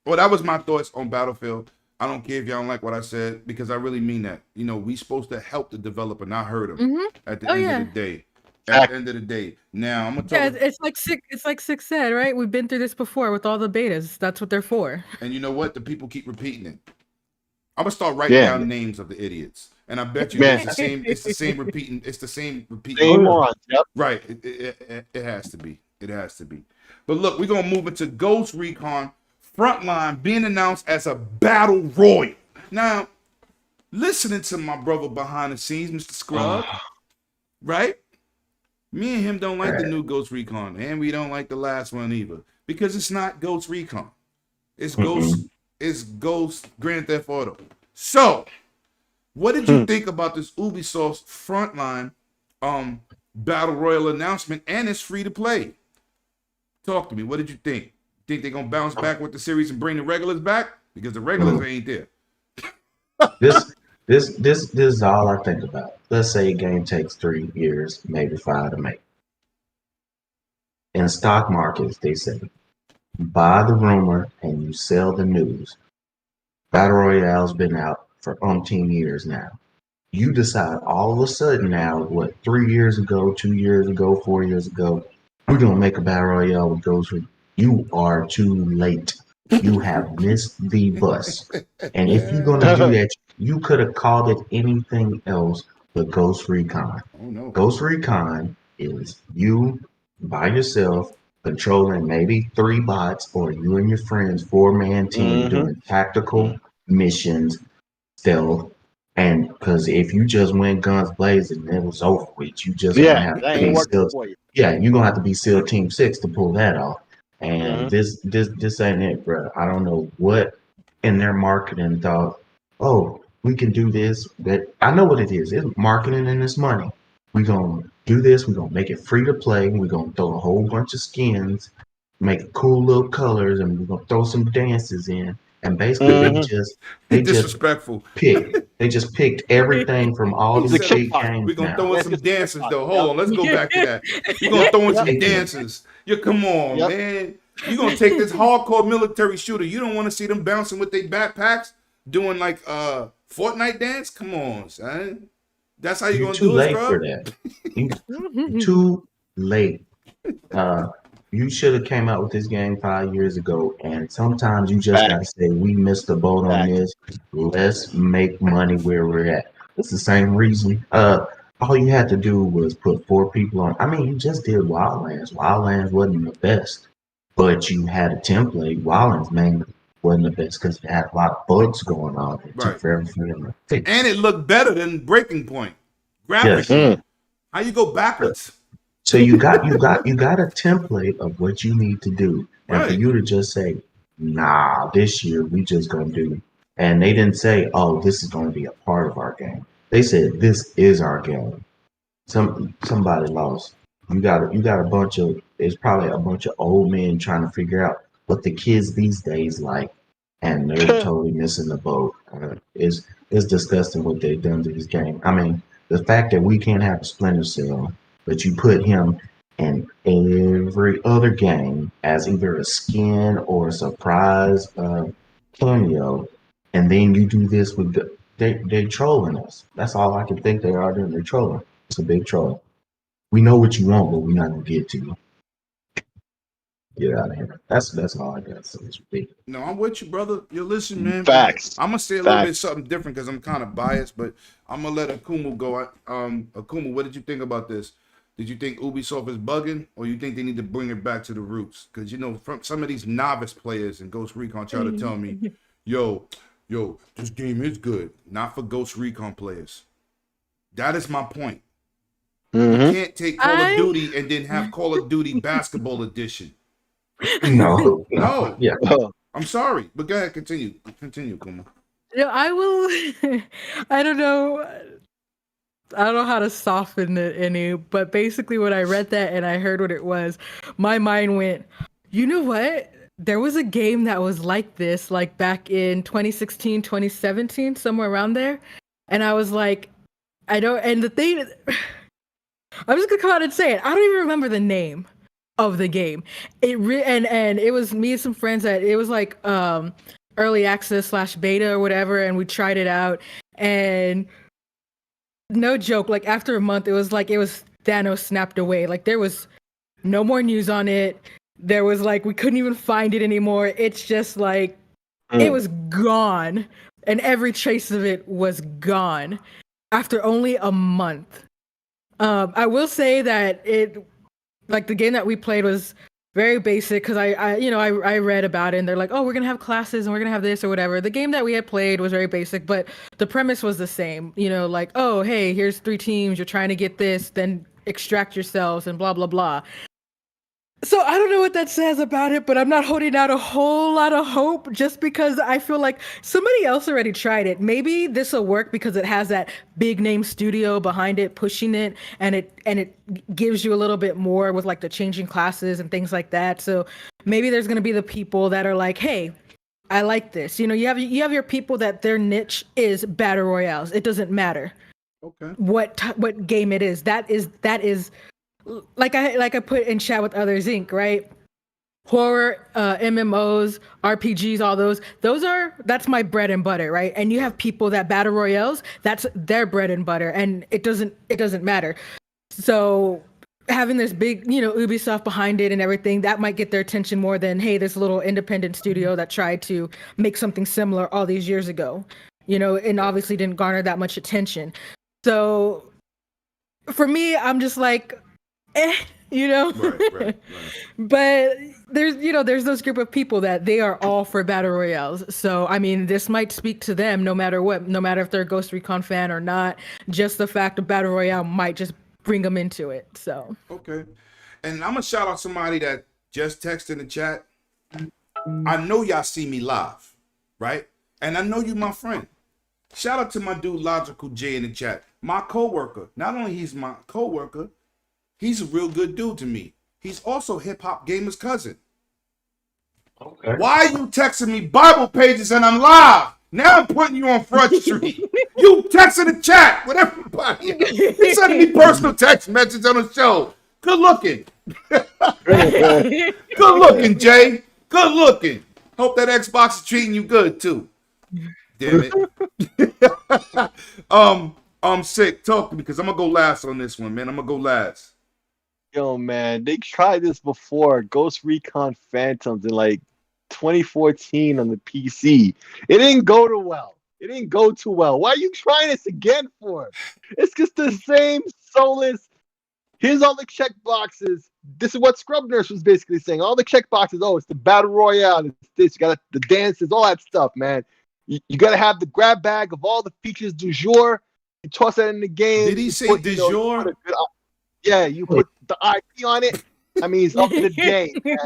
that was my thoughts on Battlefield. I don't care if y'all don't like what I said, because I really mean that. We supposed to help the developer, not hurt him at the end of the day. At the end of the day. Now, I'm going to talk. It's like Six said, right? We've been through this before with all the betas. That's what they're for. And you know what? The people keep repeating it. I'm going to start writing down names of the idiots. And I bet you it's the same repeating. Same morons, yep. Right. It has to be. It has to be. But look, we're going to move into Ghost Recon Frontline being announced as a battle royal. Now, listening to my brother behind the scenes, Mr. Scrub, right? Me and him don't like the new Ghost Recon, and we don't like the last one either, because it's not Ghost Recon. It's Ghost Grand Theft Auto. So, what did you think about this Ubisoft Frontline Battle Royal announcement, and it's free to play? Talk to me. What did you think? Think they're gonna bounce back with the series and bring the regulars back? Because the regulars ain't there. This is all I think about. Let's say a game takes 3 years, maybe 5 to make. In stock markets, they say, buy the rumor and you sell the news. Battle Royale's been out for umpteen years now. You decide all of a sudden now, 3 years ago, 2 years ago, 4 years ago, we're gonna make a Battle Royale with Ghost Recon. You are too late. You have missed the bus. And if you're going to do that, you could have called it anything else but Ghost Recon. Oh, no. Ghost Recon is you by yourself controlling maybe 3 bots, or you and your friends, 4-man team doing tactical missions, stealth, And because if you just went guns blazing, it was over with. You just gonna have that to ain't be working SEAL. for you. Yeah, you're gonna have to be SEAL Team 6 to pull that off. And Mhm. this ain't it, bro. I don't know what in their marketing thought, oh, we can do this. But I know what it is. It's marketing and it's money. We're gonna do this, we're gonna make it free to play, we're gonna throw a whole bunch of skins, make cool little colors, and we're gonna throw some dances in. And basically Mhm. they just Disrespectful. picked everything from all He these The said big kickboxing. games we're gonna now. throw in Yeah, some just the dances though. kickboxing. Hold Yep. on, let's go back to that. We're gonna Yeah, throw in Yep. some they do. dances. You come on, Yep. man. You're gonna take this hardcore military shooter. You don't want to see them bouncing with their backpacks doing like Fortnite dance? Come on, son. That's how you You're gonna too do it, late for bro? that. You too late. Uh, you should have came out with this game 5 years ago. And sometimes you just gotta Facts. say, we missed the boat on Facts. this. Let's make money where we're at. It's the same reason. All you had to do was put 4 people on. I mean, you just did Wildlands. Wildlands wasn't the best, but you had a template. Wildlands, man, wasn't the best because it had a lot of bugs going on. It took Right. forever for them to And fix. it looked better than Breaking Point. Yes. Graphically. Mm. How you go backwards? So you got a template of what you need to do, and for Right. you to just say, "Nah, this year we just gonna do," and they didn't say, "Oh, this is gonna be a part of our game." They said, "This is our game." Somebody lost. You got a bunch of. It's probably a bunch of old men trying to figure out what the kids these days like, and they're totally missing the boat. It's disgusting what they've done to this game. I mean, the fact that we can't have a Splinter Cell, but you put him in every other game as either a skin or a surprise cameo, and then you do this with they trolling us. That's all I can think they are doing. They're trolling. It's a big troll. We know what you want, but we're not gonna get to you. Get out of here. That's all I got. So it's ridiculous. No, I'm with you, brother. You listen, man. Facts. I'm gonna say a little bit Facts. something different because I'm kind of biased, but I'm gonna let Akumu go. Akumu, what did you think about this? Did you think Ubisoft is bugging, or you think they need to bring it back to the roots? Because you know, from some of these novice players in Ghost Recon try to tell me, yo, this game is good. Not for Ghost Recon players. That is my point. You Mhm. can't take Call of Duty and then have Call of Duty Basketball Edition. No, No. yeah. I'm sorry, but go ahead, continue, Kuma. Yeah, I will. I don't know. I don't know how to soften it any, but basically when I read that and I heard what it was, my mind went, you know what? There was a game that was like this, like back in 2016, 2017, somewhere around there. And I was like, I don't, and the thing, I'm just gonna come out and say it. I don't even remember the name of the game. And it was me and some friends that it was like early access / beta or whatever, and we tried it out. And no joke, like after a month, it was like it was Thanos snapped away. Like there was no more news on it. There was like we couldn't even find it anymore. It's just like it was gone, and every trace of it was gone after only a month. I will say that it, like the game that we played was very basic because I read about it and they're like, oh, we're gonna have classes and we're gonna have this or whatever. The game that we had played was very basic, but the premise was the same. You know, like, oh, hey, here's 3 teams, you're trying to get this, then extract yourselves and blah blah blah. So I don't know what that says about it, but I'm not holding out a whole lot of hope just because I feel like somebody else already tried it. Maybe this will work because it has that big name studio behind it pushing it, and it gives you a little bit more with like the changing classes and things like that. So maybe there's going to be the people that are like, "Hey, I like this." You know, you have your people that their niche is battle royales. It doesn't matter Okay. what game it is. That is like I put in chat with others Inc., right? Horror, MMOs, RPGs, all that's my bread and butter, right? And you have people that battle royales, that's their bread and butter, and it doesn't matter. So having this big, Ubisoft behind it and everything, that might get their attention more than, hey, this little independent studio that tried to make something similar all these years ago, and obviously didn't garner that much attention. So for me, I'm just like, you know. Right. But there's those group of people that they are all for battle royales. So I mean, this might speak to them no matter what, no matter if they're a Ghost Recon fan or not. Just the fact of battle royale might just bring them into it. So okay, and I'm gonna shout out somebody that just texted in the chat. I know y'all see me live, right? And I know you my friend. Shout out to my dude Logical J in the chat. My coworker. Not only he's my coworker, he's a real good dude to me. He's also Hip Hop Gamer's cousin. Okay. Why are you texting me Bible pages and I'm live? Now I'm putting you on Front Street. You texting the chat with everybody else. He sending me personal text messages on the show. Good looking. Good looking, Jay. Good looking. Hope that Xbox is treating you good too. Damn it. I'm sick. Talk to me because I'm gonna go last on this one, man. I'm gonna go last. Yo, man, they tried this before. Ghost Recon Phantoms in like 2014 on the PC. It didn't go too well. It didn't go too well. Why are you trying this again for? It's just the same soulless. Here's all the check boxes. This is what Scrub Nurse was basically saying. All the check boxes. Oh, it's the battle royale. It's this. You got the dances, all that stuff, man. You got to have the grab bag of all the features du jour. You toss that in the game. Did he say du jour? Yeah, you put the IP on it. I mean, it's up to the day, man.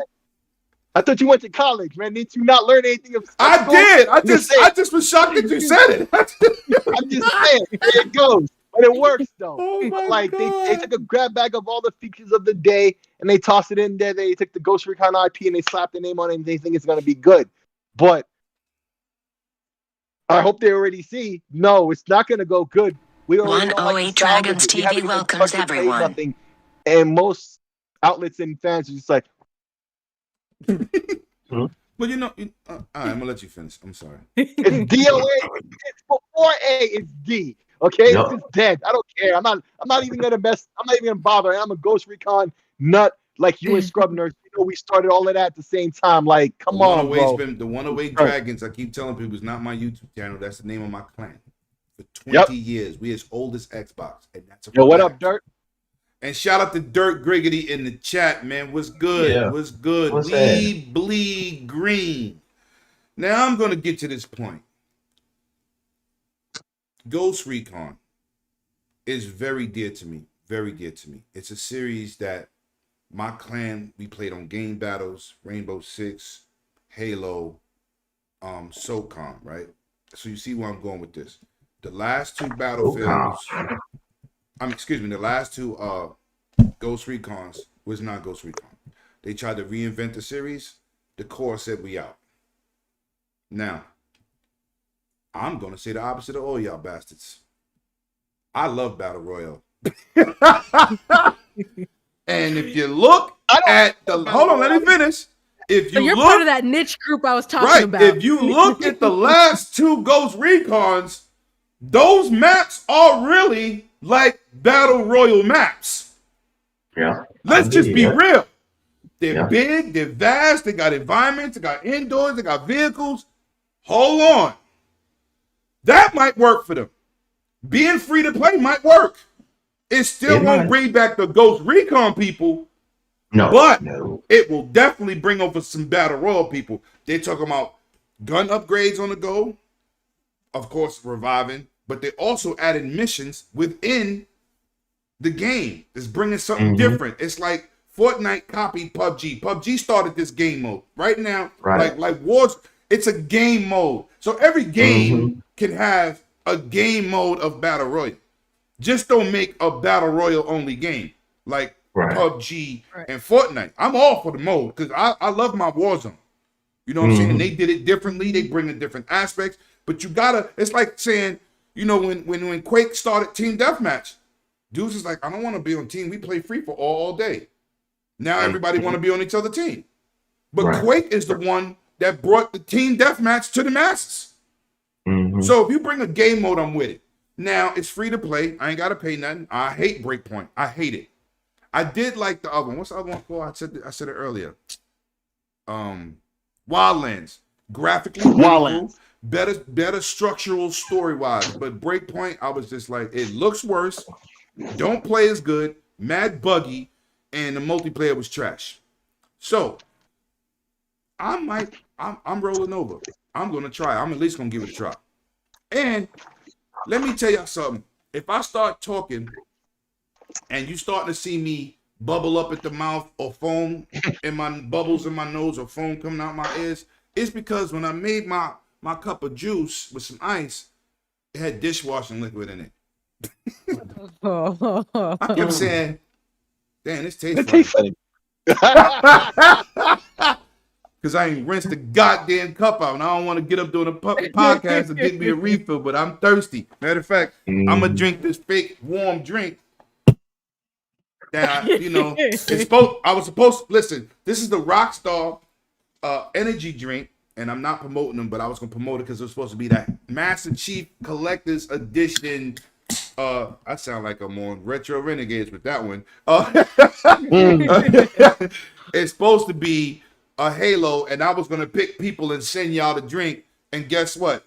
I thought you went to college, man. Didn't you not learn anything of I school? did. I just was shocked that you said it. I'm just saying. There it goes. But it works, though. Oh my like, God. they took a grab bag of all the features of the day, and they tossed it in there. They took the Ghost Recon IP, and they slapped the name on it, and they think it's going to be good. But I hope they already see, no, it's not going to go good. We already don't like 108 the sound of Dragons it. We haven't TV even welcomes touched it, played everyone. nothing. And most outlets and fans are just like, Well, you know, all right, I'm gonna let you finish. I'm sorry. it's DOA. It's before A. It's D. Okay, Yep. it's just dead. I don't care. I'm not even gonna mess. I'm not even gonna bother. I'm a Ghost Recon nut like you and Scrub Nurse. You know, we started all of that at the same time. Like, come on, bro. The 108 Dragons. I keep telling people it's not my YouTube channel. That's the name of my clan. For 20 years, we as old as Xbox, and that's a Yo, what fact. up, Dirt? And shout out to Dirt Griggity in the chat, man. What's good? Yeah. What's good? What's We bleed green. Now I'm gonna get to this point. Ghost Recon is very dear to me. Very dear to me. It's a series that my clan, we played on Game Battles, Rainbow Six, Halo, SOCOM, right? So you see where I'm going with this. The last two battlefields, the last two Ghost Recons was not Ghost Recon. They tried to reinvent the series. The core said we out. Now, I'm gonna say the opposite of all y'all bastards. I love Battle Royale. And if you look at the hold on, let me finish. If So you you're look part of that niche group I was talking right, about. if you look at the last two Ghost Recons, those maps are really like Battle Royale maps. Yeah. Let's just be real. They're Yeah. big, they're vast, they got environments, they got indoors, they got vehicles. Hold on. That might work for them. Being free to play might work. It still It won't might. bring back the Ghost Recon people, No. but no. it will definitely bring over some Battle Royale people. They're talking about gun upgrades on the go, of course, reviving, but they also added missions within the game. It's bringing something different. It's like Fortnite copied PUBG. PUBG started this game mode. Right now, Right. like Wars, it's a game mode. So every game can have a game mode of Battle Royale. Just don't make a Battle Royale only game like PUBG and Fortnite. I'm all for the mode because I love my Warzone. You know what I'm saying? They did it differently. They bring in different aspects. But you gotta, it's like saying, you know, when Quake started Team Deathmatch, dudes is like, I don't want to be on team. We play free for all day. Now everybody want to be on each other's team. But Quake is the one that brought the Team Deathmatch to the masses. So if you bring a game mode, I'm with it. Now it's free to play. I ain't gotta pay nothing. I hate Breakpoint. I hate it. I did like the other one. What's the other one called? I said it earlier. Wildlands. Graphically beautiful, better structural story wise. But Breakpoint, I was just like, it looks worse. Don't play as good. Mad buggy. and the multiplayer was trash. So I'm rolling over. I'm gonna try. I'm at least gonna give it a try. And let me tell y'all something. If I start talking and you start to see me bubble up at the mouth or foam in my bubbles in my nose or foam coming out my ears, it's because when I made my cup of juice with some ice, it had dishwashing liquid in it. I kept saying, damn, this tastes funny. Because I ain't rinsed the goddamn cup out, and I don't want to get up doing a podcast and get me a refill, but I'm thirsty. Matter of fact, I'm going to drink this fake warm drink that, I was supposed to, listen, this is the Rockstar energy drink, and I'm not promoting them, but I was going to promote it because it was supposed to be that Master Chief Collector's Edition. I sound like I'm on Retro Renegades with that one. It's supposed to be a Halo, and I was gonna pick people and send y'all the drink, and guess what?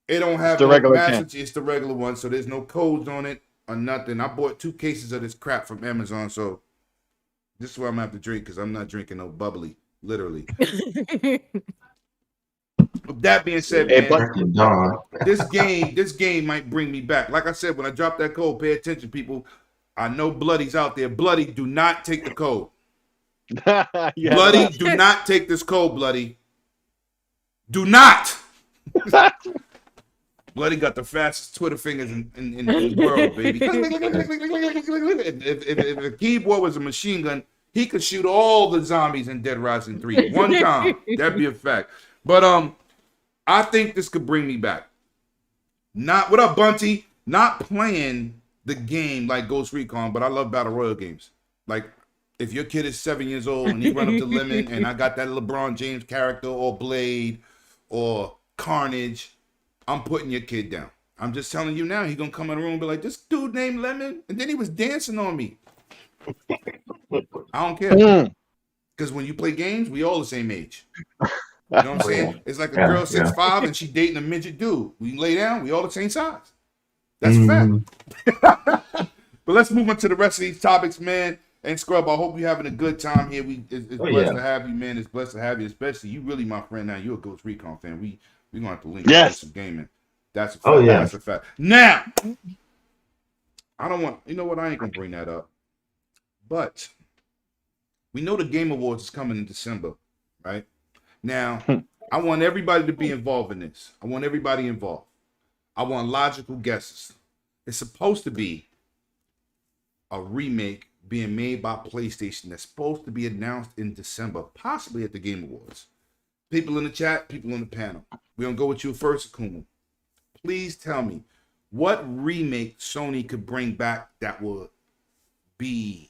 It don't have the regular Master. It's the regular one, so there's no codes on it or nothing. I bought 2 cases of this crap from Amazon, so this is what I'm gonna have to drink because I'm not drinking no bubbly, literally. With that being said, man, this game might bring me back. Like I said, when I drop that code, pay attention, people. I know Bloody's out there. Bloody, do not take the code. Bloody, do not take this code, Bloody. Do not. Bloody got the fastest Twitter fingers in the world, baby. If a keyboard was a machine gun, he could shoot all the zombies in Dead Rising 3 one time. That'd be a fact. But I think this could bring me back. Not what up, Bunty? Not playing the game like Ghost Recon, but I love battle royale games. Like if your kid is 7 years old and he run up to Lemon and I got that LeBron James character or Blade or Carnage, I'm putting your kid down. I'm just telling you now, he's gonna come in the room and be like, this dude named Lemon, and then he was dancing on me. I don't care. Because when you play games, we all the same age. You know what I'm saying? It's like a girl 6'5" and she dating a midget dude. We lay down, we all the same size. That's a fact. But let's move on to the rest of these topics, man. And Scrub, I hope you're having a good time here. It's blessed to have you, man. It's blessed to have you, especially you. Really, my friend. Now you're a Ghost Recon fan. We're gonna have to link up some gaming. That's a fact. That's a fact. Now, I don't want. You know what? I ain't gonna bring that up. But we know the Game Awards is coming in December, right? Now, I want everybody to be involved in this. I want everybody involved. I want logical guesses. It's supposed to be a remake being made by PlayStation that's supposed to be announced in December, possibly at the Game Awards. People in the chat, people on the panel. We're going to go with you first, Akuma. Please tell me what remake Sony could bring back that would be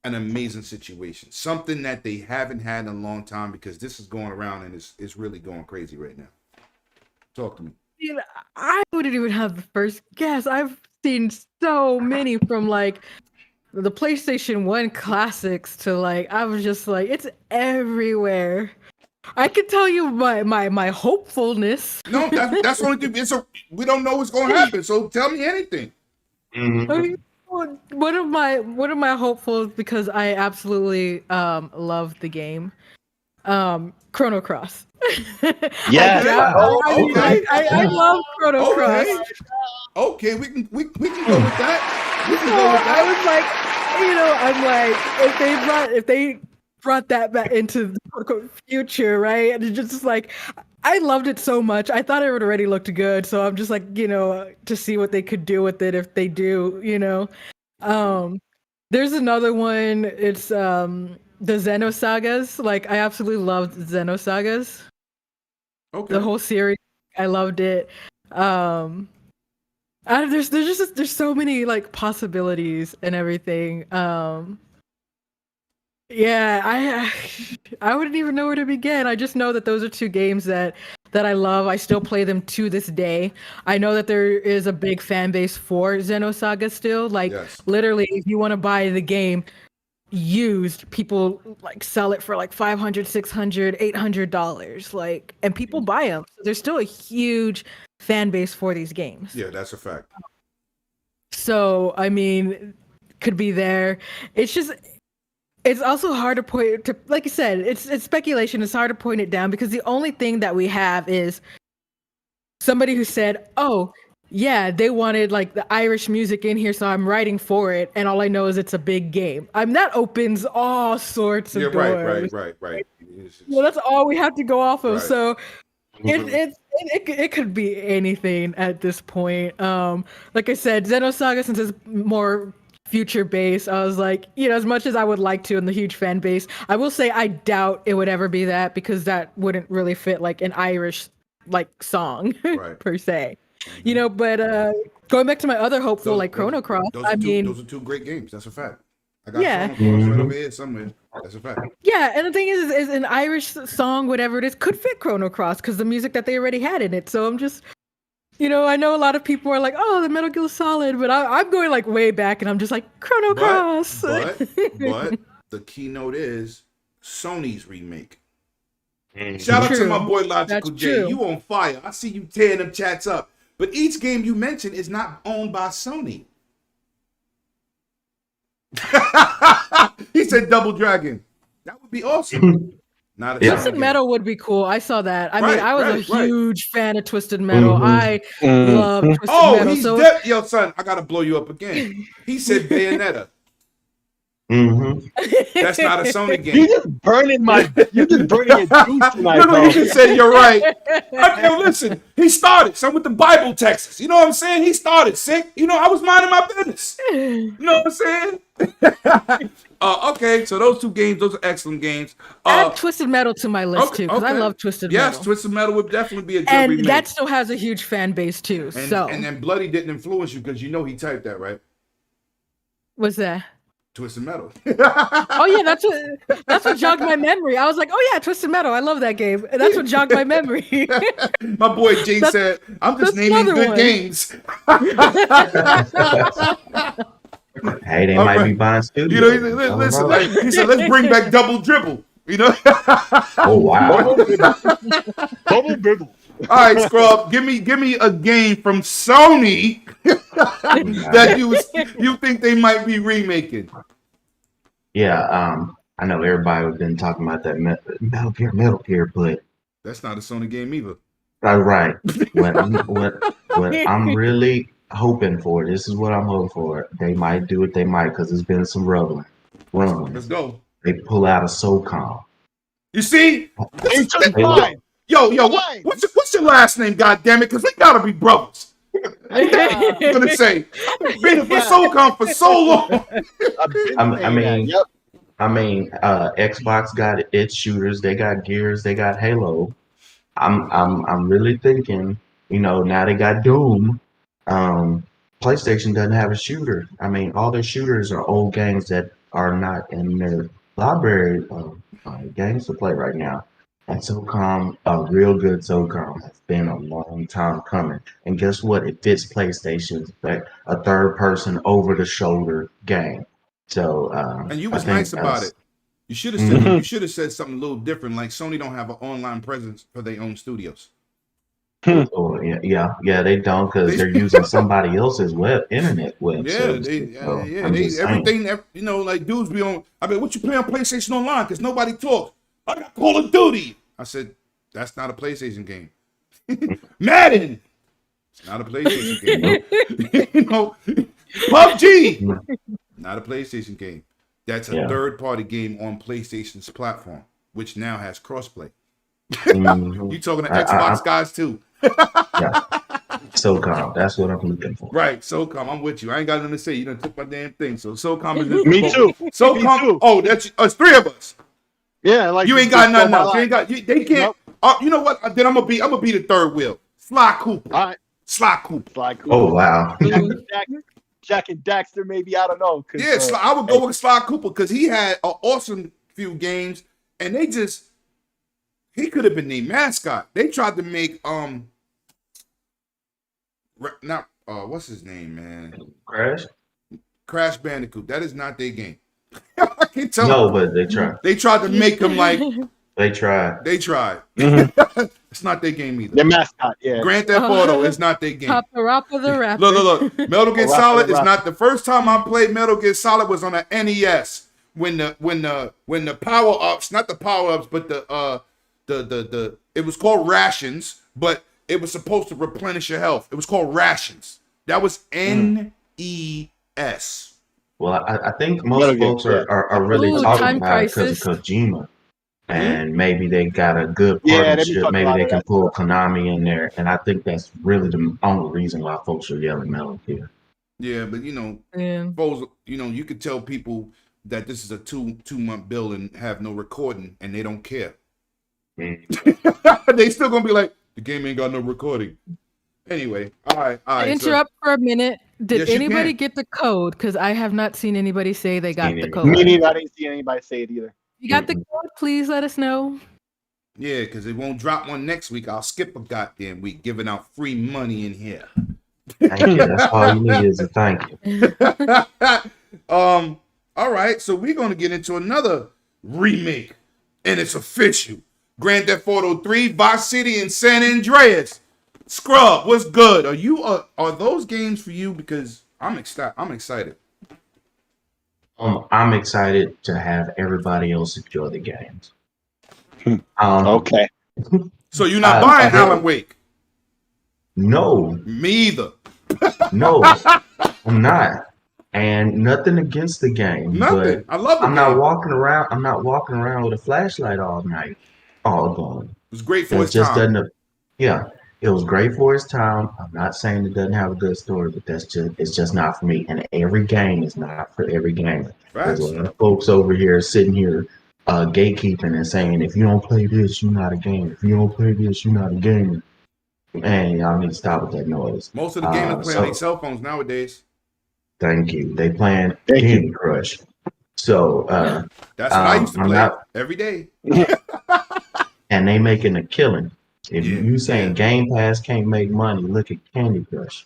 an amazing situation. Something that they haven't had in a long time, because this is going around and it's really going crazy right now. Talk to me. I wouldn't even have the first guess. I've seen so many from like the PlayStation 1 classics to like, I was just like, it's everywhere. I can tell you my hopefulness. No, that's the only thing. We don't know what's going to happen, so tell me anything. I mean, one of my hopefuls, because I absolutely love the game, Chrono Cross. I love Chrono Cross. Okay, we can go with that. We can go with that. I was like, if they brought that back into the future, right? And it's just like, I loved it so much. I thought it would already looked good, so I'm just like, to see what they could do with it if they do, There's another one. It's the Xenosagas. Like, I absolutely loved Xenosagas. Okay. The whole series, I loved it. There's so many like possibilities and everything. I wouldn't even know where to begin. I just know that those are two games that I love. I still play them to this day. I know that there is a big fan base for Xenosaga still. Like, literally, if you want to buy the game used, people like sell it for like $500, $600, $800. Like, and people buy them. So there's still a huge fan base for these games. Yeah, that's a fact. So, I mean, could be there. It's just, it's also hard to point to, like you said, it's speculation. It's hard to point it down because the only thing that we have is somebody who said, "Oh, yeah, they wanted like the Irish music in here, so I'm writing for it." And all I know is it's a big game. That opens all sorts of doors. Right. Well, that's all we have to go off of. Right. So it could be anything at this point. Like I said, Xenosaga, since it's more future based, I was like, as much as I would like to, and the huge fan base, I will say I doubt it would ever be that, because that wouldn't really fit like an Irish like song per se. But going back to my other hopeful, like Chrono Cross, those are two great games. That's a fact. I got Chrono Cross right over here somewhere. That's a fact. Yeah, and the thing is an Irish song, whatever it is, could fit Chrono Cross because the music that they already had in it. So I'm just, I know a lot of people are like, "Oh, the Metal Gear Solid," but I'm going like way back, and I'm just like Chrono Cross. But the keynote is Sony's remake. Shout out to my boy Logical J. You on fire. I see you tearing them chats up. But each game you mentioned is not owned by Sony. He said Double Dragon. That would be awesome. Not a Twisted Metal would be cool. I saw that. I mean, I was a huge fan of Twisted Metal. I love Twisted Metal. He's dead. Yo, son, I gotta blow you up again. He said Bayonetta. That's not a Sony game. You're just burning your juice tonight, no, you just said you're right. Yo, listen, he started. Some with the Bible texts. You know what I'm saying? He started sick. I was minding my business. You know what I'm saying? Okay, so those two games, those are excellent games. Add Twisted Metal to my list too, because I love Twisted Metal. Yes, Twisted Metal would definitely be a good remake. And that still has a huge fan base too. And then Bloody didn't influence you because he typed that, right? What's that? Twisted Metal. Oh yeah, that's what jogged my memory. I was like, "Oh yeah, Twisted Metal. I love that game." And that's what jogged my memory. My boy Jay said, "I'm just naming good games." Hey, they might be buying studios. Listen, he said, "Let's bring back Double Dribble." Oh wow. Double Dribble. All right, Scrub, give me a game from Sony that you think they might be remaking. Yeah, I know everybody has been talking about that Metal Gear, but that's not a Sony game either. Right. What I'm really hoping for, this is what I'm hoping for. They might do it, because there's been some runs. Let's go. They pull out a SOCOM. You see? Yo, what's your last name, goddammit? Because they gotta be brothers. I'm gonna say, I've been for SOCOM for so long. I mean, Xbox got its shooters. They got Gears. They got Halo. I'm really thinking, now they got Doom. PlayStation doesn't have a shooter. I mean, all their shooters are old games that are not in their library of games to play right now. And SOCOM, a real good SOCOM, has been a long time coming. And guess what? It fits PlayStation's a third-person, over-the-shoulder game. So, and you was nice about it. You should have said something a little different. Like Sony don't have an online presence for their own studios. Oh yeah, they don't, because they're using somebody else's internet web. Everything. Like dudes be on. I mean, what you play on PlayStation Online? Because nobody talks. I got Call of Duty. I said, that's not a PlayStation game. Madden. It's not a PlayStation game. PUBG. Not a PlayStation game. That's a third-party game on PlayStation's platform, which now has crossplay. You talking to Xbox guys too? Yeah. SOCOM. That's what I'm looking for. Right, SOCOM. I'm with you. I ain't got nothing to say. You done took my damn thing. So SOCOM is me too. SOCOM. Me too. Oh, that's us, three of us. Yeah, like you ain't got nothing else. You ain't got. They can't. Nope. You know what? Then I'm gonna be the third wheel. Sly Cooper. All right. Sly Cooper. Oh wow. Jack and Daxter, maybe, I don't know. Yeah, I would go with Sly Cooper because he had an awesome few games, and he could have been the mascot. They tried to make what's his name, man? Crash Bandicoot. That is not their game. I can tell. No, but they tried. They tried to make him like They tried. They tried. It's not their game either. Their mascot, yeah. Grand Theft Auto is not their game. Papa Rappa the Rapper. Look. Metal Gear Rapper Solid the is Rapper. not the first time I played Metal Gear Solid was on an NES when the power ups, not the power ups, but the it was called rations, but it was supposed to replenish your health. It was called rations. That was NES. Well, I think most Metal Gear, folks are really Ooh, talking Time about it Crisis. because of Kojima. And maybe they got a good Yeah, they be partnership. talking Maybe about they it. can pull Konami in there. And I think that's really the only reason why folks are yelling Metal Gear. Yeah, but Yeah. folks, you could tell people that this is a two-month bill and have no recording, and they don't care. They still gonna be like, the game ain't got no recording. Anyway, all right. Interrupt for a minute. Did Yes, you anybody can. get the code? Because I have not seen anybody say they got Seen the it. code. Me neither. I didn't see anybody say it either. You got the code? Please let us know. Yeah, because it won't drop one next week. I'll skip a goddamn week giving out free money in here. Thank you. That's all you need is a thank you. All right, so we're gonna get into another remake, and it's official. Grand Theft Auto 3, Vice City, and San Andreas. Scrub, what's good? Are those games for you? Because I'm excited. I'm excited to have everybody else enjoy the games. Okay. So you're not buying I Alan Wake? No, Me either. no, I'm not. And nothing against the game. Nothing. But I love the I'm game. not walking around. I'm not walking around with a flashlight all night, all going. It was great for It its just time. doesn't. Yeah, it was great for its time. I'm not saying it doesn't have a good story, but it's just not for me. And every game is not for every gamer. There's a lot of folks over here sitting here gatekeeping and saying, if you don't play this, you're not a gamer. If you don't play this, you're not a gamer. Man, y'all need to stop with that noise. Most of the gamers play on their cell phones nowadays. Thank you. They playing Thank you. Candy Crush. So That's what I used to I'm play not- every day. and they making a killing. If Yeah, you saying yeah. Game Pass can't make money, look at Candy Crush.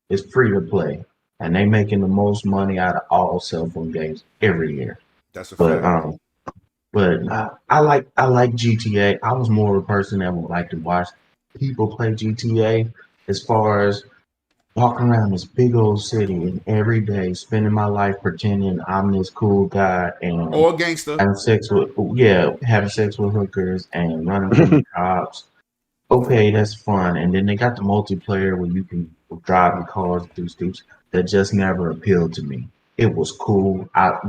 It's free to play, and they making the most money out of all cell phone games every year. That's a But fact. I like GTA. I was more of a person that would like to watch people play GTA. As far as walking around this big old city and every day spending my life pretending I'm this cool guy and Or gangster. having sex with hookers and running from the cops. Okay, that's fun. And then they got the multiplayer where you can drive in cars through streets. That just never appealed to me. It was cool. Back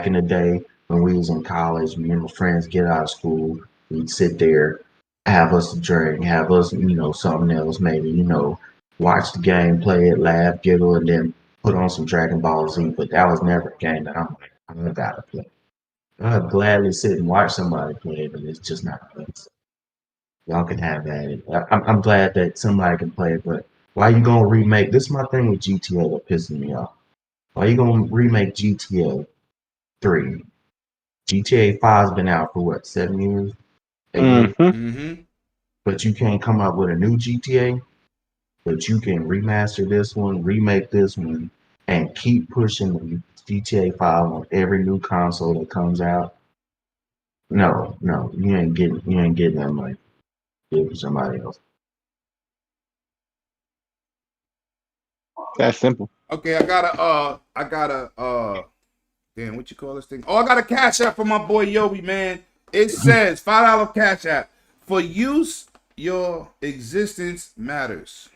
in the day when we was in college, me and my friends get out of school, we'd sit there, have us a drink, have us, something else, maybe, watch the game, play it, laugh, giggle, and then put on some Dragon Ball Z. But that was never a game that I'm like, I gotta play. I'd gladly sit and watch somebody play it, but it's just not us. Y'all can have that. I'm glad that somebody can play it, but why you gonna remake? This is my thing with GTA that pisses me off. Why you gonna remake GTA 3? GTA 5's been out for what, 7 years? 8 years? Mm-hmm. But you can't come up with a new GTA, but you can remaster this one, remake this one, and keep pushing the GTA 5 on every new console that comes out. No, you ain't getting that money. Give it to somebody else. That's simple. Okay, I gotta damn, what you call this thing? Oh, I got a cash app for my boy Yobi, man. It says $5 cash app. For use, your existence matters.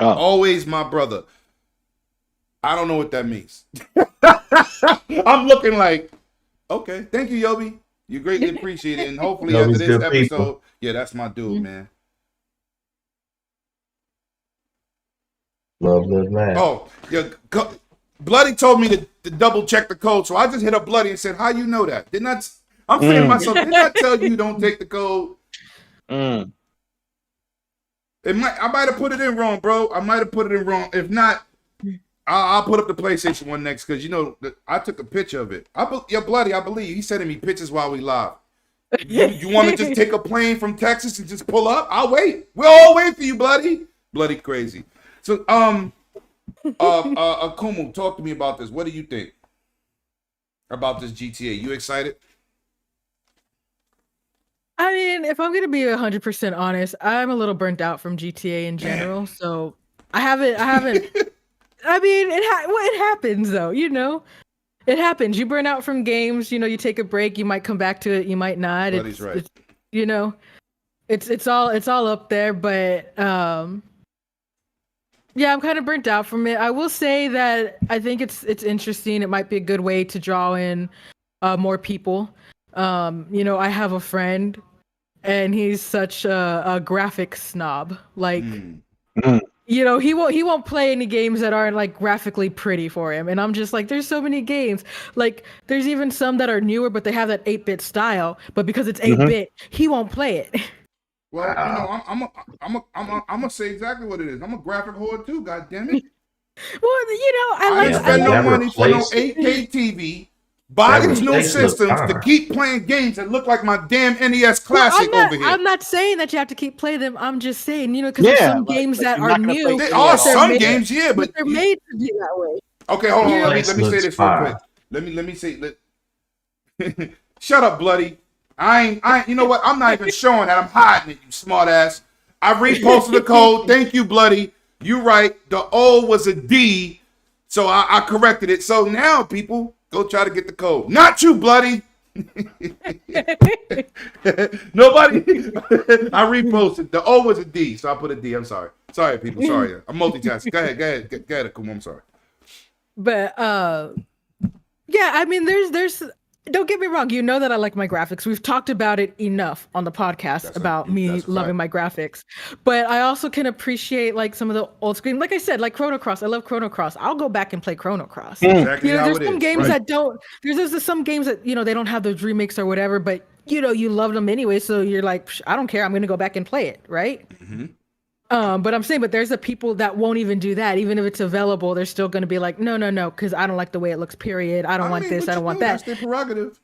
Oh. Always my brother. I don't know what that means. I'm looking like, okay, thank you, Yobi. You greatly appreciate it. And hopefully after Yobi's this good episode, people. yeah, that's my dude, man. Love, laugh. Oh, yeah, Bloody told me to double check the code, so I just hit up Bloody and said, "How you know that?" I'm saying to myself, didn't I tell you don't take the code? Mm. I might have put it in wrong, bro. I might have put it in wrong. If not, I'll put up the PlayStation one next because I took a picture of it. Bloody, I believe he sending me pictures while we live. You want to just take a plane from Texas and just pull up? I'll wait. We'll all wait for you, Bloody. Bloody crazy. So, Akumu, talk to me about this. What do you think about this GTA? You excited? I mean, if I'm gonna be 100% honest, I'm a little burnt out from GTA in general. So I haven't. I mean, it happens though. It happens. You burn out from games. You take a break. You might come back to it. You might not. Buddy's right. It's it's all up there. But yeah, I'm kind of burnt out from it. I will say that I think it's interesting. It might be a good way to draw in more people. I have a friend, and he's such a graphic snob. Like, he won't play any games that aren't like graphically pretty for him. And I'm just like, there's so many games. Like, there's even some that are newer, but they have that 8-bit style. But because it's 8-bit, he won't play it. Well, I'm gonna say exactly what it is. I'm a graphic whore too. God damn it! Well, I ain't spend no money for no 8K TV. Buying new systems to keep playing games that look like my damn NES Classic over here. I'm not saying that you have to keep playing them. I'm just saying, because there's some games that are new. There are some games, but they're made to be that way. Okay, hold on. Let me say this real quick. Let me say. Shut up, bloody. I ain't. You know what? I'm not even showing that. I'm hiding it. You smart ass. I reposted the code. Thank you, bloody. You right. The O was a D, so I corrected it. So now, people. Go try to get the code. Not you, bloody. Nobody. I reposted. The O was a D, so I put a D. I'm sorry. Sorry, people. Sorry. I'm multitasking. Go ahead, Akuma. I'm sorry. But yeah, I mean, there's. Don't get me wrong. You know that I like my graphics. We've talked about it enough on the podcast about me loving my graphics. But I also can appreciate like some of the old screen. Like I said, like Chrono Cross. I love Chrono Cross. I'll go back and play Chrono Cross. Exactly there's some games that don't. There's some games that they don't have those remakes or whatever. But you love them anyway. So you're like, I don't care. I'm gonna go back and play it, right? Mm-hmm. But I'm saying, but there's the people that won't even do that. Even if it's available, they're still going to be like, no, because I don't like the way it looks, period. I don't want this. I don't want that. That's their prerogative.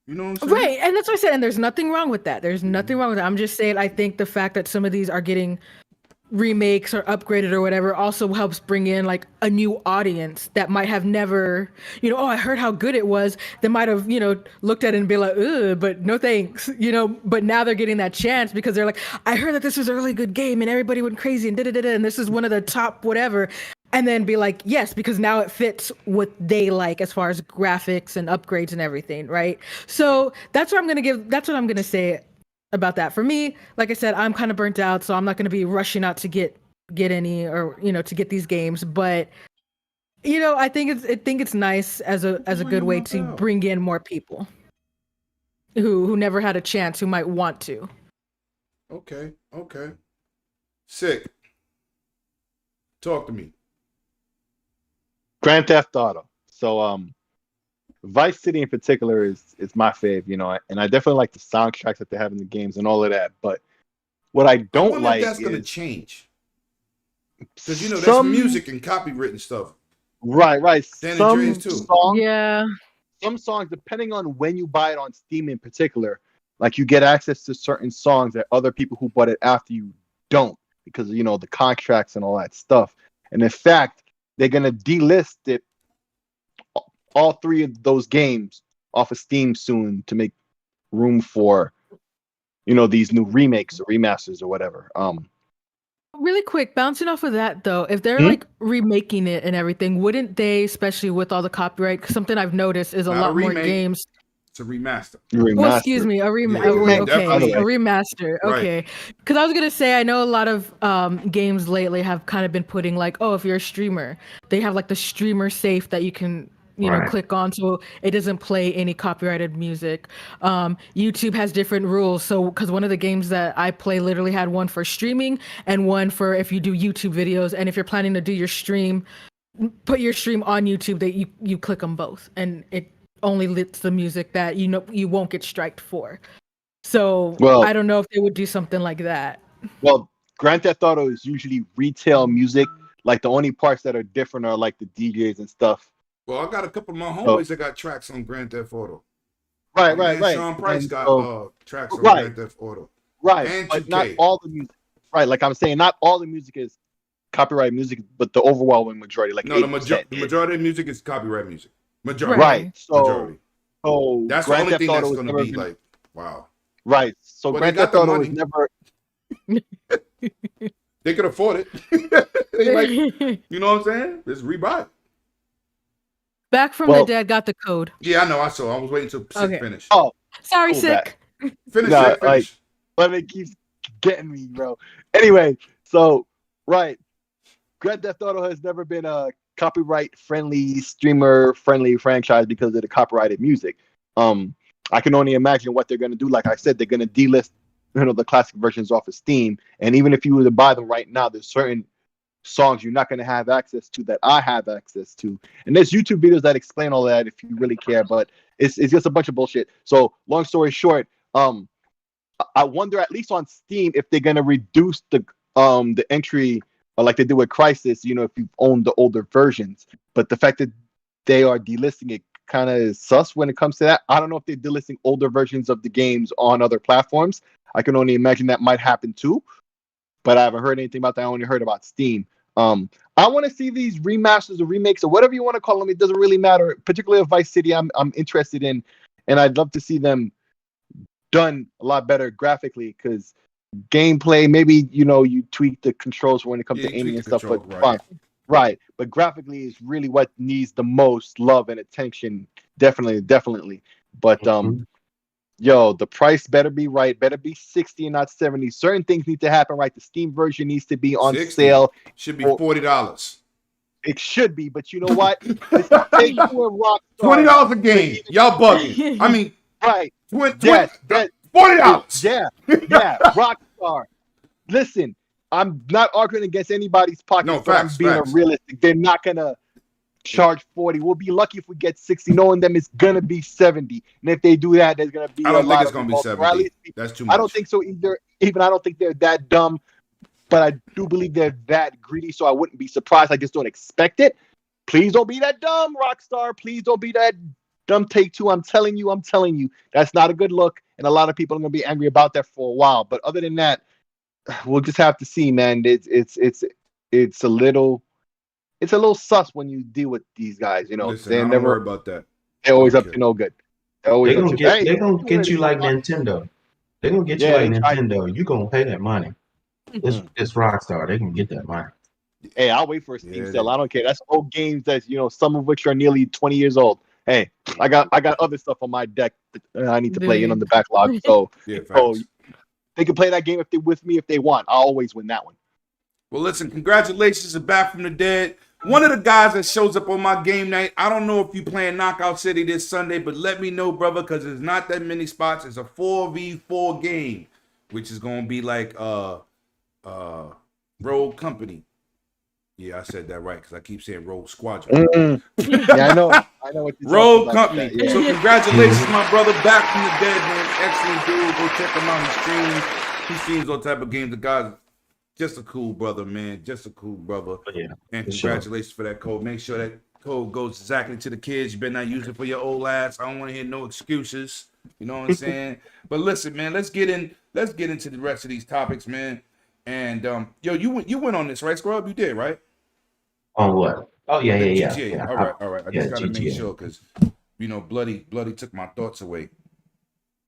You know what I'm saying? Right. And that's what I said. And there's nothing wrong with that. There's nothing wrong with that. I'm just saying, I think the fact that some of these are getting remakes or upgraded or whatever also helps bring in like a new audience that might have never, I heard how good it was. They might have, looked at it and be like, ugh, but no thanks, but now they're getting that chance because they're like, I heard that this was a really good game and everybody went crazy and and this is one of the top whatever. And then be like, yes, because now it fits what they like as far as graphics and upgrades and everything, right? So that's what I'm going to say about that. For me, like I said, I'm kind of burnt out, so I'm not going to be rushing out to get any or to get these games. But I think it's nice as a good way to bring in more people who never had a chance, who might want to. Okay. Sick. Talk to me. Grand Theft Auto. So Vice City in particular is my fave, and I definitely like the soundtracks that they have in the games and all of that. But what I don't like that's going to change. Because there's music and copywritten stuff. Right. Some songs, some songs, depending on when you buy it on Steam in particular, like you get access to certain songs that other people who bought it after you don't, because of, the contracts and all that stuff. And in fact, they're going to delist it, all three of those games off of Steam soon to make room for, these new remakes or remasters or whatever. Really quick, bouncing off of that though, if they're like remaking it and everything, wouldn't they, especially with all the copyright, something I've noticed is a lot more games. It's a remaster. Well, excuse me, a remaster. Okay, because I was gonna say I know a lot of games lately have kind of been putting like, oh, if you're a streamer, they have like the streamer safe that you can click on so it doesn't play any copyrighted music. YouTube has different rules, so because one of the games that I play literally had one for streaming and one for if you do YouTube videos, and if you're planning to do your stream, put your stream on YouTube, that you click them both, and it only lets the music that you won't get striked for. So I don't know if they would do something like that. Well, Grand Theft Auto is usually retail music. Like the only parts that are different are like the DJs and stuff. Well, I got a couple of my homeboys that got tracks on Grand Theft Auto. Right. Sean Price got tracks on Grand Theft Auto. Right, and but not all the music. Right, like I'm saying, not all the music is copyright music, but the overwhelming majority, like the majority of music is copyright music. Majority. Right. So that's the only thing that's going to be like, wow. Right. So Well, Grand they got Theft the Auto is money. never. They could afford it. They like, you know what I'm saying? Just rebuy it. Back from Well, the Dead got the code. Yeah, I know. I saw. I was waiting till Sick Okay. finish. Oh, Sorry, cool that. Sick. Finish, Nah, Sick, finish. but it keeps getting me, bro. Anyway, so right, Grand Theft Auto has never been a copyright-friendly, streamer-friendly franchise because of the copyrighted music. I can only imagine what they're gonna do. Like I said, they're gonna delist, the classic versions off of Steam, and even if you were to buy them right now, there's certain songs you're not going to have access to that I have access to. And there's YouTube videos that explain all that if you really care, but it's just a bunch of bullshit. So long story short, I wonder, at least on Steam, if they're going to reduce the entry like they do with Crisis, if you've owned the older versions. But the fact that they are delisting it kind of is sus when it comes to that. I don't know if they're delisting older versions of the games on other platforms. I can only imagine that might happen too, but I haven't heard anything about that. I only heard about Steam. I want to see these remasters or remakes or whatever you want to call them. It doesn't really matter. Particularly of Vice City, I'm interested in, and I'd love to see them done a lot better graphically, because gameplay, maybe you tweak the controls when it comes to aiming and stuff, but fine. Right. But graphically is really what needs the most love and attention. Definitely. But yo, the price better be right, better be 60 and not 70. Certain things need to happen right. The Steam version needs to be on 60. sale. Should be $40. It should be, but you know what? This is Take-Two and Rockstar. $20 a game. Y'all bugging. I mean, right. $40. Yeah. Rockstar. Listen, I'm not arguing against anybody's pocket. No, facts, I'm being realistic. They're not gonna charge 40. We'll be lucky if we get 60. Knowing them, it's gonna be 70. And if they do that, there's gonna be. I don't think it's gonna be 70. That's too much. I don't think so either. Even I don't think they're that dumb, but I do believe they're that greedy. So I wouldn't be surprised. I just don't expect it. Please don't be that dumb, Rockstar. Please don't be that dumb. Take-Two. I'm telling you, that's not a good look, and a lot of people are gonna be angry about that for a while. But other than that, we'll just have to see, man. It's a little sus when you deal with these guys. Listen, they're I don't worry about that. They're always up to no good. They're gonna get you like Nintendo. They're gonna get you like Nintendo. You're gonna pay that money. It's Rockstar. They can get that money. Hey, I'll wait for a Steam sale. I don't care. That's old games that some of which are nearly 20 years old. Hey, I got other stuff on my deck that I need to play in on the backlog. So, they can play that game with me if they want. I'll always win that one. Well, listen, congratulations to Back from the Dead. One of the guys that shows up on my game night. I don't know if you playing Knockout City this Sunday, but let me know, brother, because there's not that many spots. It's a 4v4 game, which is gonna be like Rogue Company. Yeah, I said that right because I keep saying Rogue Squadron. Yeah, I know what you're Rogue Company. Yeah. So congratulations, my brother, Back from the Dead, man. Excellent dude. Go check him out. He streams all type of games. The guy's just a cool brother, man. Just a cool brother. Yeah. And congratulations for that code. Make sure that code goes exactly to the kids. You better not use it for your old ass. I don't want to hear no excuses. You know what I'm saying? But listen, man, let's get into the rest of these topics, man. And yo, you went on this, right, Scrub? You did, right? On what? Oh yeah. GTA. All right. I just gotta make sure because Bloody took my thoughts away,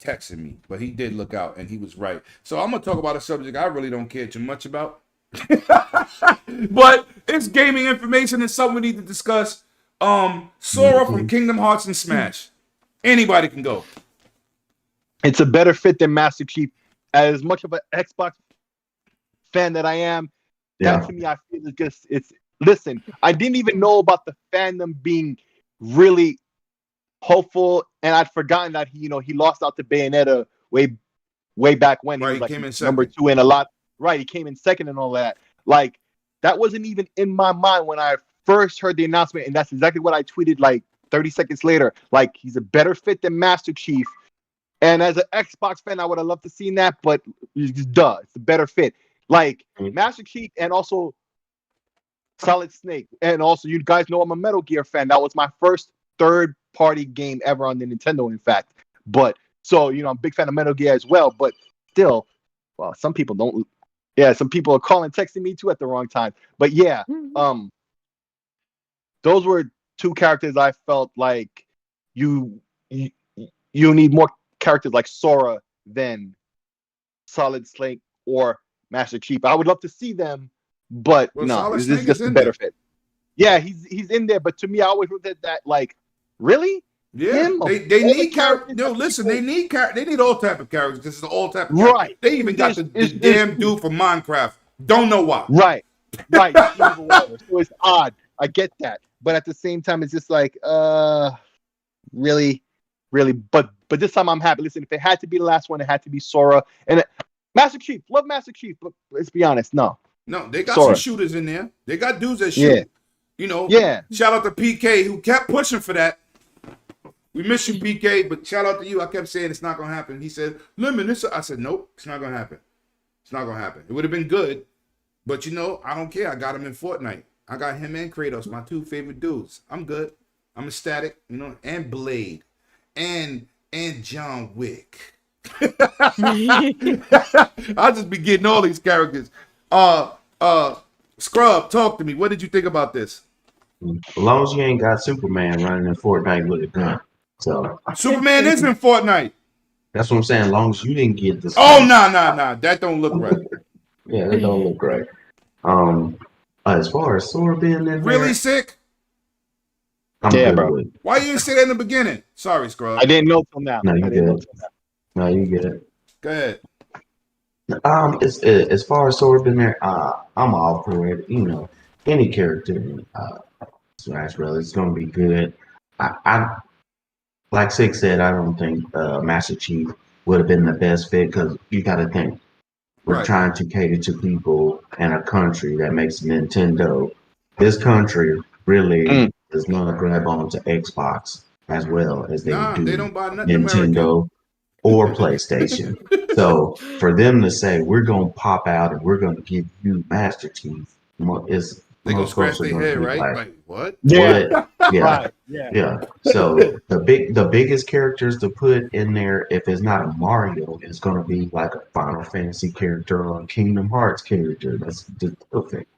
texting me, but he did look out and he was right. So I'm gonna talk about a subject I really don't care too much about, but it's gaming information and something we need to discuss. Sora from Kingdom Hearts and Smash. Anybody can go. It's a better fit than Master Chief. As much of an Xbox fan that I am, that to me I feel it's. Listen, I didn't even know about the fandom being really hopeful, and I'd forgotten that he lost out to Bayonetta way back when. Right, he was came in number 2 in a lot. Right, he came in second and all that. Like, that wasn't even in my mind when I first heard the announcement, and that's exactly what I tweeted like 30 seconds later. Like, he's a better fit than Master Chief. And as an Xbox fan, I would have loved to seen that, but it's a better fit. Like, Master Chief and also Solid Snake. And also, you guys know I'm a Metal Gear fan. That was my first third-party game ever on the Nintendo, in fact. But, so, I'm a big fan of Metal Gear as well. But still, well, some people don't. Yeah, some people are texting me too at the wrong time. But yeah, those were two characters I felt like you need more characters like Sora than Solid Snake or Master Chief. I would love to see them, but Well, no, Solid this Snake is just is a in better there. fit. Yeah, he's in there, but to me, I always looked at that like, really? Yeah, Him? they Of all the need characters. characters No, that listen, people- they need all type of characters. This is all type of characters. Right. They even got the damn dude from Minecraft. Don't know why. Right. Steve or whatever. So it's odd. I get that, but at the same time, it's just like, really. But this time I'm happy. Listen, if it had to be the last one, it had to be Sora and Master Chief. Love Master Chief, but let's be honest, no. No, they got Sora. some shooters in there. They got dudes that shoot. Yeah. You know. Yeah. Shout out to PK who kept pushing for that. We miss you, PK, but shout out to you. I kept saying it's not gonna happen. He said, "Lemon, this." I said, "Nope, it's not gonna happen. It's not gonna happen. It would have been good, but you know, I don't care. I got him in Fortnite. I got him and Kratos, my two favorite dudes. I'm good. I'm ecstatic, you know, and Blade, and John Wick. I'll just be getting all these characters. Scrub, talk to me. What did you think about this? As long as you ain't got Superman running in Fortnite with a gun. So Superman is in Fortnite. that's what I'm saying. As long as you didn't get this. Oh, nah. That don't look right. Yeah, that don't look right. As far as Sora being in there, Really sick? I'm Yeah, good bro. with it. Why you didn't say that in the beginning? Sorry, Scrub. I didn't know till now. No, you I didn't know good. till now. No, you get it. Go ahead. It's as far as Sora being there, I'm all for it. You know, any character in Smash Bros. It's gonna be good. I like Six said, I don't think Master Chief would have been the best fit because you got to think we're Right. trying to cater to people in a country that makes Nintendo. This country really is going to grab onto Xbox as well as they Nah, do they don't buy nothing American. Nintendo or PlayStation. So for them to say we're going to pop out and we're going to give you Master Chief, is They gonna most scratch folks are their gonna head, be right? like, Like what? Yeah. yeah, Right. Yeah. yeah. So the biggest characters to put in there, if it's not a Mario, it's gonna be like a Final Fantasy character or a Kingdom Hearts character. That's just perfect.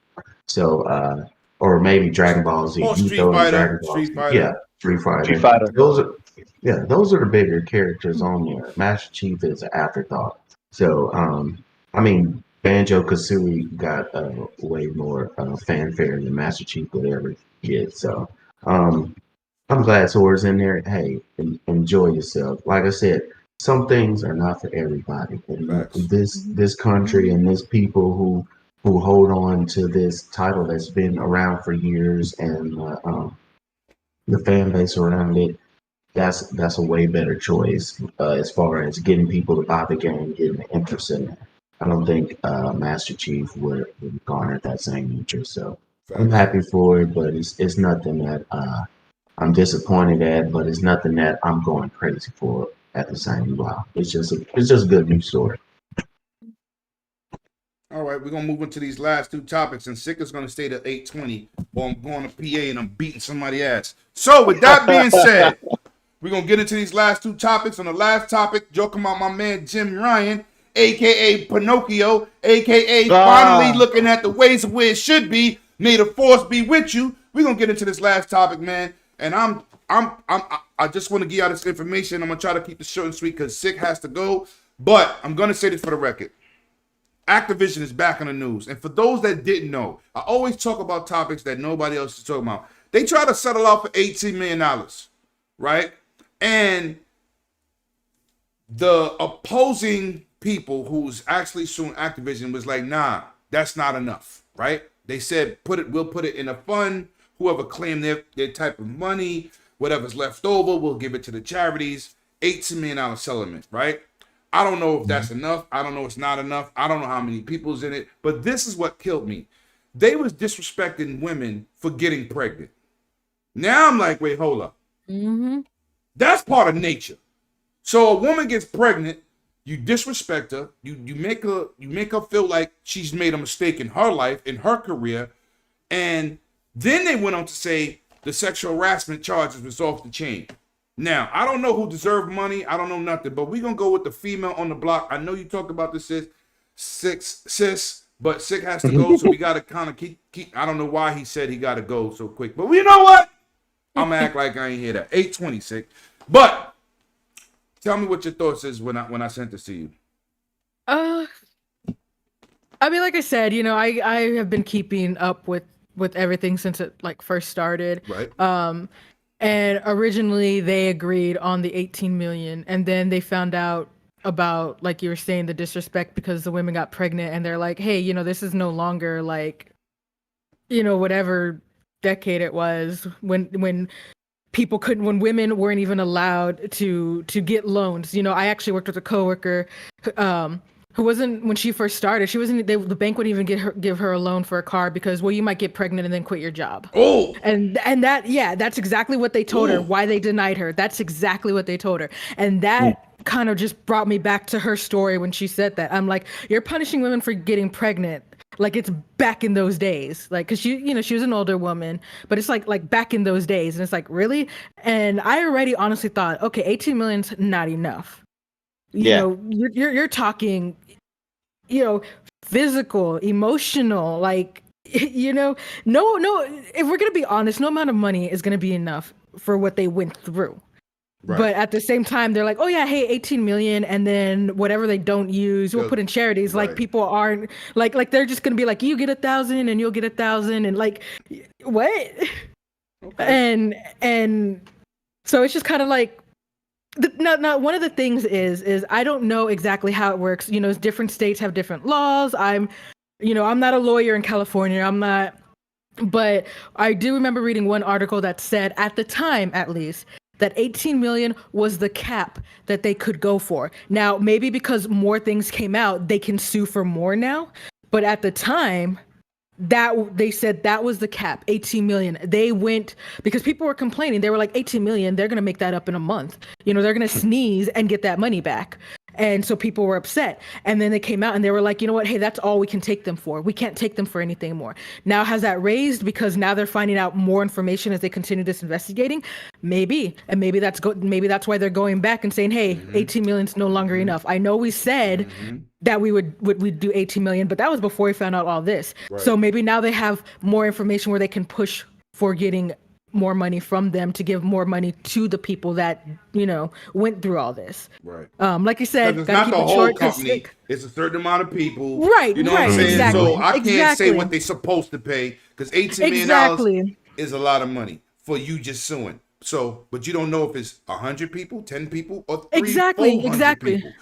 So or maybe Dragon Ball Z. Or You Street throw in Fighter. Dragon Ball Street Z. Fighter. Yeah, Street Fighter. Street Fighter. Those are the bigger characters on there. Master Chief is an afterthought. So I mean, Banjo Kazooie got way more fanfare than Master Chief would ever get. So I'm glad Sora's in there. Hey, enjoy yourself. Like I said, some things are not for everybody. And Facts. this country and this people who hold on to this title that's been around for years and the fan base around it, that's a way better choice as far as getting people to buy the game, getting the interest in it. I don't think Master Chief would garner that same interest. So I'm happy for it, but it's nothing that I'm disappointed at, but it's nothing that I'm going crazy for at the same while. It's just a good news story. All right, we're gonna move into these last two topics, and Sick is gonna stay to 8:20, or I'm going to PA and I'm beating somebody's ass. So with that being said, we're gonna get into these last two topics. On the last topic, joking about my man Jim Ryan, aka Pinocchio, aka finally looking at the ways of where it should be. May the force be with you. We're gonna get into this last topic, man. And I just want to give y'all this information. I'm gonna try to keep it short and sweet because Sick has to go. But I'm gonna say this for the record. Activision is back on the news. And for those that didn't know, I always talk about topics that nobody else is talking about. They try to settle out for $18 million, right? And the opposing people who's actually suing Activision was like, nah, that's not enough, right? They said, we'll put it in a fund. Whoever claimed their type of money, whatever's left over, we'll give it to the charities. $18 million settlement, right? I don't know if that's enough. I don't know if it's not enough. I don't know how many people's in it. But this is what killed me. They was disrespecting women for getting pregnant. Now I'm like, wait, hold up. Mm-hmm. That's part of nature. So a woman gets pregnant, you disrespect her, you make her feel like she's made a mistake in her life, in her career, and then they went on to say the sexual harassment charges was off the chain. Now, I don't know who deserved money. I don't know nothing, but we're going to go with the female on the block. I know you talked about this sis, but Sick has to go, so we got to kind of keep. I don't know why he said he got to go so quick, but you know what? I'm going to act like I ain't hear that. 8:20, Sick. But Tell me what your thoughts is when I sent this to you. I mean, like I said, I have been keeping up with everything since it like first started. Right. And originally they agreed on the 18 million, and then they found out about, like you were saying, the disrespect because the women got pregnant, and they're like, hey, this is no longer like, whatever decade it was when when women weren't even allowed to get loans. I actually worked with a coworker who wasn't, when she first started, the bank wouldn't even give her a loan for a car because, well, you might get pregnant and then quit your job. Oh, and that's exactly what they told her, why they denied her. That's exactly what they told her. And that kind of just brought me back to her story when she said that. I'm like, you're punishing women for getting pregnant. Like, it's back in those days, like, cause she was an older woman, but it's like back in those days. And it's like, really? And I already honestly thought, okay, 18 million's not enough. You're talking, physical, emotional, like, no, if we're going to be honest, no amount of money is going to be enough for what they went through. Right. But at the same time, they're like, oh yeah, hey, 18 million. And then whatever they don't use, we'll put in charities. Right. Like, people aren't like, they're just going to be like, you get 1,000 and you'll get 1,000. And like, what? Okay. And so it's just kind of like, now one of the things is I don't know exactly how it works. Different states have different laws. I'm not a lawyer in California. I'm not, but I do remember reading one article that said, at the time at least, that 18 million was the cap that they could go for. Now, maybe because more things came out, they can sue for more now. But at the time, that they said that was the cap, 18 million. They went, because people were complaining. They were like, 18 million, they're going to make that up in a month. They're going to sneeze and get that money back. And so people were upset. And then they came out and they were like, you know what? Hey, that's all we can take them for. We can't take them for anything more. Now, has that raised because now they're finding out more information as they continue this investigating? Maybe. And maybe that's why they're going back and saying, hey, 18 million is no longer enough. I know we said that we'd do 18 million, but that was before we found out all this. Right. So maybe now they have more information where they can push for getting more money from them to give more money to the people that went through all this. Right. Like you said, it's not the whole company. It's a certain amount of people. Right. You know what I'm saying? Exactly. So I can't say what they're supposed to pay because $18 million is a lot of money for you just suing. So, but you don't know if it's 100 people, 10 people, or 300 people.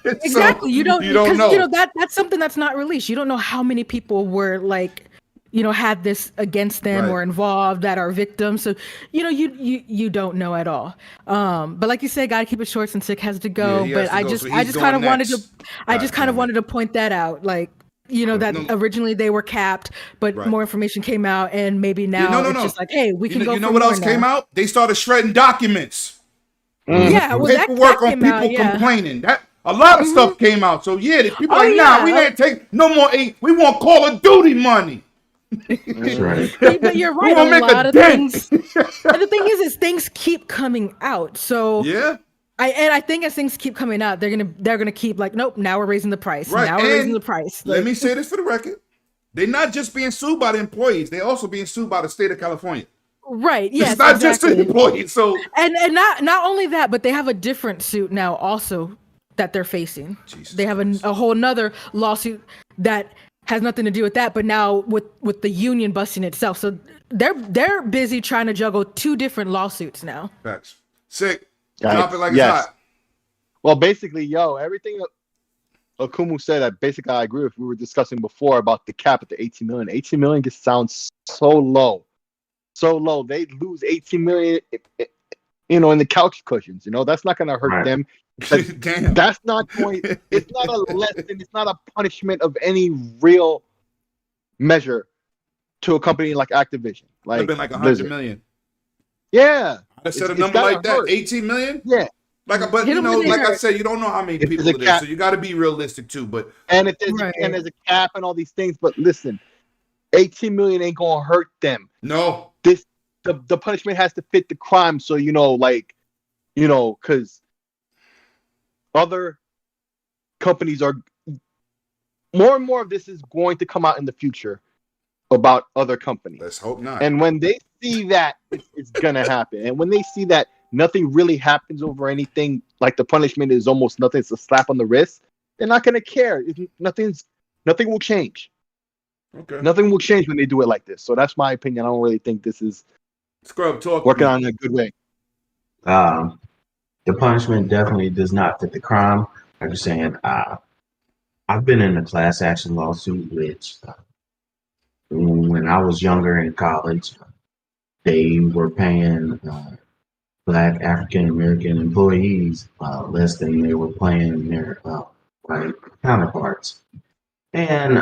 Exactly. You don't know. That's something that's not released. You don't know how many people were like, had this against them or involved that are victims. So, you don't know at all. But like you said, gotta keep it short since Sick has to go. Yeah, but I just kind of wanted to point that out. Like, originally they were capped, but more information came out, and maybe now it's just like, hey, we can go. You know what else came out? They started shredding documents. Yeah, well, paperwork on people complaining. That a lot of stuff came out. So people we didn't take no more. We want Call of Duty money. That's right. But you're right. A lot of things. And the thing is things keep coming out. So yeah. I think as things keep coming out, they're gonna keep like, nope, now we're raising the price. Right. Now we're raising the price. Let me say this for the record. They're not just being sued by the employees, they're also being sued by the state of California. Right. Yes. It's not just the employees. So and not only that, but they have a different suit now also that they're facing. Jesus they have a whole nother lawsuit that has nothing to do with that, but now with the union busting itself. So they're busy trying to juggle two different lawsuits now. Facts. Sick. Drop it like it's hot. Well, basically, everything Akumu said, I agree with. We were discussing before about the cap at the 18 million. 18 million just sounds so low. So low. They lose 18 million, in the couch cushions. That's not going to hurt them. Damn. That's not going. It's not a lesson. It's not a punishment of any real measure to a company like Activision. Like, it'd been like 100 million. Yeah, I said a number like that. 18 million. Yeah, like I said, you don't know how many people it is, so you got to be realistic too. But and there's a cap and all these things. But listen, 18 million ain't gonna hurt them. No, the punishment has to fit the crime. So because other companies are more and more of this is going to come out in the future about other companies. Let's hope not. And when they see that, it's gonna happen. And when they see that nothing really happens over anything, like the punishment is almost nothing, it's a slap on the wrist, they're not gonna care. Nothing will change. Okay. Nothing will change when they do it like this. So that's my opinion. I don't really think this is Scrub talk working on in a good way. The punishment definitely does not fit the crime. Like you're saying, I've been in a class action lawsuit, which when I was younger in college, they were paying Black African American employees less than they were paying their white counterparts. And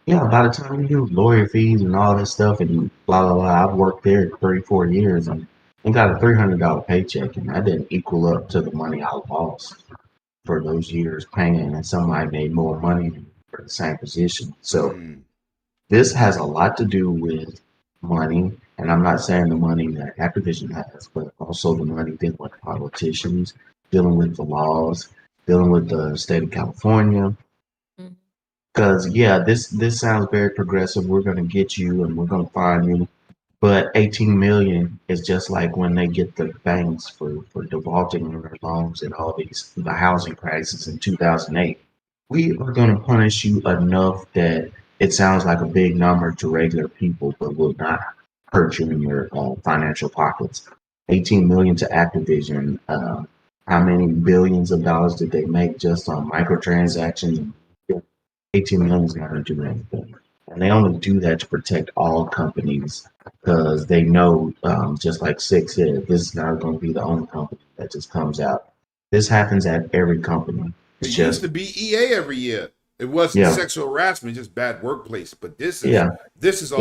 yeah, by the time you do lawyer fees and all this stuff and blah blah blah, I've worked there 34 years and got a $300 paycheck, and that didn't equal up to the money I lost for those years paying, and somebody made more money for the same position. So this has a lot to do with money, and I'm not saying the money that Activision has, but also the money dealing with politicians, dealing with the laws, dealing with the state of California. Because yeah, this sounds very progressive. We're gonna get you and we're gonna find you. But 18 million is just like when they get the banks for defaulting on their loans and all the housing crisis in 2008. We are going to punish you enough that it sounds like a big number to regular people, but will not hurt you in your financial pockets. 18 million to Activision. How many billions of dollars did they make just on microtransactions? 18 million is not going to do anything. And they only do that to protect all companies because they know, just like Six said, this is not going to be the only company that just comes out. This happens at every company. It used to be EA every year. It wasn't sexual harassment, just bad workplace. But this is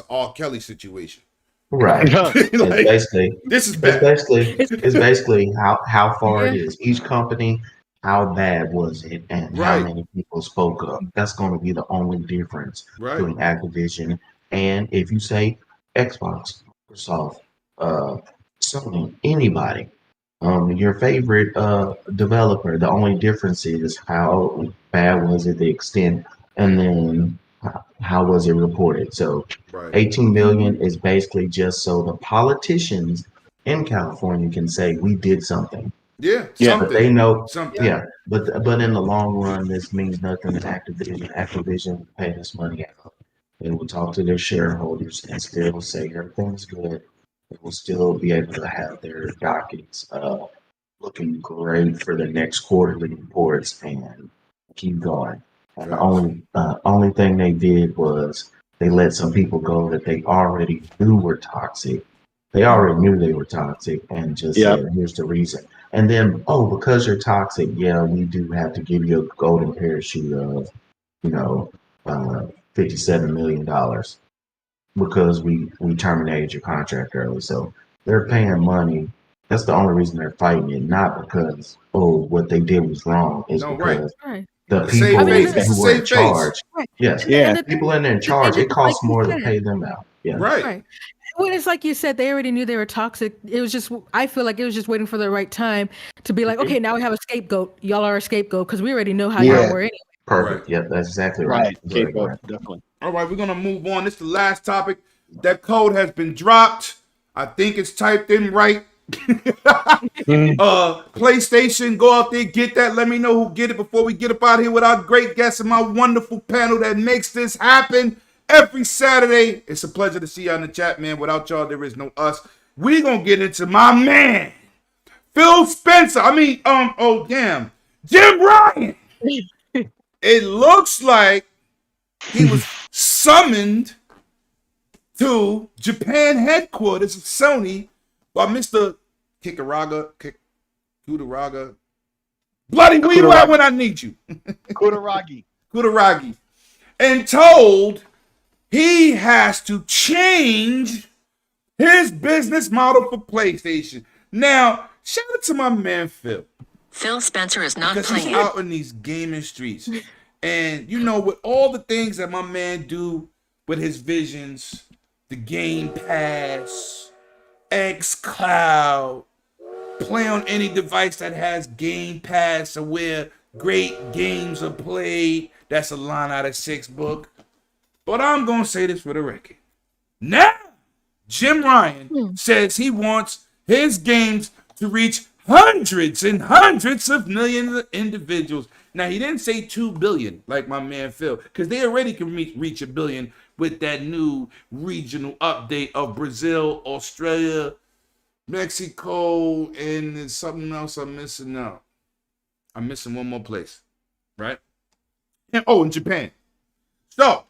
all Kelly situation. Right. Like, it's basically how far it is. Each company, how bad was it, and how many people spoke up. That's going to be the only difference between Activision and, if you say, Xbox, Microsoft, Sony, anybody. Your favorite developer. The only difference is how bad was it, the extent, and then how was it reported. So 18 million is basically just so the politicians in California can say we did something. But they know something. But in the long run, this means nothing to Activision. Activision will pay this money out. They will talk to their shareholders and still say everything's good. They will still be able to have their dockets looking great for the next quarterly reports and keep going. And the only thing they did was they let some people go that they already knew were toxic. They already knew they were toxic and just said, here's the reason. And then, because you're toxic, we do have to give you a golden parachute of, $57 million because we terminated your contract early. So they're paying money. That's the only reason they're fighting it, not because, what they did was wrong. It's because the people who were in charge. People in charge, it costs more to pay them out. Right. Well, it's like you said, they already knew they were toxic. It was just, I feel like it was just waiting for the right time to be like, okay, now we have a scapegoat. Y'all are a scapegoat because we already know how y'all were anyway. Perfect. Yep, that's exactly right. Scapegoat, definitely. All right, we're going to move on. This is the last topic. That code has been dropped. I think it's typed in right. PlayStation, go out there, get that. Let me know who get it before we get up out here with our great guests and my wonderful panel that makes this happen. Every Saturday, it's a pleasure to see y'all in the chat, man. Without y'all, there is no us. We gonna get into my man, Phil Spencer. Jim Ryan. It looks like he was summoned to Japan headquarters of Sony by Mr. Kikaraga. Bloody, where you at when I need you? Kutaragi. And told he has to change his business model for PlayStation. Now, shout out to my man Phil. Phil Spencer is not because playing. He's out in these gaming streets. And, with all the things that my man do with his visions, the Game Pass, xCloud, play on any device that has Game Pass or where great games are played. That's a line out of 6 book. But I'm going to say this for the record. Now, Jim Ryan says he wants his games to reach hundreds and hundreds of millions of individuals. Now, he didn't say 2 billion like my man Phil, because they already can reach a billion with that new regional update of Brazil, Australia, Mexico, and there's something else I'm missing out. I'm missing one more place, right? And in Japan. So,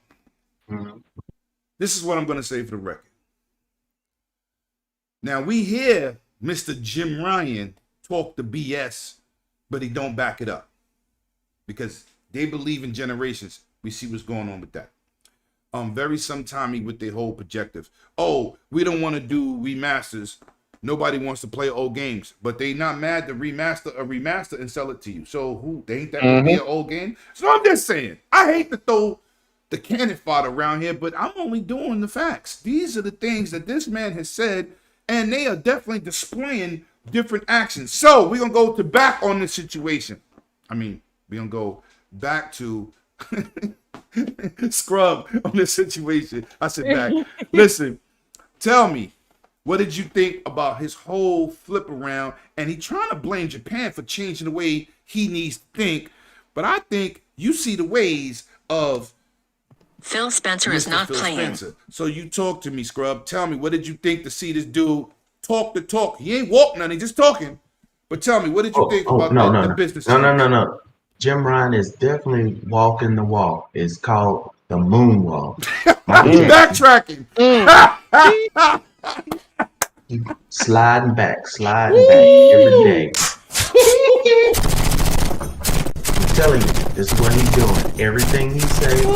this is what I'm going to say for the record. Now, we hear Mr. Jim Ryan talk the BS, but he don't back it up. Because they believe in generations. We see what's going on with that. Very sometimey with their whole projective. Oh, we don't want to do remasters. Nobody wants to play old games, but they not mad to remaster a remaster and sell it to you. So who? They ain't that would be an old game. So I'm just saying, I hate to throw the cannon fodder around here, but I'm only doing the facts. These are the things that this man has said, and they are definitely displaying different actions. So we're gonna go to back on this situation. I mean, we're gonna go back to Scrub on this situation. I said back. Listen, tell me. What did you think about his whole flip around? And he trying to blame Japan for changing the way he needs to think. But I think you see the ways of Phil Spencer Mr. is not Phil playing. Spencer. So you talk to me, Scrub. Tell me, what did you think to see this dude talk the talk? He ain't walking none, he just talking. But tell me, what did you think about the business? No. Jim Ryan is definitely walking the walk. It's called the moonwalk. Backtracking. Sliding back every day. I'm telling you, this is what he's doing. Everything he says, he's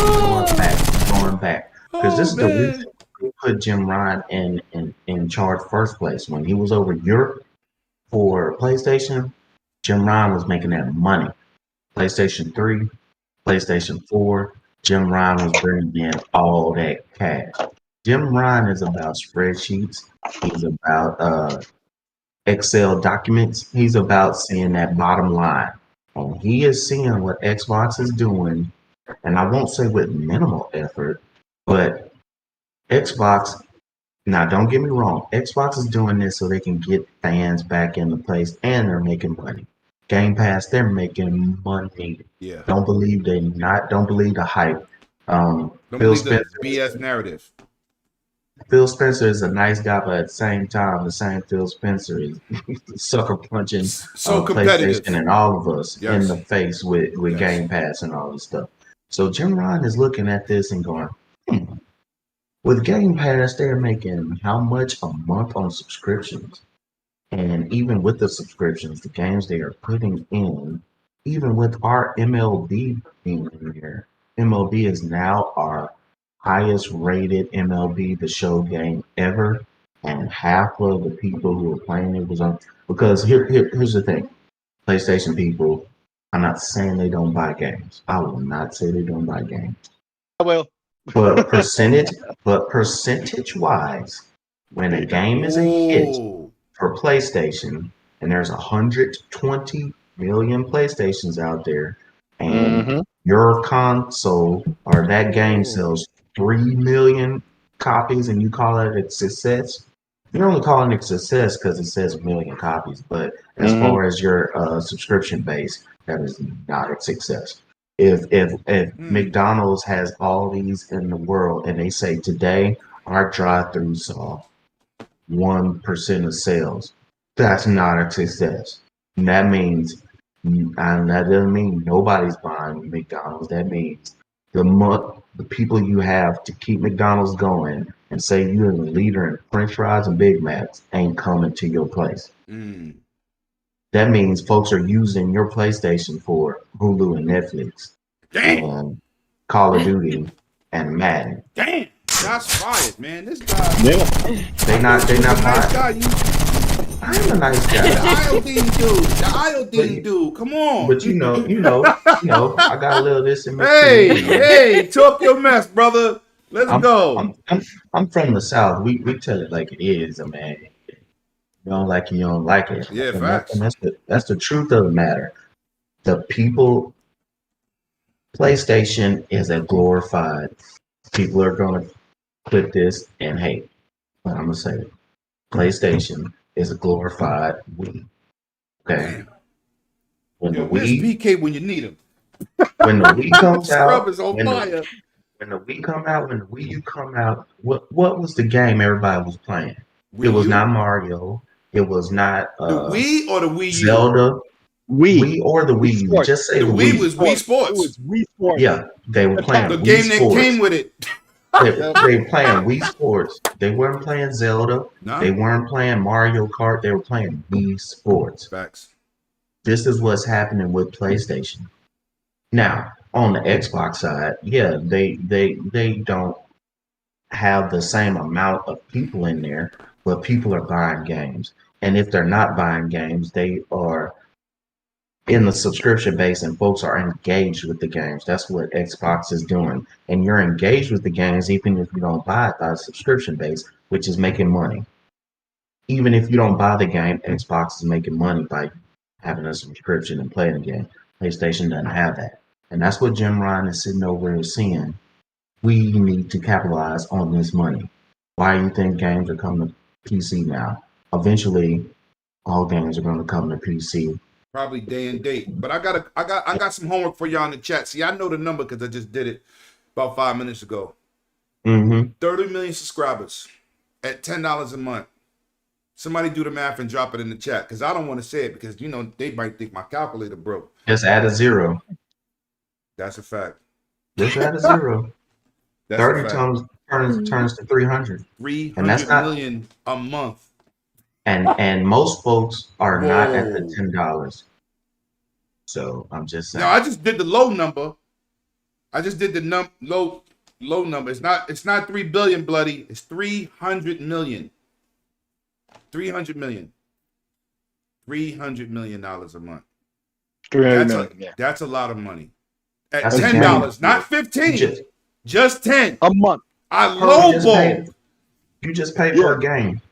going back. Because this is the reason we put Jim Ryan in charge first place. When he was over Europe for PlayStation, Jim Ryan was making that money. PlayStation 3, PlayStation 4, Jim Ryan was bringing in all that cash. Jim Ryan is about spreadsheets. He's about Excel documents. He's about seeing that bottom line. And he is seeing what Xbox is doing, and I won't say with minimal effort, but Xbox, now don't get me wrong, Xbox is doing this so they can get fans back into place, and they're making money. Game Pass, they're making money. Yeah. Don't believe the hype. Don't Phil believe Spencer, the BS narrative. Phil Spencer is a nice guy, but at the same time, the same Phil Spencer is sucker punching So competitive. PlayStation and all of us Yes. in the face with Yes. Game Pass and all this stuff. So Jim Ryan is looking at this and going, with Game Pass, they're making how much a month on subscriptions? And even with the subscriptions, the games they are putting in, even with our MLB being in here, MLB is now our highest rated MLB the show game ever, and half of the people who were playing it was on. Because here's the thing, PlayStation people, I'm not saying they don't buy games. I will not say they don't buy games. I will. But percentage wise, when a game is a hit for PlayStation, and there's 120 million PlayStations out there, and your console or that game sells 3 million copies and you call it a success, you're only calling it a success because it says a million copies. But as far as your subscription base, that is not a success. If McDonald's has all these in the world and they say today our drive-through saw 1% of sales, that's not a success. And that means, and that doesn't mean nobody's buying McDonald's. That means the people you have to keep McDonald's going and say you're the leader in French fries and Big Macs ain't coming to your place. That means folks are using your PlayStation for Hulu and Netflix and Call of Duty and Madden. Damn, shots fired, man. This guy. They not Nice buying. guy. I'm a nice The guy. iodine dude. Come on. But you know, I got a little this in me. Hey, talk your mess, brother. Let's go. I'm from the South. We tell it like it is, man. You don't like it, you don't like it. Yeah, And facts. that's the truth of the matter. The people, PlayStation is a glorified. People are gonna clip this and hate. But I'm gonna say it. PlayStation is a glorified Wii. Okay. Damn. When the Yo, where's Wii PK when you need him? when the Wii comes Scrub out, is on fire. when the Wii come out, when the Wii U come out, what was the game everybody was playing? It Wii was U? not Mario. It was not The Wii or the Wii U? Zelda. Wii or the Wii U. Sports. Just say The the Wii Wii. was Wii Sports. It was Wii Sports. Yeah, they were playing The Wii game that Sports. came with it. They were playing Wii Sports. They weren't playing Zelda. Nah. They weren't playing Mario Kart. They were playing Wii Sports. Facts. This is what's happening with PlayStation. Now, on the Xbox side, yeah, they don't have the same amount of people in there, but people are buying games. And if they're not buying games, they are in the subscription base and folks are engaged with the games. That's what Xbox is doing. And you're engaged with the games even if you don't buy it by the subscription base, which is making money. Even if you don't buy the game, Xbox is making money by having a subscription and playing the game. PlayStation doesn't have that. And that's what Jim Ryan is sitting over here seeing. We need to capitalize on this money. Why do you think games are coming to PC now? Eventually, all games are going to come to PC. Probably day and date. But I got some homework for y'all in the chat. See, I know the number because I just did it about 5 minutes ago. 30 million subscribers at $10 a month. Somebody do the math and drop it in the chat because I don't want to say it because they might think my calculator broke. Just add a zero. That's a fact. Just add a zero. That's 30 turns to 300. 300 million a month. And most folks are not at the Whoa. $10. So I'm just saying. No, I just did the low number. I just did the low number. It's not 3 billion, bloody. It's 300 million. 300 million. $300 million a month. That's a lot of money. At That's $10, not 15. Just 10 a month. I lowball. You just paid for a game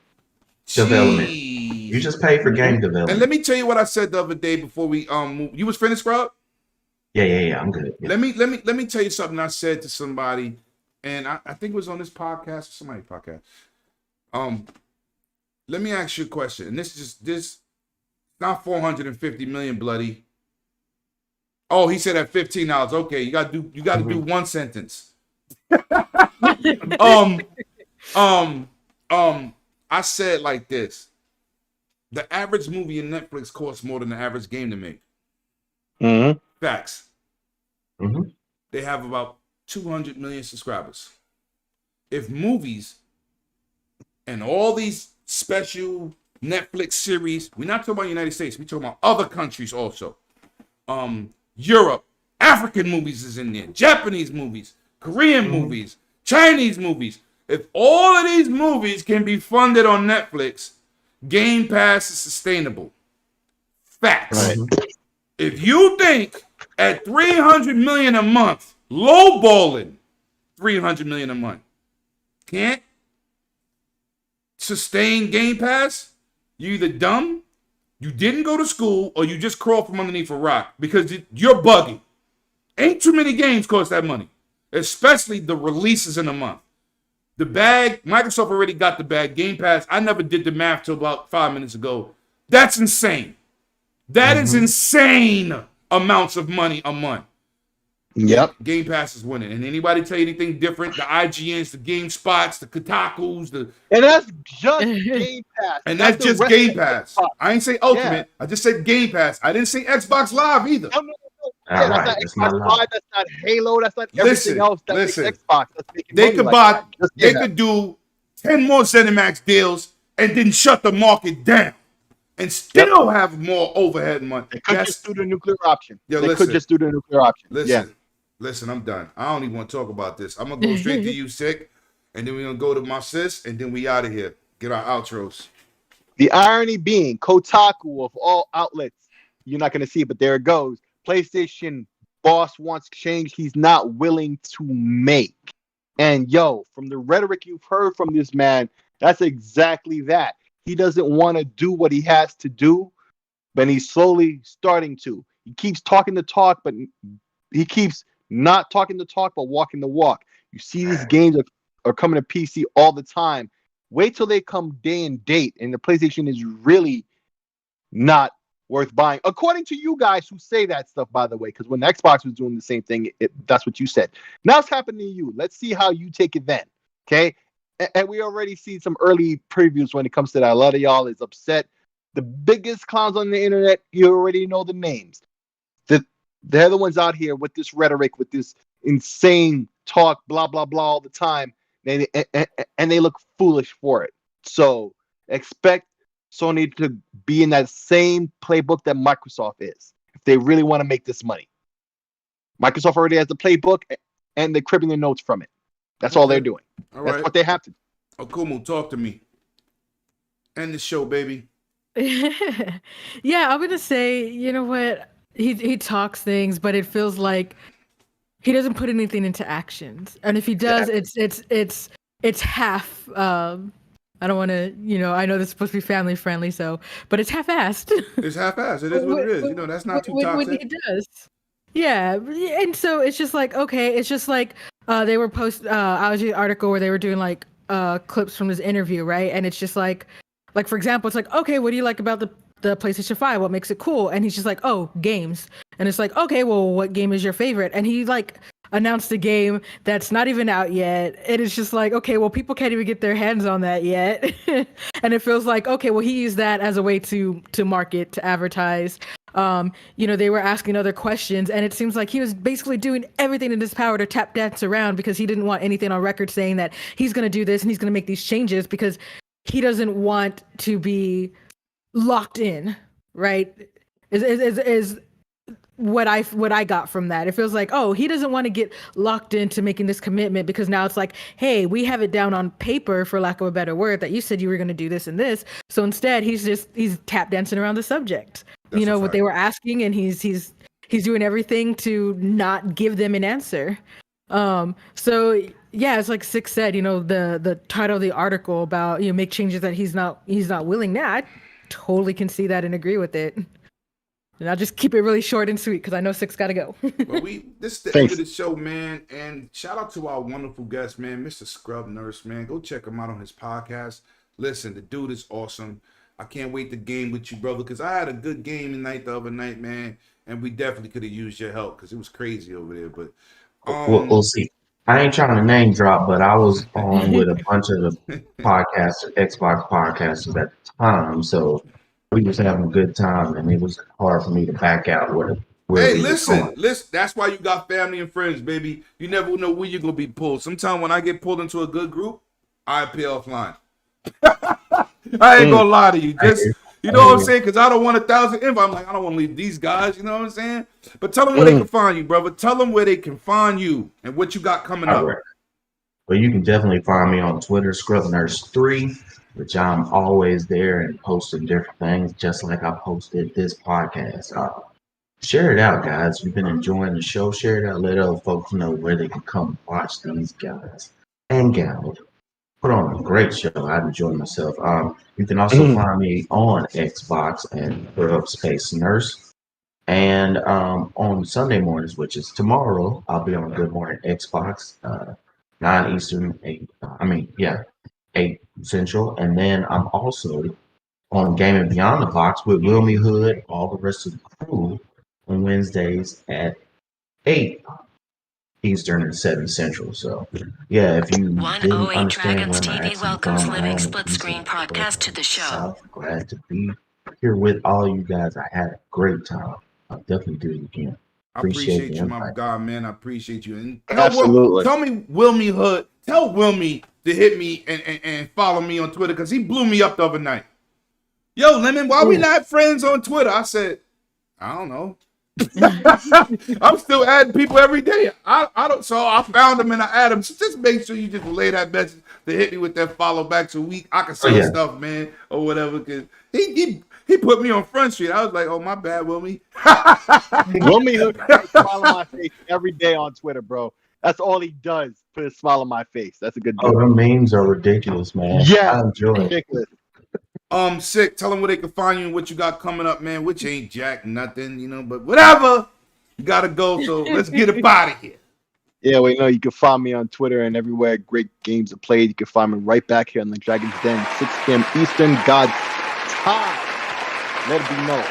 development. You just paid for game development. And let me tell you what I said the other day before we move. You was finished, Scrub? Yeah. I'm good. Yeah. Let me tell you something I said to somebody, and I think it was on this podcast or somebody's podcast. Let me ask you a question, and this not 450 million, bloody. Oh, he said at $15. Okay, you gotta do one sentence. I said like this: the average movie in Netflix costs more than the average game to make. Facts. They have about 200 million subscribers. If movies and all these special Netflix series, we're not talking about the United States, we're talking about other countries also. Europe, African movies is in there, Japanese movies, Korean movies, Chinese movies. If all of these movies can be funded on Netflix, Game Pass is sustainable. Facts. Right. If you think at 300 million a month, lowballing 300 million a month, can't sustain Game Pass, you either dumb, you didn't go to school, or you just crawled from underneath a rock because you're bugging. Ain't too many games cost that money, especially the releases in a month. The bag, Microsoft already got the bag. Game Pass, I never did the math till about 5 minutes ago. That's insane. That is insane amounts of money a month. Yep. Game Pass is winning. And anybody tell you anything different? The IGNs, the GameSpots, the Kotakus, and that's just Game Pass. And that's just Game Pass. I ain't say Ultimate. Yeah. I just said Game Pass. I didn't say Xbox Live either. No. Yeah, that's not Xbox Live. That's not Halo. That's not everything else. That makes Xbox. That's making they could buy. They could do 10 more ZeniMax deals and then shut the market down, and still have more overhead money. They could just do the nuclear option. They could just do the nuclear option. Listen, I'm done. I don't even want to talk about this. I'm gonna go straight to you, Sick, and then we're gonna go to my sis, and then we out of here. Get our outros. The irony being, Kotaku of all outlets, you're not gonna see it, but there it goes. PlayStation boss wants change he's not willing to make. And from the rhetoric you've heard from this man, that's exactly that. He doesn't want to do what he has to do, but he's slowly starting to. He keeps talking the talk, but he keeps not talking the talk, but walking the walk. You see these games are coming to PC all the time. Wait till they come day and date, and the PlayStation is really not worth buying, according to you guys who say that stuff, by the way, because when Xbox was doing the same thing, that's what you said. Now it's happening to you. Let's see how you take it then. Okay. And we already see some early previews when it comes to that. A lot of y'all is upset. The biggest clowns on the internet, you already know the names. They're the ones out here with this rhetoric, with this insane talk, blah, blah, blah, all the time. And they look foolish for it. So expect Sony to be in that same playbook that Microsoft is, if they really want to make this money. Microsoft already has the playbook, and they're cribbing the notes from it. That's all they're doing. All right. That's what they have to do. Okumu, talk to me. End the show, baby. Yeah, I'm gonna say, you know what? He talks things, but it feels like he doesn't put anything into actions. And if he does, it's half. I don't want to, I know this is supposed to be family friendly, but it's half-assed. It's half-assed. It is what it is. That's not too toxic. When he does. Yeah, and so it's just like, okay, it's just like they were I was reading an article where they were doing like clips from this interview, right? And it's just like for example, it's like, okay, what do you like about the PlayStation 5? What makes it cool? And he's just like, oh, games. And it's like, okay, well, what game is your favorite? And he like announced a game that's not even out yet. And it's just like, okay, well, people can't even get their hands on that yet. And it feels like, okay, well, he used that as a way to market, to advertise. They were asking other questions, and it seems like he was basically doing everything in his power to tap dance around because he didn't want anything on record saying that he's going to do this and he's going to make these changes because he doesn't want to be locked in, right? Is what I got from that. It feels like, oh, he doesn't want to get locked into making this commitment because now it's like, hey, we have it down on paper, for lack of a better word, that you said you were going to do this and this. So instead, he's tap dancing around the subject. That's what they were asking, and he's doing everything to not give them an answer. So yeah, it's like Six said, the title of the article about make changes that he's not willing. Now I totally can see that and agree with it. And I'll just keep it really short and sweet because I know Six got to go. Well, this is the end of the show, man. And shout out to our wonderful guest, man, Mr. Scrub Nurse, man. Go check him out on his podcast. Listen, the dude is awesome. I can't wait to game with you, brother, because I had a good game tonight the other night, man. And we definitely could have used your help because it was crazy over there. But we'll see. I ain't trying to name drop, but I was on with a bunch of the Xbox podcasters at the time, so we was having a good time, and it was hard for me to back out where hey, listen. That's why you got family and friends, baby. You never know where you're gonna be pulled. Sometimes when I get pulled into a good group, I appear offline. I ain't gonna lie to you. Just you know what I'm saying? Because I don't want 1,000 invites. I'm like, I don't want to leave these guys. You know what I'm saying? But tell them where they can find you, brother. Tell them where they can find you and what you got coming up. Right. Well, you can definitely find me on Twitter, ScrubNurse3, which I'm always there and posting different things, just like I posted this podcast. Share it out, guys. You've been enjoying the show. Share it out. Let other folks know where they can come watch these guys and gals put on a great show. I've enjoyed myself. You can also find me on Xbox and put up Space Nurse. And on Sunday mornings, which is tomorrow, I'll be on Good Morning Xbox, 9 Eastern, 8 Central. And then I'm also on Gaming Beyond the Box with Wilmy Hood, all the rest of the crew on Wednesdays at 8 Eastern and 7 Central. So, yeah, if you 108 Dragons TV welcomes Living Split Screen Podcast to the show. Glad to be here with all you guys. I had a great time. I'll definitely do it again. I appreciate you, my God, man. I appreciate you. And absolutely. Tell me, Wilmy Hood. Tell Wilmy to hit me and follow me on Twitter because he blew me up the other night. Yo, Lemon, why we not friends on Twitter? I said, I don't know. I'm still adding people every day. I don't. So I found him and I added him. So just make sure you just relay that message to hit me with that follow back so I can say stuff, man, or whatever. Cause he put me on Front Street. I was like, oh my bad, Wilmy. Wilmy Hood smile on my face every day on Twitter, bro. That's all he does. Put a smile on my face. That's a good dude. Oh, the memes are ridiculous, man. Yeah, I enjoy ridiculous. Sick. Tell them where they can find you and what you got coming up, man. Which ain't jack nothing, but whatever. You gotta go. So let's get up out of here. Yeah, well, you can find me on Twitter and everywhere great games are played. You can find me right back here on the Dragon's Den, 6 p.m. Eastern, God's time. Let it be known.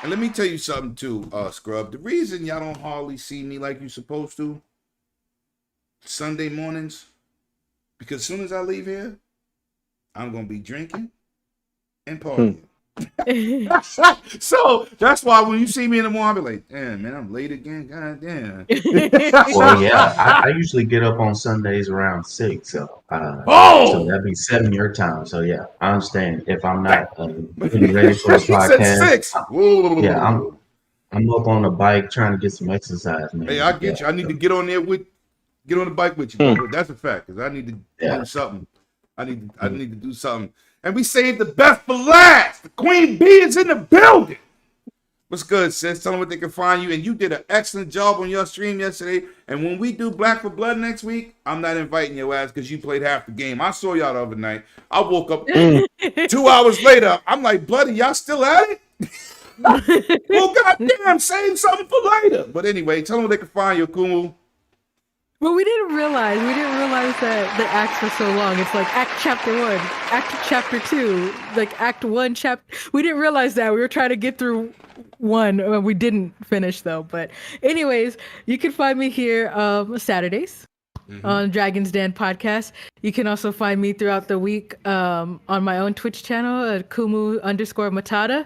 And let me tell you something too, Scrub. The reason y'all don't hardly see me like you supposed to Sunday mornings, because as soon as I leave here, I'm gonna be drinking and partying. So that's why when you see me in the morning, I'll be like, damn, man, I'm late again. God damn. Well, yeah, I usually get up on Sundays around 6, so that'd be 7 your time. So yeah, I understand if I'm not getting ready for the He said podcast. 6. Yeah, I'm up on the bike trying to get some exercise, man. Hey, I get you. I need to get on the bike with you, bro. That's a fact, because I need to do something. I need to do something. And we saved the best for last. The Queen Bee is in the building. What's good, sis? Tell them what they can find you. And you did an excellent job on your stream yesterday. And when we do Black for Blood next week, I'm not inviting your ass because you played half the game. I saw y'all the other night. I woke up 2 hours later. I'm like, Bloody, y'all still at it? Well, goddamn, save something for later. But anyway, tell them where they can find you, Kumu. Well, we didn't realize that the acts were so long. It's like Act Chapter 1, Act Chapter 2, like Act 1 chapter. We didn't realize that. We were trying to get through one. We didn't finish though. But anyways, you can find me here Saturdays on Dragon's Den podcast. You can also find me throughout the week on my own Twitch channel at Kumu_Matata.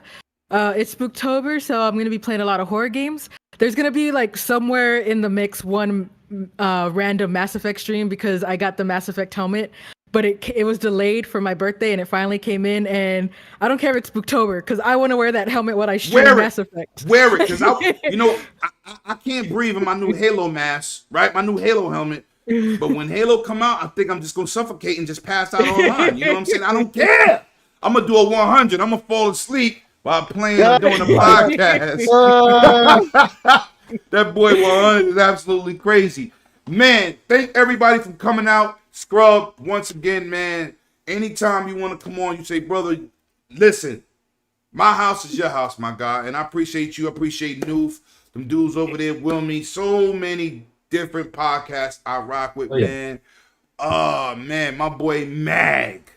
It's Spooktober, so I'm going to be playing a lot of horror games. There's going to be like somewhere in the mix one random Mass Effect stream because I got the Mass Effect helmet, but it was delayed for my birthday and it finally came in, and I don't care if it's Spooktober because I want to wear that helmet when I stream Mass Effect. Wear it, because I can't breathe in my new Halo mask, right? My new Halo helmet. But when Halo come out, I think I'm just going to suffocate and just pass out online. You know what I'm saying? I don't care. I'm going to do a 100. I'm going to fall asleep while playing and doing a podcast. That boy 100 is absolutely crazy. Man, thank everybody for coming out. Scrub, once again, man. Anytime you want to come on, you say, brother, listen, my house is your house, my guy. And I appreciate you. I appreciate Noof, them dudes over there, Wilmy. So many different podcasts I rock with, man. Oh, man, my boy Mag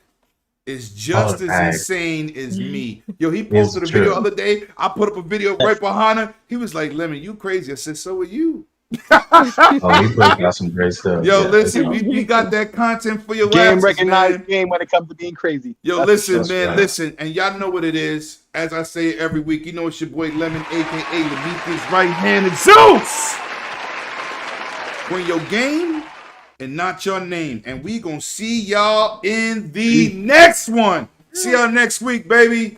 is just as insane as me. Yo, he posted a video the other day. I put up a video right behind him. He was like, Lemon, you crazy. I said, so are you. He put out some great stuff. Yo, listen, we got that content for your game asses, recognized man. game when it comes to being crazy. Yo, listen, man, listen. And y'all know what it is. As I say it every week, you know it's your boy Lemon, a.k.a. Lamika's right-handed Zeus. Win your game and not your name. And we gonna see y'all in the next one. See y'all next week, baby.